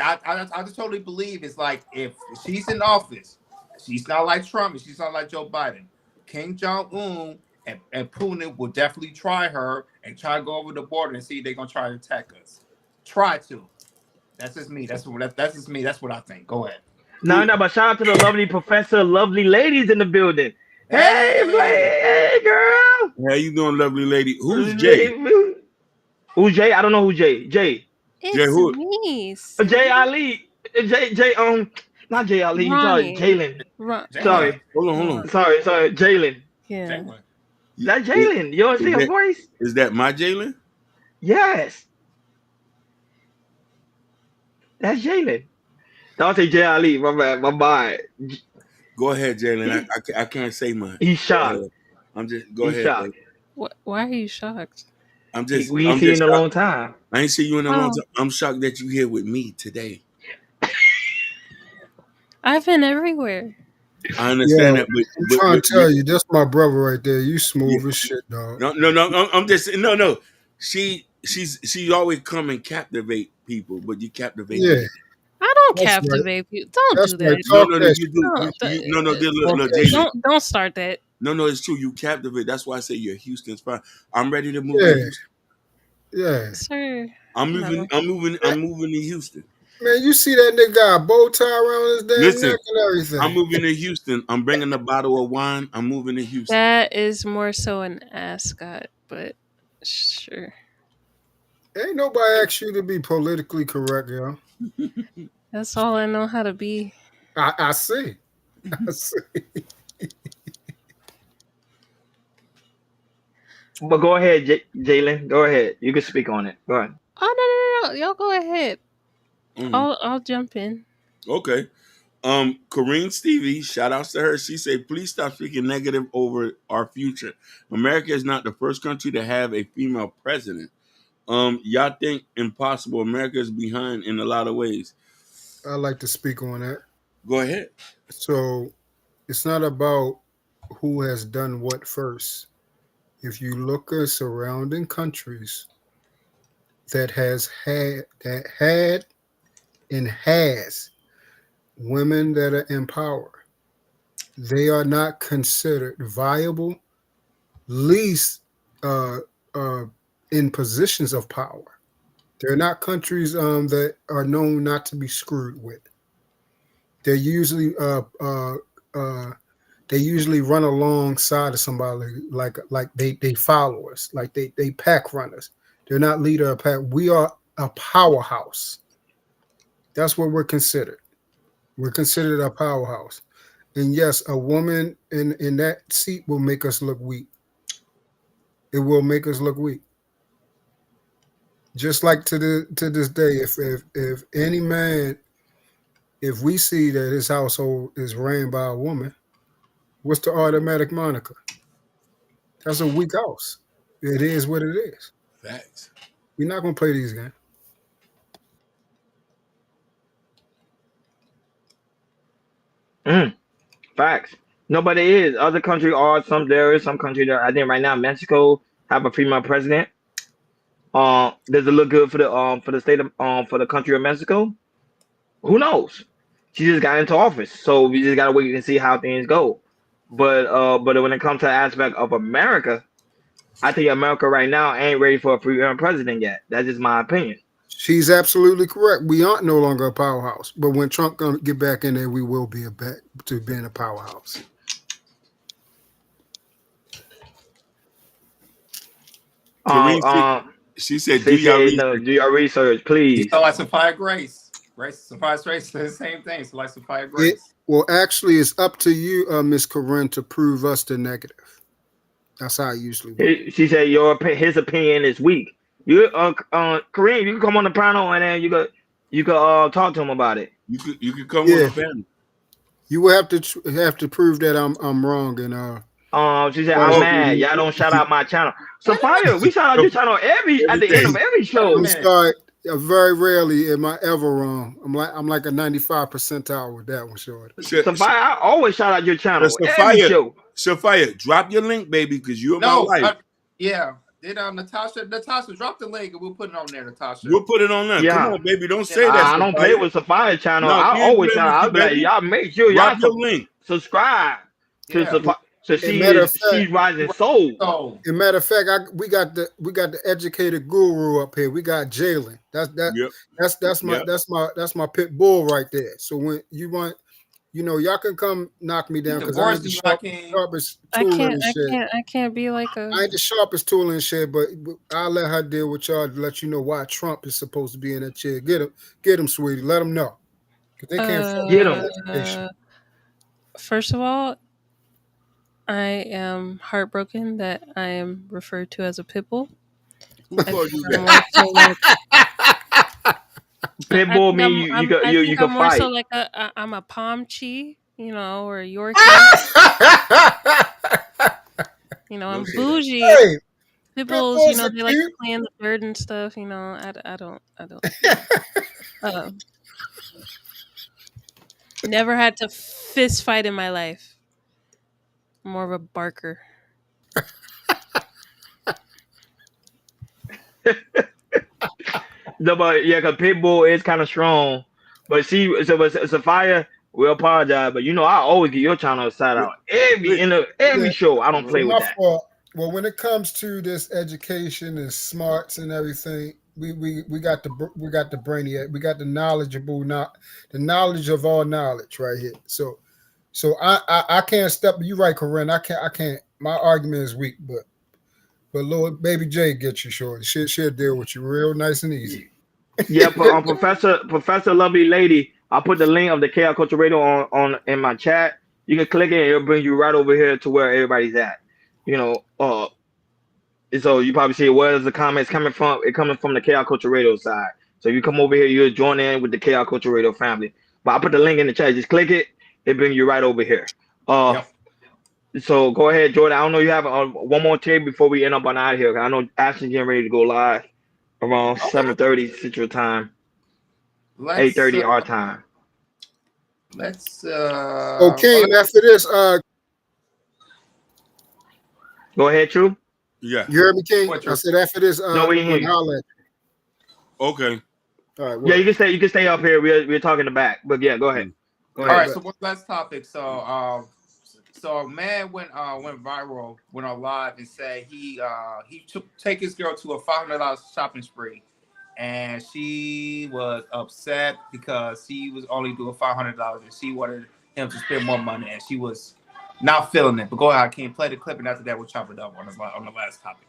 I just totally believe it's like if she's in office, she's not like Trump and she's not like Joe Biden. Kim Jong-un and Putin will definitely try her and try to go over the border and see if they're gonna try to attack us. Try to. That's just me. That's just me. That's what I think. Go ahead. No, but shout out to the lovely professor, lovely ladies in the building. Hey, hey, girl. How you doing, lovely lady? Who's Jay? Who's Jay? I don't know who Jay. Jay. Jay It's who? me, Jay silly. Ali. Jay. Not Jay Ali. Sorry, Ronnie. Jalen. Sorry. Hold on. Sorry. Jalen. Yeah. That Jalen. You don't see her voice? Is that my Jalen? Yes. That's Jalen. Don't say Jay Ali. My bad. My bad. Go ahead, Jalen. I can't say much. He's shocked. I'm just go He's ahead. shocked. Why are you shocked? We ain't seen you in a long time. I ain't seen you in a long time. I'm shocked that you here with me today. I've been everywhere. I understand that, I'm trying to tell you, that's my brother right there. You smooth as shit, dog. No. I'm just no. She's always come and captivate people, but you captivate me. I don't captivate you. Don't do that. No, look, Don't start that. No, it's true. You captivate. That's why I say you're Houston's fine. I'm ready to move to Houston. Yeah. Sir. I'm moving to Houston. Man, you see that nigga got a bow tie around his damn neck and everything. I'm moving to Houston. I'm bringing a bottle of wine. I'm moving to Houston. That is more so an ascot, but sure. Ain't nobody asked you to be politically correct, yo. That's all I know how to be. I see. But go ahead, Jalen. Go ahead. You can speak on it. Go ahead. Oh no. Y'all go ahead. I'll jump in. Okay. Corrine Stevie, shout outs to her. She said, please stop speaking negative over our future. America is not the first country to have a female president. Y'all think impossible. America is behind in a lot of ways. I'd like to speak on that. Go ahead. So it's not about who has done what first. If you look at surrounding countries that had and has women that are in power, they are not considered viable, least in positions of power. They're not countries that are known not to be screwed with. They're usually run alongside of somebody like they followers, like they pack runners. They're not leader of pack. We are a powerhouse. That's what we're considered. We're considered a powerhouse. And yes, a woman in that seat will make us look weak. It will make us look weak. Just like to this day, if any man, if we see that his household is ran by a woman, what's the automatic moniker? That's a weak house. It is what it is. Facts. We're not gonna play these games. Facts. No, but it is. Other countries are there is some country that I think right now Mexico have a female president. Does it look good for the state of for the country of Mexico? Who knows? She just got into office, so we just gotta wait and see how things go. But when it comes to the aspect of America, I think America right now ain't ready for a female president yet. That's just my opinion. She's absolutely correct. We aren't no longer a powerhouse, but when Trump gonna get back in there, we will be back to being a powerhouse. She said, do your research, please. So like Sophia Grace. Sophia Grace said the same thing. So like Sophia Grace. Well, actually, it's up to you, Miss Corinne, to prove us the negative. That's how I usually work. She said his opinion is weak. You Kareem, you can come on the panel and then you could talk to him about it. You could come on the panel. You will have to prove that I'm wrong and she said I'm mad. Y'all don't shout out my channel. Sophia, we shout out your channel at the end of every show. I'm sorry. Very rarely am I ever wrong. I'm like a 95 percentile with that one, short. Sophia, I always shout out your channel. Every show. Sophia, drop your link, baby, because you're my wife. Yeah. Did Natasha drop the link and we'll put it on there, Natasha. We'll put it on there. Yeah. Come on, baby. Don't say that. I don't play with Sophia's channel. No, I always shout out. I'll be like, y'all make sure y'all subscribe to Sophia. So she's rising soul. As a matter of fact, we got the educated guru up here. We got Jalen. That's my pit bull right there. So when you want y'all can come knock me down because I ain't the sharpest I tool in can't. the shed. I can't be like a. I ain't the sharpest tool in the shed, but I'll let her deal with y'all to let you know why Trump is supposed to be in that chair. Get him, sweetie. Let them know because they can't get him. education. First of all, I am heartbroken that I am referred to as a pit bull. Who called you that? Pit bull mean you can I'm more so fight. like I'm a Pomchi, or a Yorkie. I'm bougie. Hey, Pit bulls, they like to play in the dirt and stuff. I don't. Never had to fist fight in my life. I'm more of a barker. No, but yeah, because pit bull is kind of strong. But see, so Sophia, we apologize, but I always get your channel a shout out every show. I don't play with My that. fault. Well, when it comes to this education and smarts and everything, we got the brainiac, we got the knowledgeable, not the knowledge of all knowledge right here. So I can't step. You're right, Corinne. I can't. My argument is weak, but Lord, baby J get you short. She'll deal with you real nice and easy. Yeah, Professor Lovely Lady, I put the link of the Chaos Culture Radio on in my chat. You can click it and it'll bring you right over here to where everybody's at. So you probably see where's the comments coming from. It coming from the Chaos Culture Radio side. So if you come over here, you'll join in with the Chaos Culture Radio family. But I put the link in the chat. Just click it. It bring you right over here. So go ahead, Jordan. I don't know you have one more tape before we end up on out of here. I know Ashton's getting ready to go live around 7:30 Central Time, 8:30 our time. Let's okay, after this, go ahead, True. Yeah. You heard me, King? I said after this, no, we hear you. Okay. All right. Yeah, you can stay up here. We're talking in the back, but yeah, go ahead. All right. So one last topic. So a man went viral, went on live and said he take his girl to a $500 shopping spree, and she was upset because he was only doing $500 and she wanted him to spend more money, and she was not feeling it. But go ahead, King, play the clip, and after that we'll chop it up on the last topic.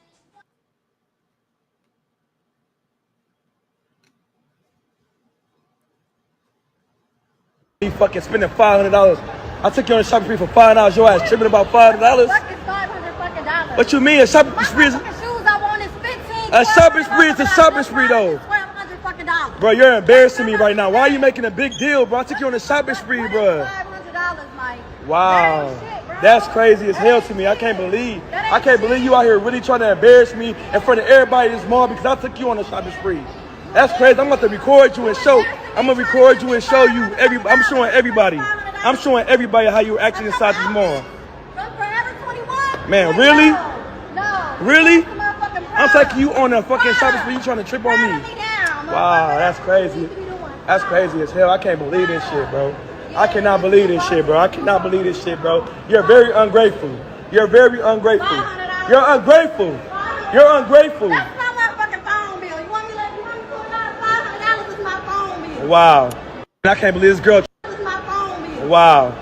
Fucking spending $500. I took you on a shopping spree for $5. Your ass tripping about $500. $500. What you mean? A shopping spree is shoes I want is $15. a shopping spree. It's a shopping spree though. $1,200. Bro, you're embarrassing me right now. Why are you making a big deal, bro? I took you on a shopping spree, bro. $500, Mike. Wow, that's crazy as hell to me. I can't believe you out here really trying to embarrass me in front of everybody in this mall because I took you on a shopping spree. That's crazy. I'm about to record you and show. I'm gonna record you and show you. I'm showing everybody. I'm showing everybody how you acting inside this mall. Man, really? No. Really? I'm taking you on a fucking shopping spree. You trying to trip on me? Wow, that's crazy. That's crazy as hell. I can't believe this shit, bro. I cannot believe this shit, bro. I cannot believe this shit, bro. You're very ungrateful. You're very ungrateful. You're ungrateful. You're ungrateful. Wow. I can't believe this girl. Wow.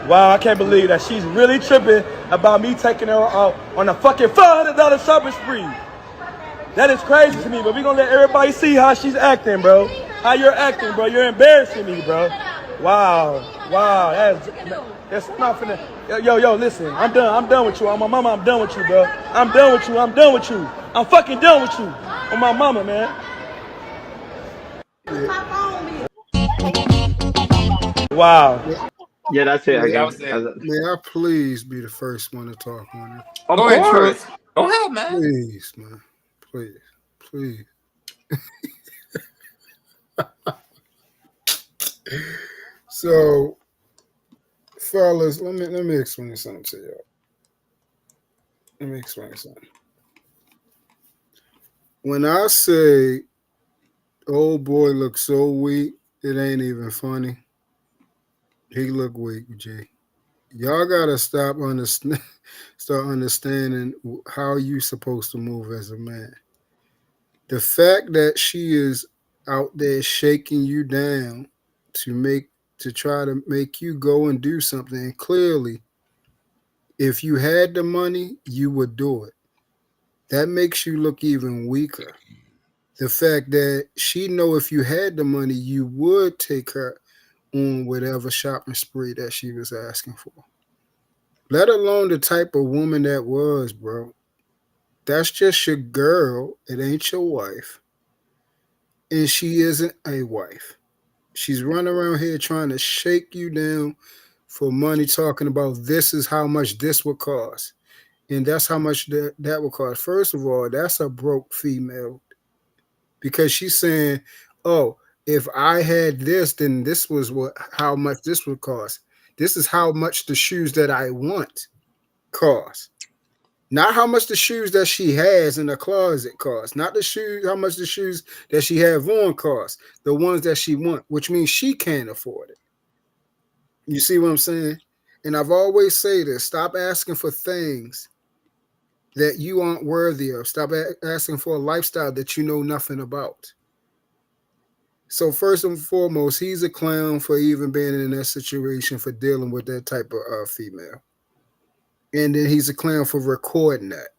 Wow, I can't believe that she's really tripping about me taking her on a fucking $500 shopping spree. That is crazy to me, but we're going to let everybody see how she's acting, bro. How you're acting, bro. You're embarrassing me, bro. Wow. Wow. That's not finna. Yo, listen. I'm done with you. On my mama, I'm done with you, bro. I'm done with you. I'm fucking done with you. On my mama, man. Wow. Yeah, that's it. May I please be the first one to talk on it? Go ahead, Truth. Go ahead, man. Please, man. Please. So, fellas, let me explain something to y'all. Let me explain something. When I say old boy looks so weak, it ain't even funny. He look weak, G. Y'all gotta start understanding how you supposed to move as a man. The fact that she is out there shaking you down to to try to make you go and do something. And clearly, if you had the money, you would do it. That makes you look even weaker. The fact that she know if you had the money, you would take her on whatever shopping spree that she was asking for. Let alone the type of woman that was, bro. That's just your girl. It ain't your wife. And she isn't a wife. She's running around here trying to shake you down for money, talking about this is how much this would cost. And that's how much that would cost. First of all, that's a broke female. Because she's saying, oh, if I had this, then this was how much this would cost. This is how much the shoes that I want cost. Not how much the shoes that she has in the closet cost. Not the shoes, how much the shoes that she have on cost. The ones that she want, which means she can't afford it. You see what I'm saying? And I've always say this: stop asking for things that you aren't worthy of. Stop asking for a lifestyle that you know nothing about. So first and foremost, he's a clown for even being in that situation, for dealing with that type of female. And then he's a clown for recording that.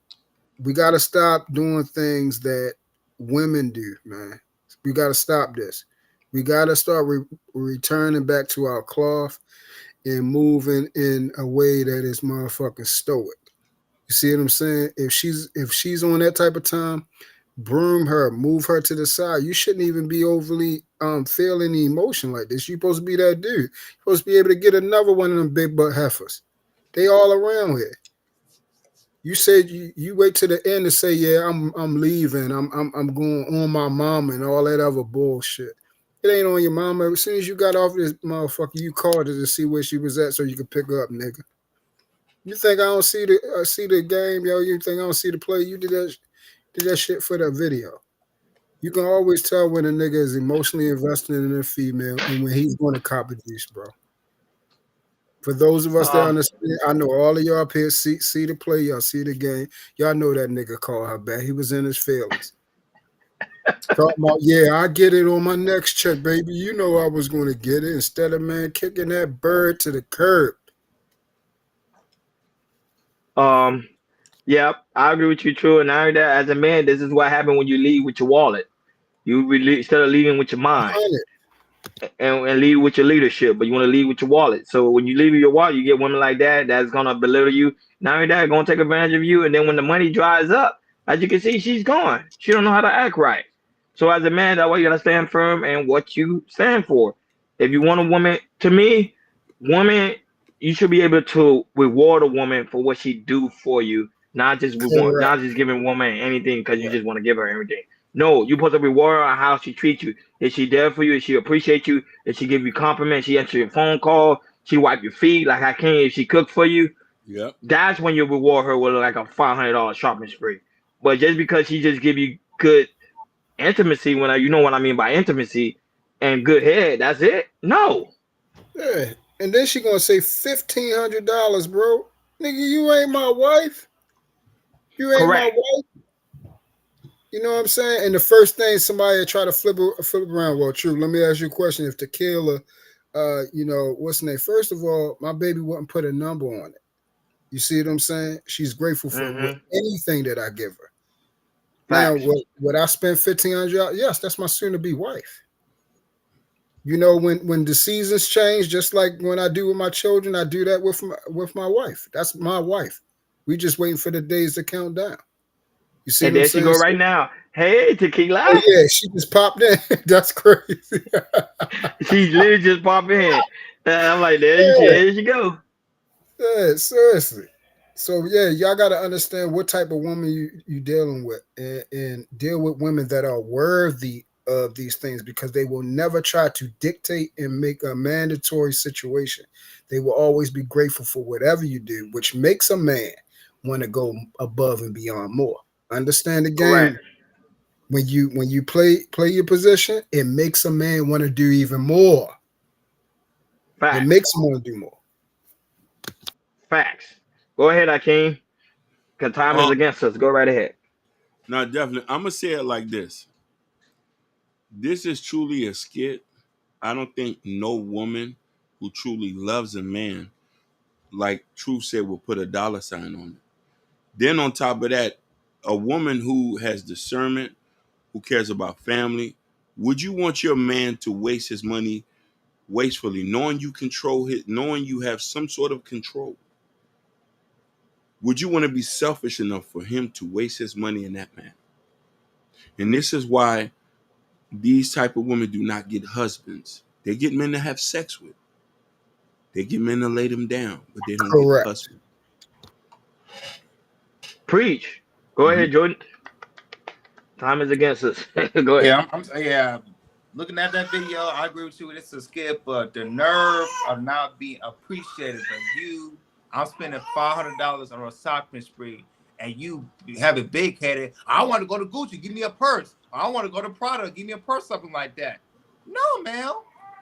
We got to stop doing things that women do, man. We got to stop this. We got to start returning back to our cloth and moving in a way that is motherfucking stoic. You see what I'm saying? If she's on that type of time, broom her, move her to the side. You shouldn't even be overly feeling the emotion like this. You're supposed to be that dude. You're supposed to be able to get another one of them big butt heifers. They all around here. You said you wait to the end to say, yeah, I'm leaving. I'm going on my mama and all that other bullshit. It ain't on your mama. As soon as you got off this motherfucker, you called her to see where she was at so you could pick her up, nigga. You think I don't see the game, yo? You think I don't see the play? You did that shit for that video. You can always tell when a nigga is emotionally invested in a female and when he's going to cop a juice, bro. For those of us that understand, I know all of y'all up here see the play, y'all see the game. Y'all know that nigga called her back. He was in his feelings. Talking about, yeah, I get it on my next check, baby. You know I was going to get it. Instead of, man, kicking that bird to the curb. Yeah, I agree with you, true. And now that as a man, this is what happened when you leave with your wallet. You really, instead of leaving with your mind and lead with your leadership, but you want to lead with your wallet. So when you leave with your wallet, you get women like that that's gonna belittle you. Not only that, gonna take advantage of you, and then when the money dries up, as you can see, she's gone. She don't know how to act right. So as a man, that's why you gotta stand firm and what you stand for. If you want a woman, to me, woman, you should be able to reward a woman for what she do for you, not just giving woman anything because you just want to give her everything. No, you're supposed to reward her on how she treats you. Is she there for you? Is she appreciate you? Is she give you compliments? She answer your phone call? She wipe your feet like I can? If she cook for you? Yep. That's when you reward her with like a $500 shopping spree. But just because she just give you good intimacy, when you know what I mean by intimacy, and good head, that's it? No. Yeah. And then she gonna say $1,500, bro. Nigga, you ain't my wife. You ain't my wife. You know what I'm saying? And the first thing somebody try to flip around. Well, true. Let me ask you a question. If Tequila, what's the name? First of all, my baby wouldn't put a number on it. You see what I'm saying? She's grateful for anything that I give her. Facts. Now, would I spend $1,500? Yes, that's my soon-to-be wife. You know, when the seasons change, just like when I do with my children, I do that with my wife. That's my wife. We just waiting for the days to count down. You see and what I'm there saying? she go right now. Hey, Tequila. Oh, yeah, she just popped in. That's crazy. She literally just popped in. And I'm like, there you go. Yeah, seriously. So yeah, y'all got to understand what type of woman you dealing with, and deal with women that are worthy of these things, because they will never try to dictate and make a mandatory situation. They will always be grateful for whatever you do, which makes a man want to go above and beyond more. Understand the game. Correct. When you play your position, it makes a man want to do even more. Facts. It makes him want to do more. Facts. Go ahead, Akeem. Because time is against us. Go right ahead. No, definitely. I'm gonna say it like this. This is truly a skit. I don't think no woman who truly loves a man, like Truth said, will put a dollar sign on it. Then on top of that, a woman who has discernment, who cares about family, would you want your man to waste his money wastefully, knowing you control his, knowing you have some sort of control? Would you want to be selfish enough for him to waste his money in that man? And this is why these type of women do not get husbands. They get men to have sex with. They get men to lay them down, but they don't get Correct. husbands. Preach. Go ahead, Jordan. Time is against us. Go ahead. Yeah, looking at that video, I agree with you. It's a skip, but the nerve of not being appreciated by you. I'm spending $500 on a shopping spree, and you have it big headed. I want to go to Gucci, give me a purse. I want to go to Prada, give me a purse, something like that. No, man.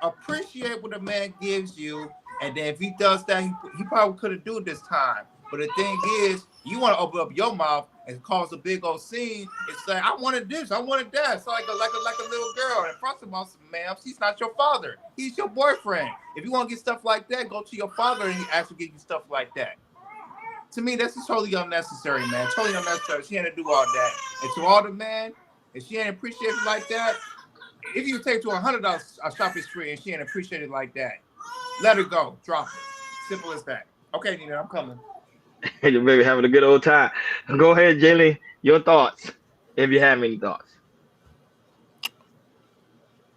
Appreciate what a man gives you, and then if he does that, he probably couldn't do it this time. But the thing is, you want to open up your mouth and cause a big old scene. It's like, I wanted this, I wanted that. It's like a little girl. And first of all, ma'am, she's not your father. He's your boyfriend. If you want to get stuff like that, go to your father and he actually give you stuff like that. To me, that's just totally unnecessary, man. Totally unnecessary. She had to do all that. And to all the men, if she ain't appreciate it like that, if you take to $100 a shopping spree and she ain't appreciate it like that, let her go. Drop it. Simple as that. Okay, Nina, I'm coming. Your baby having a good old time. Go ahead, Jaylen. Your thoughts, if you have any thoughts.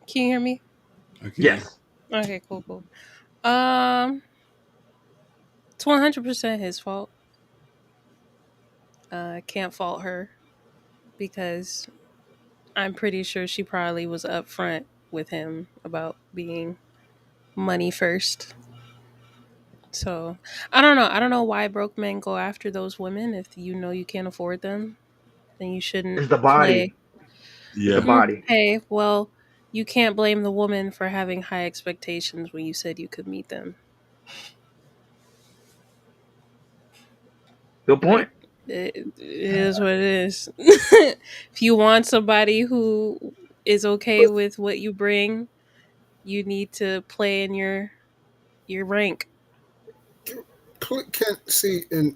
Can you hear me? Okay. Yes. Okay, cool. It's 100% his fault. I can't fault her because I'm pretty sure she probably was upfront with him about being money first. So I don't know. I don't know why broke men go after those women. If you know you can't afford them, then you shouldn't It's the play. body. It's the Yeah. body. Okay, well, you can't blame the woman for having high expectations when you said you could meet them. Good point. It is what it is. If you want somebody who is okay with what you bring, you need to play in your rank. Can see, and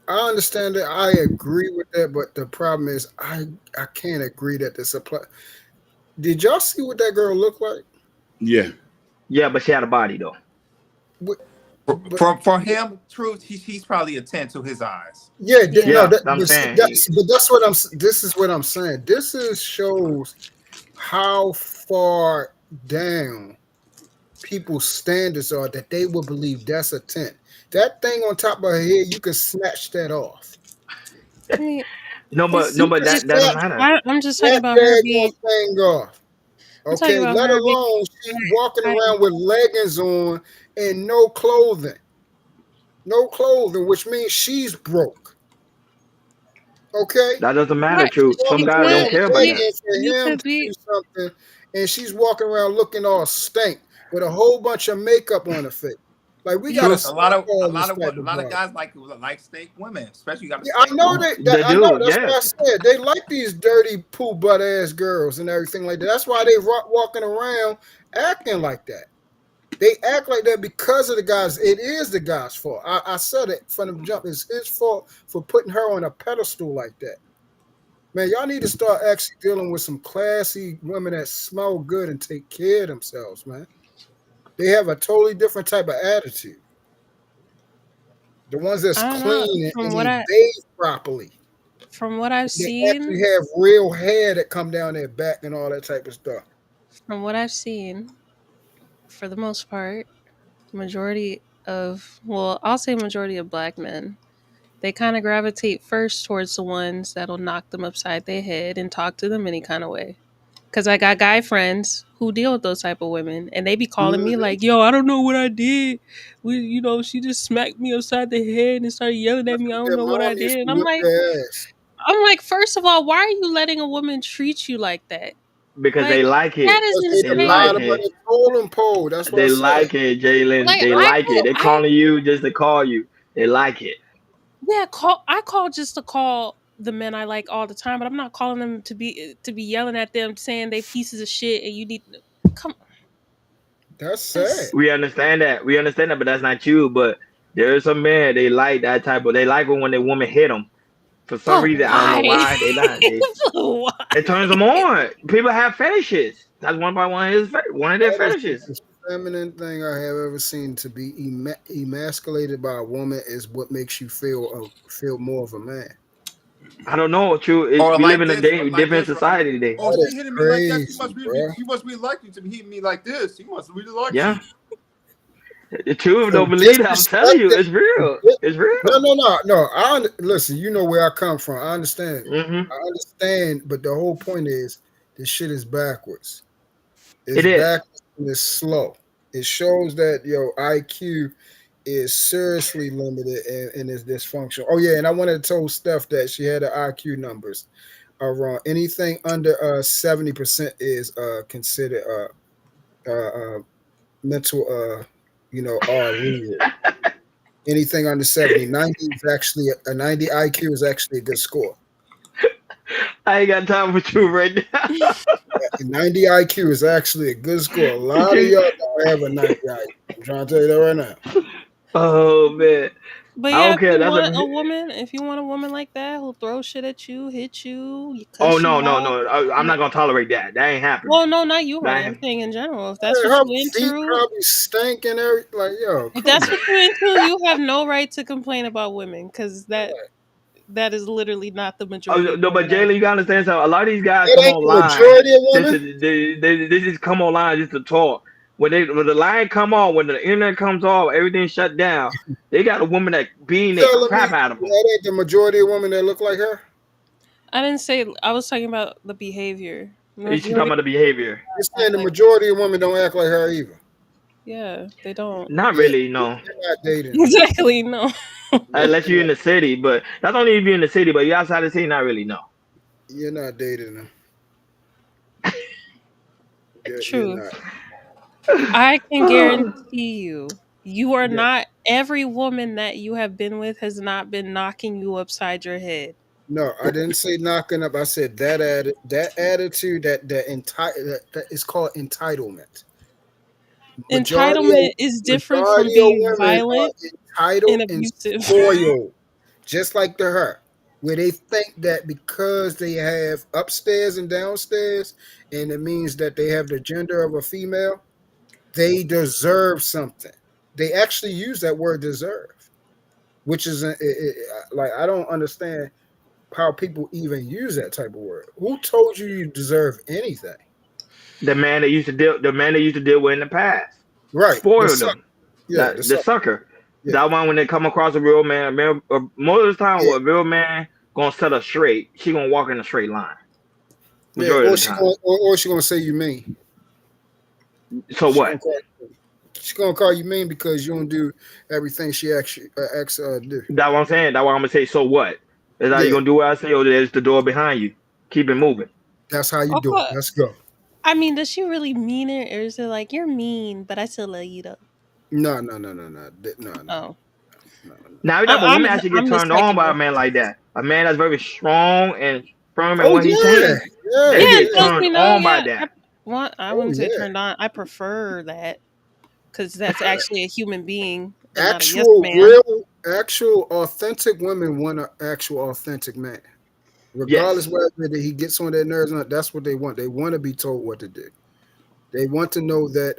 I understand that. I agree with that, but the problem is, I can't agree that the supply. Did y'all see what that girl looked like? Yeah. Yeah, but she had a body though. For him, truth, he's probably a 10 to his eyes. Yeah, no, I'm but saying that's what I'm. This is what I'm saying. This is shows how far down people's standards are that they will believe that's a 10. That thing on top of her head, you can snatch that off. no, but that doesn't matter. I'm just talking That about her being. thing off. I'm talking Okay, about let her being. alone she's walking around with leggings on and no clothing. No clothing, which means she's broke. Okay? That doesn't matter, What? Truth. Some Walking guys around don't with care about that. leggings for You him could to be. do something, and she's walking around looking all stank with a whole bunch of makeup on her face. Like we gotta Truth, a stop all lot this of type of garbage. guys like steak women, especially you got to Yeah, I know They I know. do, That's what I yes. said. They like these dirty poo butt ass girls and everything like that. That's why they walking around acting like that. They act like that because of the guys. It is the guy's fault. I said it from the jump. It's his fault for putting her on a pedestal like that. Man, y'all need to start actually dealing with some classy women that smell good and take care of themselves, man. They have a totally different type of attitude. The ones that's I don't know. clean From and what they bathe properly. I've They actually seen, have real hair that come down their back and all that type of stuff. for the most part, majority of I'll say majority of black men, they kind of gravitate first towards the ones that'll knock them upside their head and talk to them any kind of way. Cause I got guy friends who deal with those type of women, and they be calling me Mm-hmm. like, "Yo, I don't know what I did. She just smacked me upside the head and started yelling at me. I don't Their know what I mom used did." And to whip their ass. I'm like, first of all, why are you letting a woman treat you like that? Because they Like, like that it. is Because They they like bottom insane. of it. the totem pole. That's what I They said. like it, Jalen. Like, They I like it. call, They calling you just to call you. They like it. I call just to call the men I like all the time, but I'm not calling them to be yelling at them saying they pieces of shit and you need to come. That's sad. We understand that. We understand that, but that's not you. But there is some men they like that type of. They like it when the woman hit them. For some But reason, I don't know why? why they like. Why? It turns them on. People have fetishes. That's one by one of their That is the fetishes. most feminine thing I have ever seen. To be emasculated by a woman is what makes you feel more of a man. I don't know. True, Or we live like in a this, or like different this, right? society today. Oh, That she is hitting me like that. crazy, bro. She must be liking to be hitting me like this. She must really like Yeah, you. the truth. The Don't believe it. I'm telling you, disrespect. it's real. It's No, real. no, no, no. Listen. You know where I come from. I understand. Hmm. I understand. But the whole point is, this shit is backwards. It It's is. backwards and it's slow. It shows that your IQ is seriously limited and is dysfunctional. Oh yeah, and I wanted to tell Steph that she had her IQ numbers are wrong. Anything under 70% is considered mental or weird. Anything under 70, 90 is actually a 90 IQ is actually a good score. I ain't got time for you right now. A 90 IQ is actually a good score. A lot of You- y'all don't have a 90 IQ. I'm trying to tell you that right now. oh man, But I yeah, don't care. That's a. if you want a woman like that who'll throw shit at you, hit you, Oh cuss you no, no, out. no. I'm not gonna tolerate that. That ain't happening. Well, no, not you, That honey. I'm ain't. saying in general. If that's Hey, what her you feet into, probably stinking. Everything like yo, if come that's on. what you into, you have no right to complain about women because that is literally not the Oh, majority of no, but women out Jalen, you gotta understand something. A lot of these guys That come ain't the online majority of just to women. they just come online just to talk. When the line come on, when the internet comes off, everything shut down. They got a woman that beating the Telling me crap out of them. that ain't the majority of women that look like her. I didn't say. I was talking about the behavior. The She talking majority about the behavior. You're act saying the like majority of women don't act like her either. yeah, they don't. Not Yeah, really, no. you're not dating her. Exactly, no. Yeah, Unless you're in the city, but that's only if you're in the city. But you outside the city, not really, no. you're not dating her. You're True. not. I can Oh, guarantee you, you are Yeah. not. Every woman that you have been with has not been knocking you upside your head. No, I didn't say knocking up. I said that attitude that is called entitlement. Majority of Entitlement is different from majority of being women are violent and entitled and abusive. spoiled, just like the her, where they think that because they have upstairs and downstairs, and it means that they have the gender of a female, they deserve something. They actually use that word deserve, which is like I don't understand how people even use that type of word. Who told you you deserve anything? the man that used to deal with in the past, Right, the spoiled suck. them. Yeah, the That the suck. sucker. Yeah, That one when they come across a real man, most of the time, yeah, a real man gonna set her straight. She gonna walk in a straight line. yeah. Majority of the time. Or she gonna say you mean. So She what? gonna call she gonna call you mean because you don't do everything she actually asks do. That's what I'm saying. That's why I'm gonna say. So what? Is that you Yeah, gonna do what I say, or there's the door behind you? Keep it moving. that's how you do it. Okay. Let's go. I mean, does she really mean it, or is it like you're mean, but I still love you though? No, no, no, no, no, no, no, Oh, no, no. Now, every I'm type of I'm, women actually get I'm the turned on second by a one. man like that. A man that's very strong and firm in Oh what he's yeah, saying. yeah, They Yeah, it get yeah. tells turned me no. on by Yeah, that. I Oh wouldn't say yeah. turned on. I prefer that because that's actually a human being and not a yes Actual, man. real, actual, authentic women want an actual, authentic man. Regardless Yes. whether he gets on their nerves or not, that's what they want. They want to be told what to do. They want to know that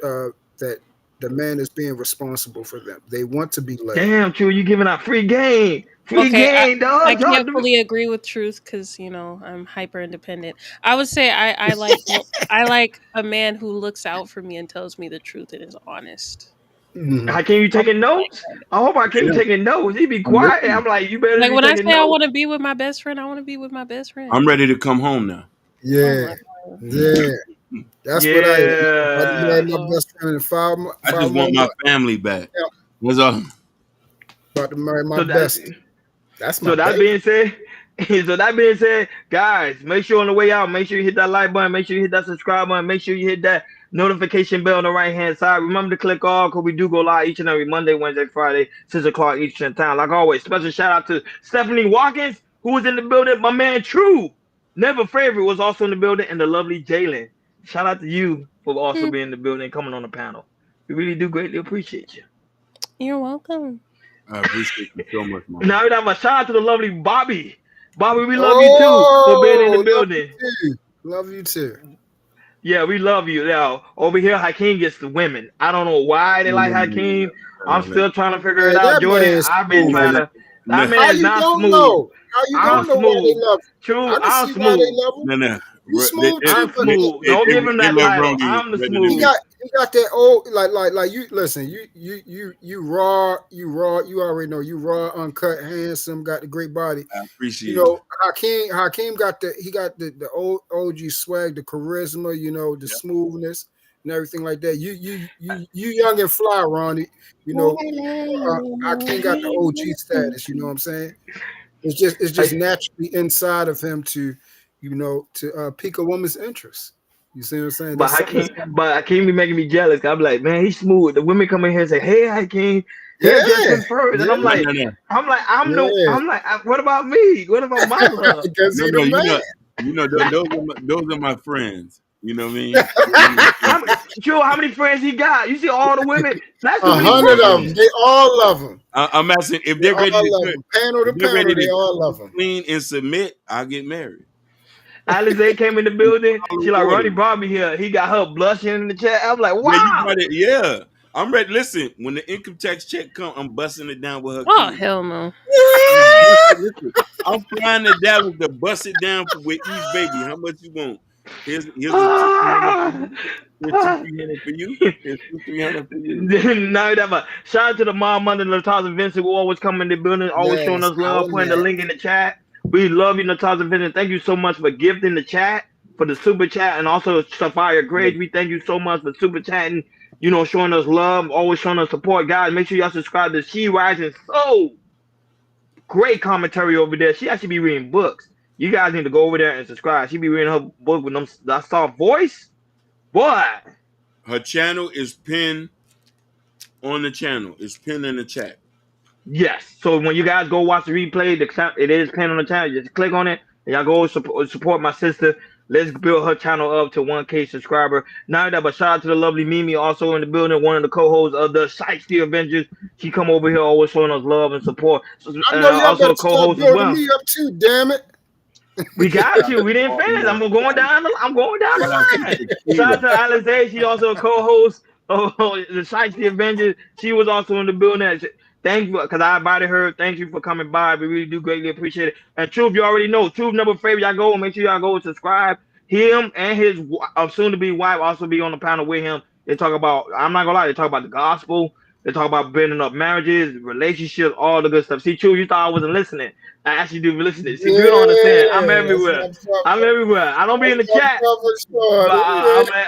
the man is being responsible for them. They want to be led. Damn, true. You giving out free game. Free Okay, game, I dog. can't fully agree with truth because I'm hyper independent. I would say I like a man who looks out for me and tells me the truth and is honest. Mhm. How can you I taking like notes? that. I hope I can't Yeah, taking notes. He be I'm quiet. listening. I'm like, you better Like be when I taking say I want notes. to be with my best friend, I want to be with my best friend. I'm ready to come home now. Oh Yeah, my god. yeah. That's what I am. I done Yeah. married my best friend in I five just more want my months. family back. Yeah, That's all. about to marry my So that bestie. That's my So that baby. being said, guys, make sure on the way out, make sure you hit that like button, make sure you hit that subscribe button, make sure you hit that notification bell on the right hand side. Remember to click all because we do go live each and every Monday, Wednesday, Friday, 6 o'clock Eastern time. Like always, special shout out to Stephanie Watkins, who was in the building. My man True, Never Favorite, was also in the building, and the lovely Jalen. Shout out to you for also Hmm. being in the building, coming on the panel. We really do greatly appreciate you. You're welcome. I appreciate you so much, man. Now we have a shout out to the lovely Bobby. Bobby, we love you too for being in the building. Love you too. Yeah, we love you. Now over here, Hakeem gets the women. I don't know why they like Hakeem. I'm still trying to figure it out. That Jordan, man's I've been smooth. trying to. That How man is you not don't smooth. know? How you I'm don't know why they smooth. love you? True, I can I'm see why they smooth. love you. No. You smooth I'm too, smooth. Don't give him that title. I'm the smooth. He got that old like you listen, you raw, you already know you raw, uncut, handsome, got the great body. I appreciate you know, Hakeem got the old OG swag, the charisma, you know, the smoothness and everything like that. You young and fly, Ronnie. You know, Hakeem got the OG status, you know what I'm saying? It's just naturally inside of him to pique a woman's interest. You see what I'm saying? But Hakeem be making me jealous. I'm like, man, he's smooth. The women come in here and say, hey, Hakeem, hairdressing first. And I'm like, what about me? What about my love? Those are my friends. You know what I mean? Joe, how many friends he got? You see all the women? That's 100 of them. They all love him. I'm asking if they're ready to panel to panel. They all love him. Clean and submit. I'll get married. Alize came in the building. She like, Ronnie brought me here. He got her blushing in the chat. I'm like, wow. Yeah. I'm ready. Listen, when the income tax check come, I'm busting it down with her. Oh, hell no. Listen, I'm flying to Dallas to bust it down with East Baby. How much you want? Here's a $200 for you. Here's $300 for you. Now that shout out to the mom under Natasha Vincent who always come in the building, always showing us love, putting the link in the chat. We love you, Natasha Vincent. Thank you so much for gifting the chat, for the super chat, and also Sapphire Grade. We thank you so much for super chatting, you know, showing us love, always showing us support. Guys, make sure y'all subscribe to She Rising Soul. Great commentary over there. She actually be reading books. You guys need to go over there and subscribe. She be reading her book with that soft voice. Boy. Her channel is pinned on the channel. It's pinned in the chat. Yes. So when you guys go watch the replay, it is pinned on the channel. Just click on it and y'all go support my sister. Let's build her channel up to 1K subscriber. Now that, but shout out to the lovely Mimi, also in the building, one of the co-hosts of the Shiesty Avengers. She come over here always showing us love and support. I know y'all also better start building me up too, damn it. We got you. We didn't finish. I'm going down the line. Shout out to Alize. She also a co-host of the Shiesty Avengers. She was also in the building. Thank you, because I invited her. Thank you for coming by. We really do greatly appreciate it. And Truth, you already know. Truth number favorite. Y'all go and make sure y'all go and subscribe. Him and his soon-to-be wife also be on the panel with him. They talk about, I'm not gonna lie, they talk about the gospel. They talk about building up marriages, relationships, all the good stuff. See, Truth, you thought I wasn't listening. I actually do listen. See, you don't understand. I'm everywhere. I'm everywhere. I don't be in the chat, but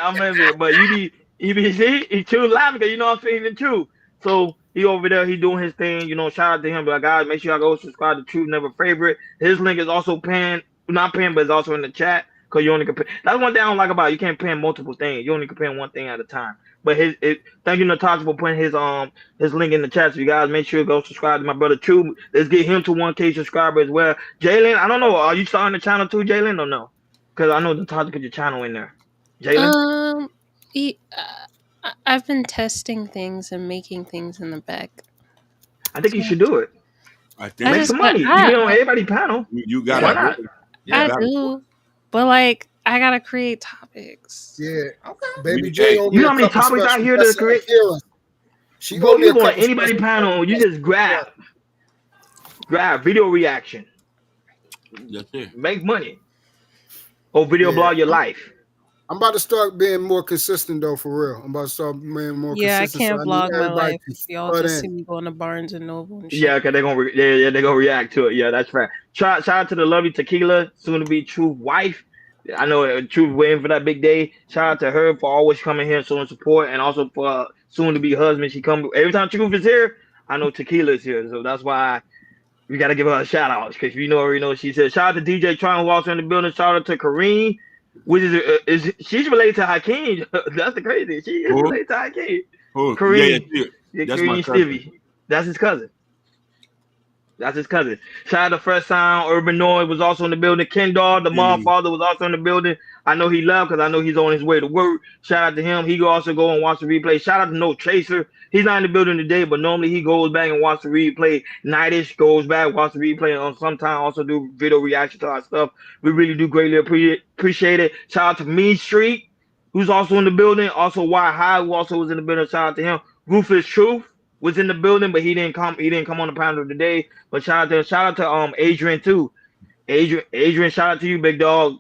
I'm everywhere. But you be see, he too laughing because you know I'm saying the truth. So he over there, he doing his thing. You know, shout out to him. But guys, make sure y'all go subscribe to Truth Never Favorite. His link is also pinned, not pinned, but it's also in the chat. Because you only can pin. That's one thing I don't like about it. You can't pin multiple things. You only can pin one thing at a time. But thank you, Natasha, for putting his link in the chat. So you guys make sure to go subscribe to my brother Truth. Let's get him to 1K subscriber as well. Jalen, I don't know. Are you starting the channel too, Jalen, or no? Because I know Natasha put your channel in there. Jalen? I've been testing things and making things in the back. I think you should do it. I think make some money. You be on everybody's panel. You got Why not? I do. But like I gotta create topics. Yeah. Okay. Baby J you know how many topics out here to create? She go you go on anybody panel, you just grab video reaction. That's it. Make money. Or video blog your life. I'm about to start being more consistent though, for real. I'm about to start being more consistent. I can't vlog my life. Y'all just see me going to Barnes and Noble and shit. Yeah, because they're gonna react to it. Yeah, that's right. Shout out to the lovely Tequila, soon to be Truth wife. I know Truth waiting for that big day. Shout out to her for always coming here and showing support, and also for soon to be husband. She come every time Truth is here. I know Tequila is here, so that's why we gotta give her a shout out, because you already know she said. Shout out to DJ Tron, who also in the building. Shout out to Kareem, which is she's related to Hakeem. That's the crazy. She is related to Hakeem. Kareem, that's Kareem Stevie. That's his cousin. Shout out to Fresh Sound. Urban Noise was also in the building. Ken Dog, the mom father, was also in the building. I know he left because I know he's on his way to work. Shout out to him. He can also go and watch the replay. Shout out to No Chaser. He's not in the building today, but normally he goes back and watch the replay. Nightish goes back, watch the replay, and sometimes also do video reaction to our stuff. We really do greatly appreciate it. Shout out to Mean Street, who's also in the building. Also Why High, who also was in the building. Shout out to him. Ruthless Truth was in the building, but he didn't come. He didn't come on the panel today. But shout out to Adrian too. Adrian, shout out to you, big dog.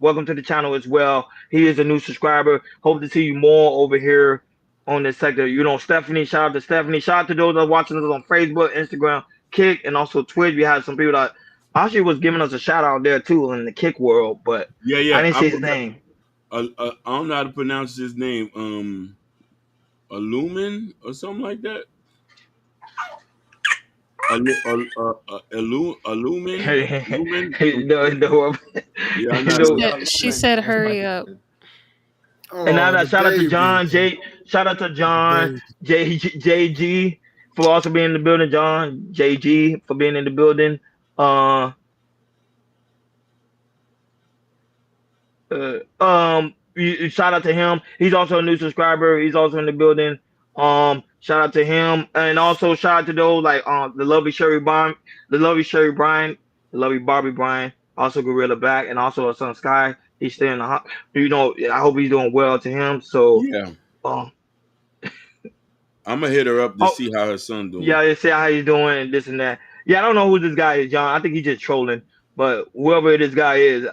Welcome to the channel as well. He is a new subscriber. Hope to see you more over here on this sector. You know, Stephanie, shout out to Stephanie. Shout out to those that are watching us on Facebook, Instagram, Kick, and also Twitch. We had some people that actually was giving us a shout out there too in the Kick world, but I didn't see his name. I don't know how to pronounce his name. Illumin or something like that. Illumin. Yeah, she said, "Hurry up." And shout out to John J. Shout out to John JG for also being in the building. John JG for being in the building. Shout out to him. He's also a new subscriber. He's also in the building. Shout out to him, and also shout out to those like the lovely Sherry Bryant, the lovely Barbie Bryant, also Gorilla Black, and also her son Sky. He's still in the, you know, I hope he's doing well to him. So yeah, I'm gonna hit her up to see how her son doing. Yeah, see how he's doing and this and that. Yeah, I don't know who this guy is, John. I think he's just trolling, but whoever this guy is.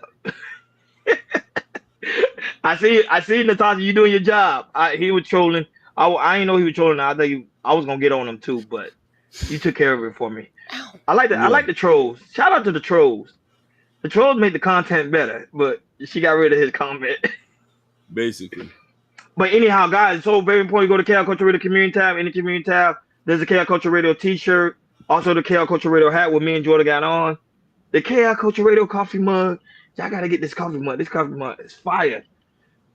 I see Natasha, you doing your job. He was trolling. I didn't know he was trolling. I think I was gonna get on him too, but you took care of it for me. I like the trolls. Shout out to the trolls. The trolls made the content better, but she got rid of his comment. Basically. But anyhow, guys, it's so very important. You go to KL Culture Radio Community tab. In the Community tab, there's a KL Culture Radio T-shirt. Also the KL Culture Radio hat with me and Jordan got on. The KL Culture Radio coffee mug. Y'all gotta get this coffee mug. This coffee mug is fire.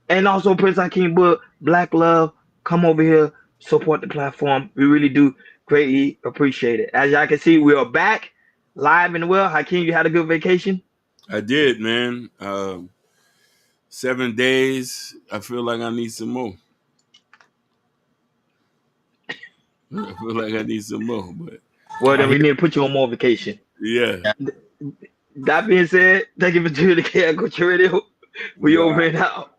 And also Prince Hakeem book, Black Love. Come over here, support the platform. We really do greatly appreciate it. As y'all can see, we are back live and well. Hakeem, you had a good vacation? I did, man. 7 days. I feel like I need some more. But well, then we need to put you on more vacation. Yeah. That being said, thank you for doing the KL Culture Radio. We over and out.